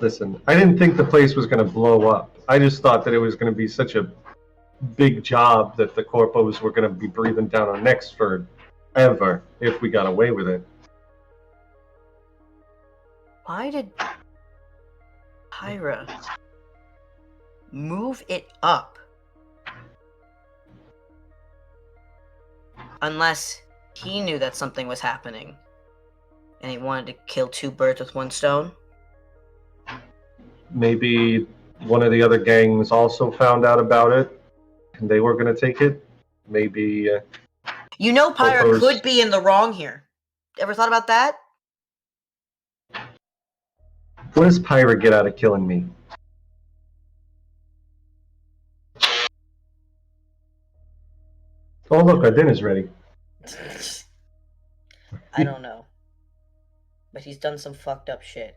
Listen, I didn't think the place was going to blow up. I just thought that it was going to be such a big job that the corpos were going to be breathing down our necks forever if we got away with it. Why did Pyra move it up? Unless he knew that something was happening and he wanted to kill 2 birds with 1 stone. Maybe one of the other gangs also found out about it and they were going to take it. Maybe You know Pyra Corpos- could be in the wrong here. Ever thought about that? what does Pyra get out of killing me? Oh, look, our dinner's ready. I don't know. But he's done some fucked up shit.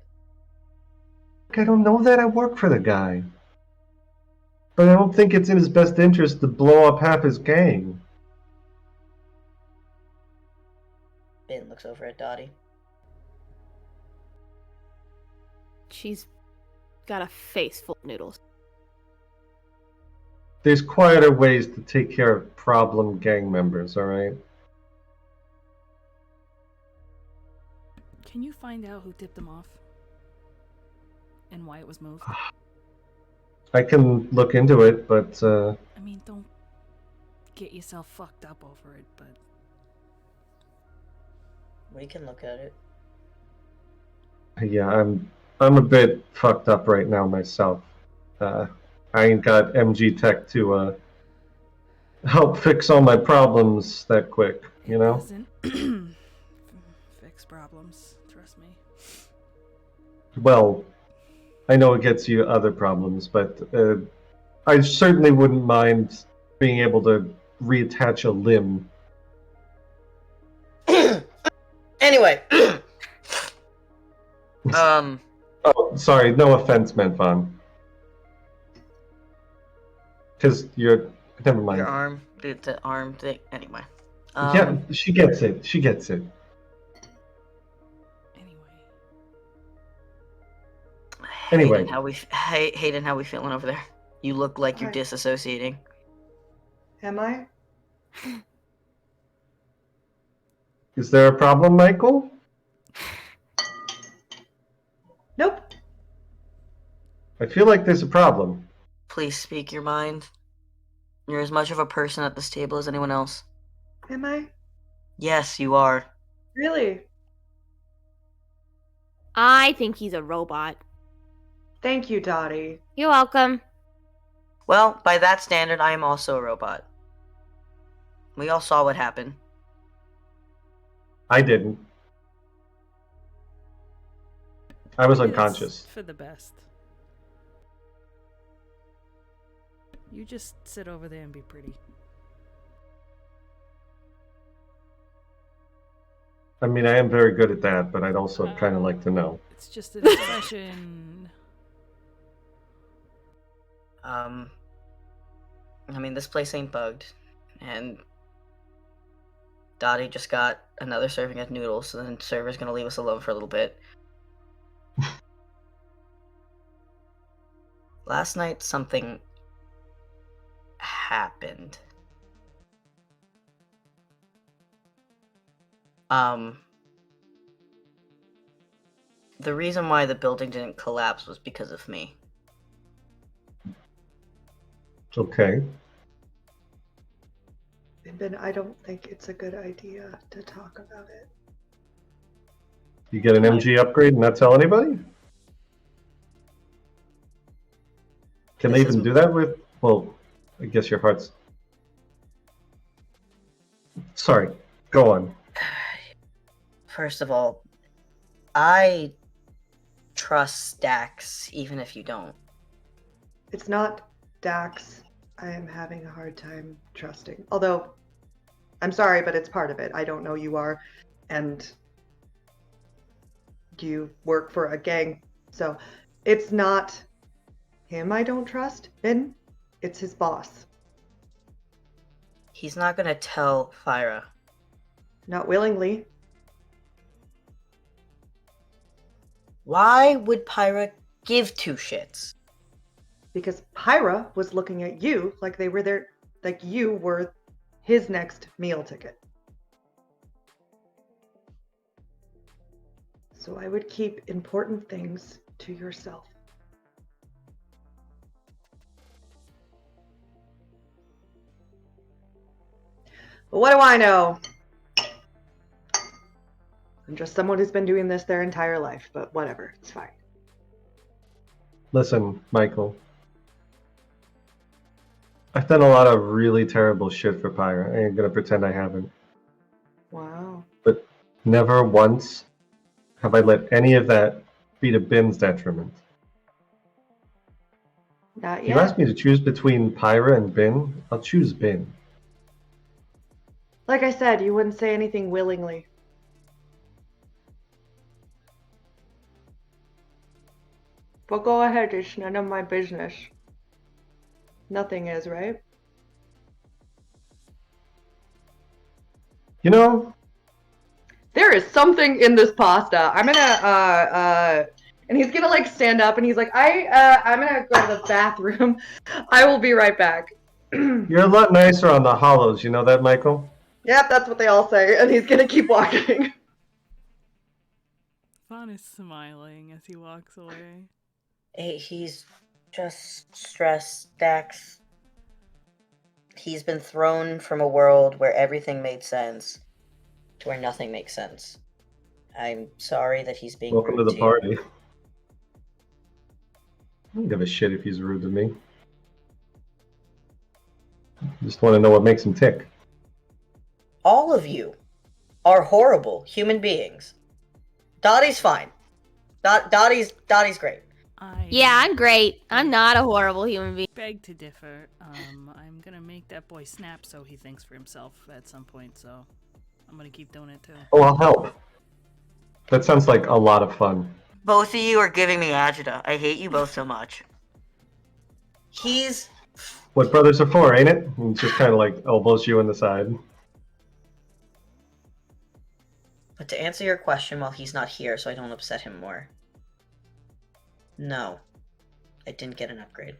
I don't know that. I work for the guy. But I don't think it's in his best interest to blow up half his gang. Ben looks over at Dottie. She's got a face full of noodles. There's quieter ways to take care of problem gang members, alright? Can you find out who tipped them off? And why it was moved? I can look into it, but I mean, don't get yourself fucked up over it, but We can look at it. yeah, I'm a bit fucked up right now myself. I ain't got MG Tech to help fix all my problems that quick, you know? doesn't fix problems. Trust me. Well, I know it gets you other problems, but I certainly wouldn't mind being able to reattach a limb. Anyway. Oh, sorry, no offense, Menfon. Because never mind. Your arm, the arm thing. Anyway. Yeah, she gets it. She gets it. Anyway, Anyway. Hayden, how we feeling over there? You look like you're Hi. disassociating. Am I? Is there a problem, Michael? Nope. I feel like there's a problem. Please speak your mind. You're as much of a person at this table as anyone else. Am I? Yes, you are. Really? I think he's a robot. Thank you, Dottie. You're welcome. Well, by that standard, I am also a robot. We all saw what happened. I didn't. I was Maybe that's unconscious. for the best. You just sit over there and be pretty. I mean, I am very good at that, but I'd also kind of like to know. It's just an expression. I mean, this place ain't bugged, and Dottie just got another serving of noodles, so then server's gonna leave us alone for a little bit. Last night, something happened. The reason why the building didn't collapse was because of me. Okay. Ben, I don't think it's a good idea to talk about it. You get an MG upgrade and not tell anybody? Can they This even is- do that with... Well, I guess your heart's... Sorry, go on. First of all, I trust Dax, even if you don't. It's not Dax. I am having a hard time trusting. Although, I'm sorry, but it's part of it. I don't know you are, and you work for a gang. So, it's not him I don't trust, Ben. It's his boss. He's not gonna tell Fyra. Not willingly. Why would Pyra give two shits? Because Pyra was looking at you like they were there, like you were his next meal ticket. So I would keep important things to yourself. But what do I know? I'm just someone who's been doing this their entire life, but whatever, it's fine. Listen, Michael. I've done a lot of really terrible shit for Pyra. I ain't gonna pretend I haven't. Wow. But never once have I let any of that be to Bin's detriment. Not If you yet. ask me to choose between Pyra and Bin, I'll choose Bin. Like I said, you wouldn't say anything willingly. But go ahead, it's none of my business. Nothing is, right? You know, There is something in this pasta. I'm gonna and he's gonna like stand up and he's like, I'm gonna go to the bathroom. I will be right back. you're a lot nicer on the hollows, you know that, Michael? Yep, that's what they all say, and he's gonna keep walking. Vaughn is smiling as he walks away. Hey, he's just stressed, Dax. He's been thrown from a world where everything made sense to where nothing makes sense. I'm sorry that he's being Welcome to rude the you. party. I don't give a shit if he's rude to me. Just want to know what makes him tick. All of you are horrible human beings. Dottie's fine. Dottie's great. Yeah, I'm great. I'm not a horrible human being. Beg to differ. I'm gonna make that boy snap so he thinks for himself at some point, so I'm gonna keep doing it too. Oh, I'll help. That sounds like a lot of fun. Both of you are giving me agita. I hate you both so much. He's... What brothers are for, ain't it? And just kind of like elbows you in the side. But to answer your question while he's not here so I don't upset him more. No. I didn't get an upgrade.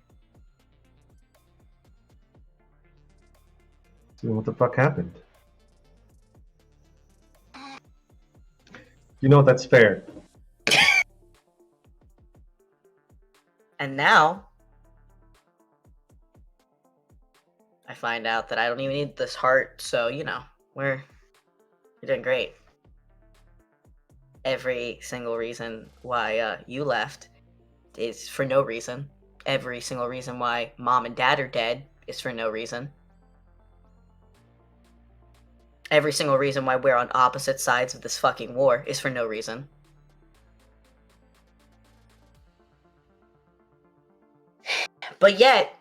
So what the fuck happened? You know, that's fair. And now, I find out that I don't even need this heart, so, you know, you're doing great. Every single reason why you left is for no reason. Every single reason why mom and dad are dead is for no reason. Every single reason why we're on opposite sides of this fucking war is for no reason. But yet,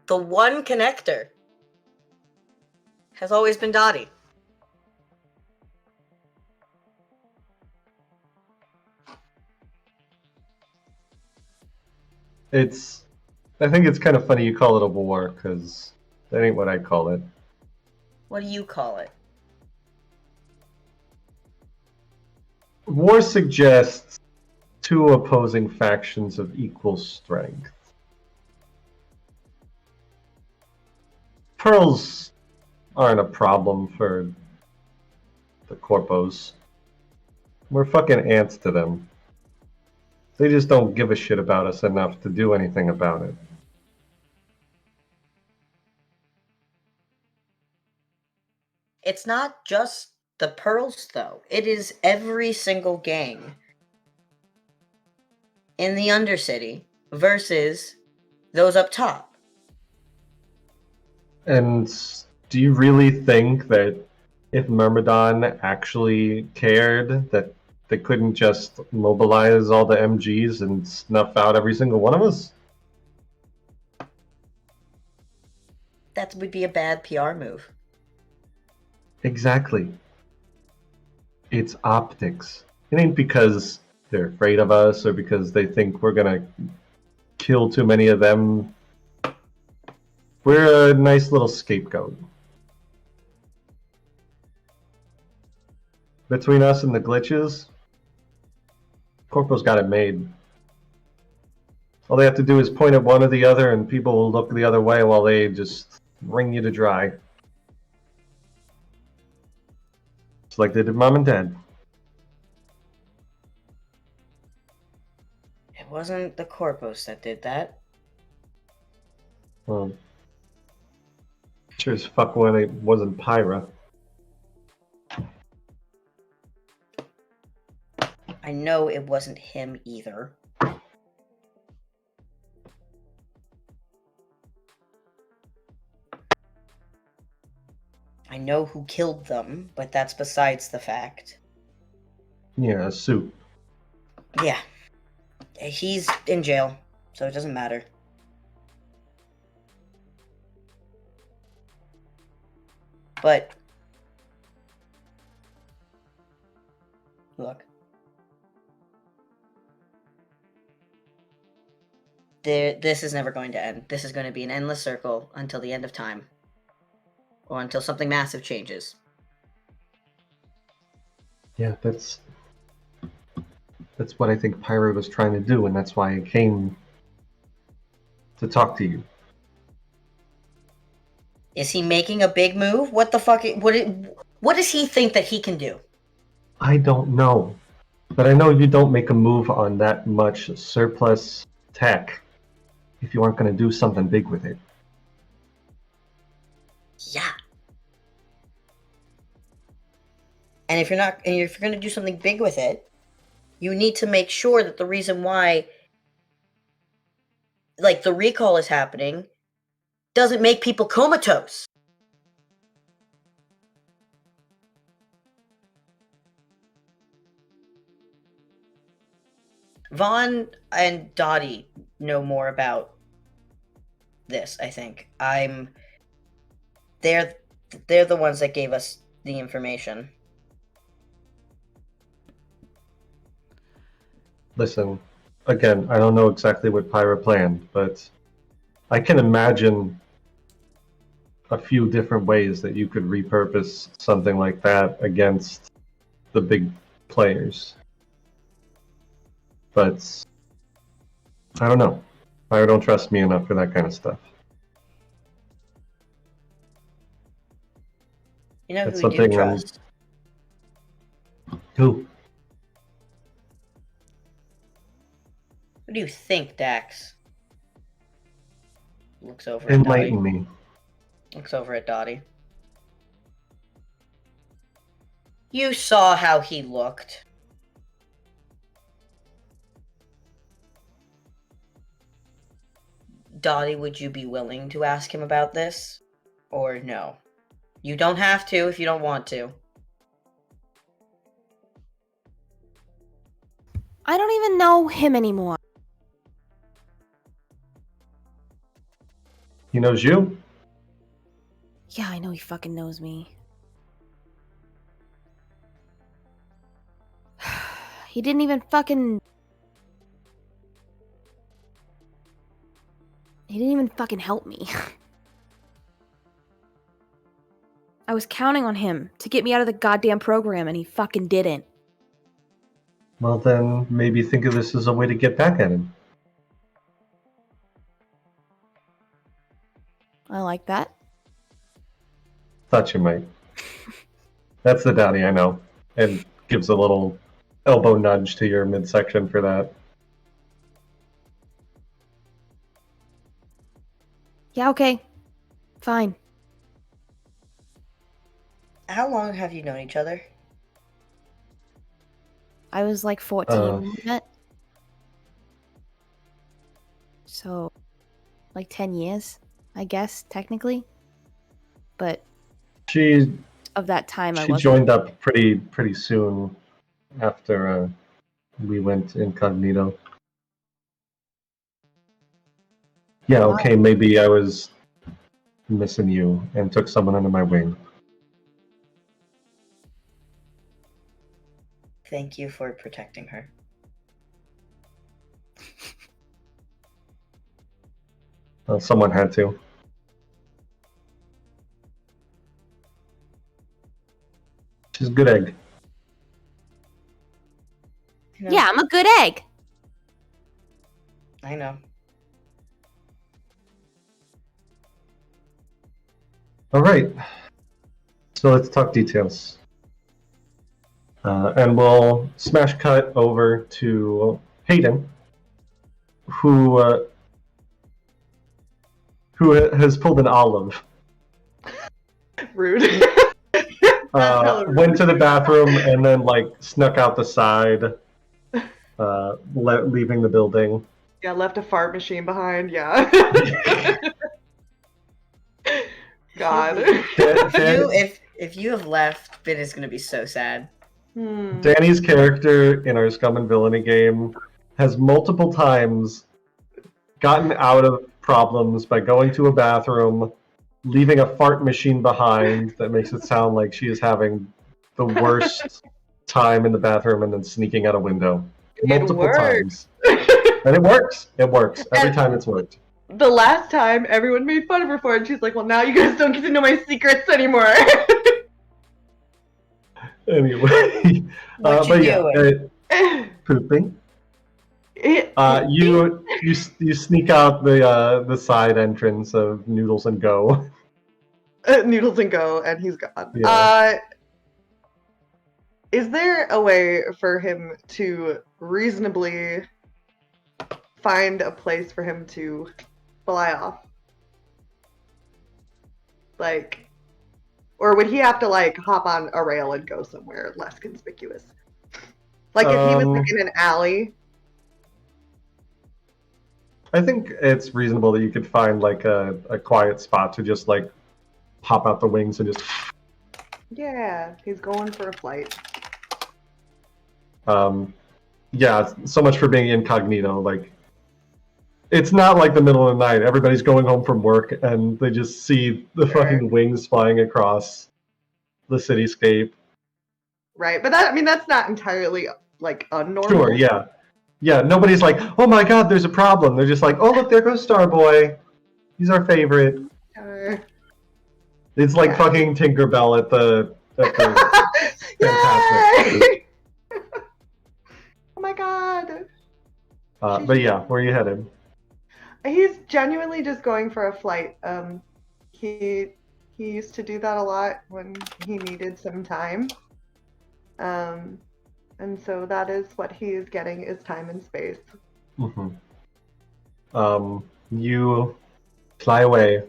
the one connector has always been Dottie. I think it's kind of funny you call it a war, because that ain't what I call it. What do you call it? War suggests two opposing factions of equal strength. Pearls aren't a problem for the corpos. We're fucking ants to them. They just don't give a shit about us enough to do anything about it. It's not just the Pearls, though. It is every single gang in the Undercity versus those up top. And do you really think that if Myrmidon actually cared, that they couldn't just mobilize all the MGs and snuff out every single one of us? That would be a bad PR move. Exactly. It's optics. It ain't because they're afraid of us or because they think we're gonna kill too many of them. We're a nice little scapegoat. Between us and the glitches, Corpo's got it made. All they have to do is point at one or the other and people will look the other way while they just wring you to dry. Just like they did Mom and Dad. It wasn't the Corpos that did that. Well, sure as fuck when it wasn't Pyra. I know it wasn't him either. I know who killed them, but that's besides the fact. Yeah, Soup. Yeah. He's in jail, so it doesn't matter. But look. This is never going to end. This is going to be an endless circle until the end of time. Or until something massive changes. Yeah, that's what I think Pyra was trying to do, and that's why I came to talk to you. Is he making a big move? What the fuck? What does he think that he can do? I don't know. But I know you don't make a move on that much surplus tech if you aren't going to do something big with it. Yeah. And if you're going to do something big with it, you need to make sure that the reason why, like, the recall is happening doesn't make people comatose. Vaughn and Dottie know more about this, I think. They're the ones that gave us the information. Listen, again, I don't know exactly what Pyra planned, but I can imagine a few different ways that you could repurpose something like that against the big players. But I don't know. Fire don't trust me enough for that kind of stuff. You know That's who we do something trust? Who? Who do you think, Dax? Looks over at Dottie. Enlighten me. Looks over at Dottie. You saw how he looked. Dottie, would you be willing to ask him about this? Or no? You don't have to if you don't want to. I don't even know him anymore. He knows you? Yeah, I know he fucking knows me. He didn't even fucking... He didn't even fucking help me. I was counting on him to get me out of the goddamn program, and he fucking didn't. Well, then maybe think of this as a way to get back at him. I like that. Thought you might. That's the Downy I know. And gives a little elbow nudge to your midsection for that. Yeah, okay. Fine. How long have you known each other? I was like 14 when we met. So, like 10 years, I guess, technically. But She of that time, I she wasn't. joined up pretty soon after we went incognito. Yeah, okay, maybe I was missing you and took someone under my wing. Thank you for protecting her. Well, someone had to. She's a good egg. Yeah, I'm a good egg. I know. All right. So let's talk details. And we'll smash cut over to Hayden, who has pulled an Olive. Rude. Went to the bathroom and then snuck out the side, leaving the building. Yeah, left a fart machine behind. Yeah. God. If you have left, Ben is gonna be so sad. Danny's character in our Scum and Villainy game has multiple times gotten out of problems by going to a bathroom, leaving a fart machine behind that makes it sound like she is having the worst time in the bathroom, and then sneaking out a window multiple times. And it works. It works. Every time it's worked. The last time, everyone made fun of her for it, and she's like, well, now you guys don't get to know my secrets anymore. Anyway. What you doing? Pooping. You sneak out the side entrance of Noodles and Go. Noodles and Go, and he's gone. Yeah. Is there a way for him to reasonably find a place for him to fly off? Or would he have to hop on a rail and go somewhere less conspicuous? If he was in an alley. I think it's reasonable that you could find a quiet spot to just pop out the wings and just. Yeah, he's going for a flight. Yeah, so much for being incognito. It's not like the middle of the night. Everybody's going home from work and they just see the fucking wings flying across the cityscape. Right, but that's not entirely unnormal. Sure, yeah. Yeah, nobody's like, oh my god, there's a problem. They're just like, oh look, there goes Starboy. He's our favorite. It's like fucking Tinkerbell at the Fantastic. Oh my god. But yeah, where are you headed? He's genuinely just going for a flight. He used to do that a lot when he needed some time. And so that is what he is getting, is time and space. Mm-hmm. You fly away.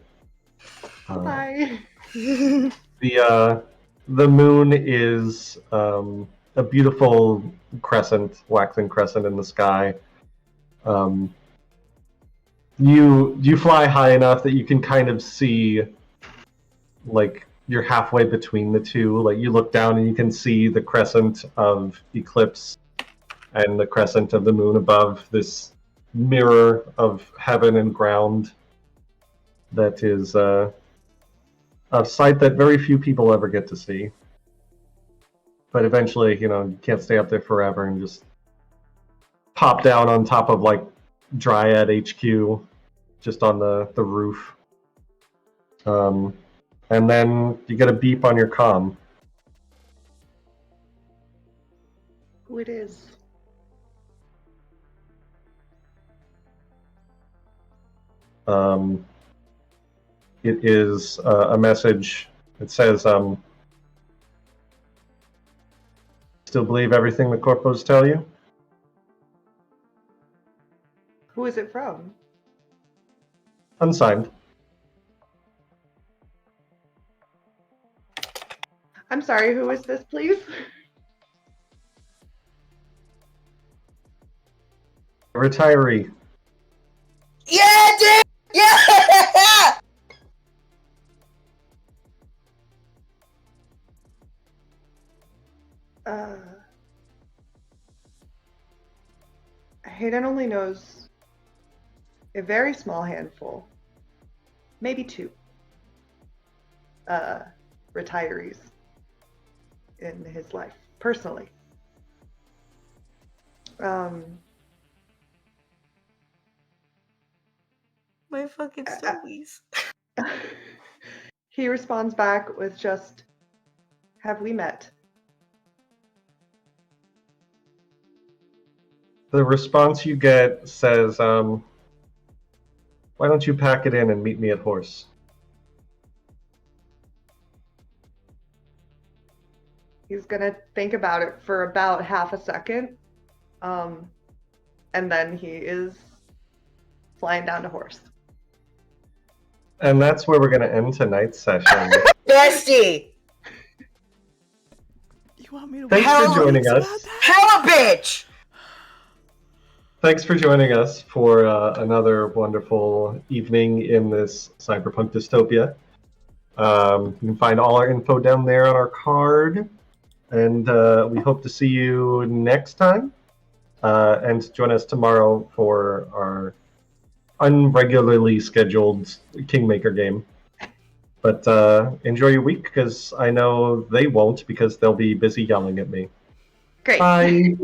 Bye. The moon is a beautiful crescent, waxing crescent in the sky. You fly high enough that you can kind of see, like, you're halfway between the two. Like, you look down and you can see the crescent of eclipse and the crescent of the moon above, this mirror of heaven and ground that is a sight that very few people ever get to see. But eventually, you can't stay up there forever and just pop down on top of, like, Dryad HQ, just on the roof. And then you get a beep on your comm. Who it is? It is a message. It says, still believe everything the corpos tell you? Who is it from? Unsigned. I'm sorry, who is this, please? A retiree. Yeah, dude! Yeah! Hayden only knows a very small handful, maybe two, retirees in his life, personally. My fucking stories. He responds back with just, "Have we met?" The response you get says, why don't you pack it in and meet me at Horse? He's gonna think about it for about half a second, and then he is flying down to Horse. And that's where we're going to end tonight's session. Bestie! You want me to Thanks wait for joining about us. that? Hella bitch! Thanks for joining us for another wonderful evening in this cyberpunk dystopia. You can find all our info down there on our card. And we hope to see you next time. And join us tomorrow for our unregularly scheduled Kingmaker game. But enjoy your week, because I know they won't, because they'll be busy yelling at me. Great. Bye.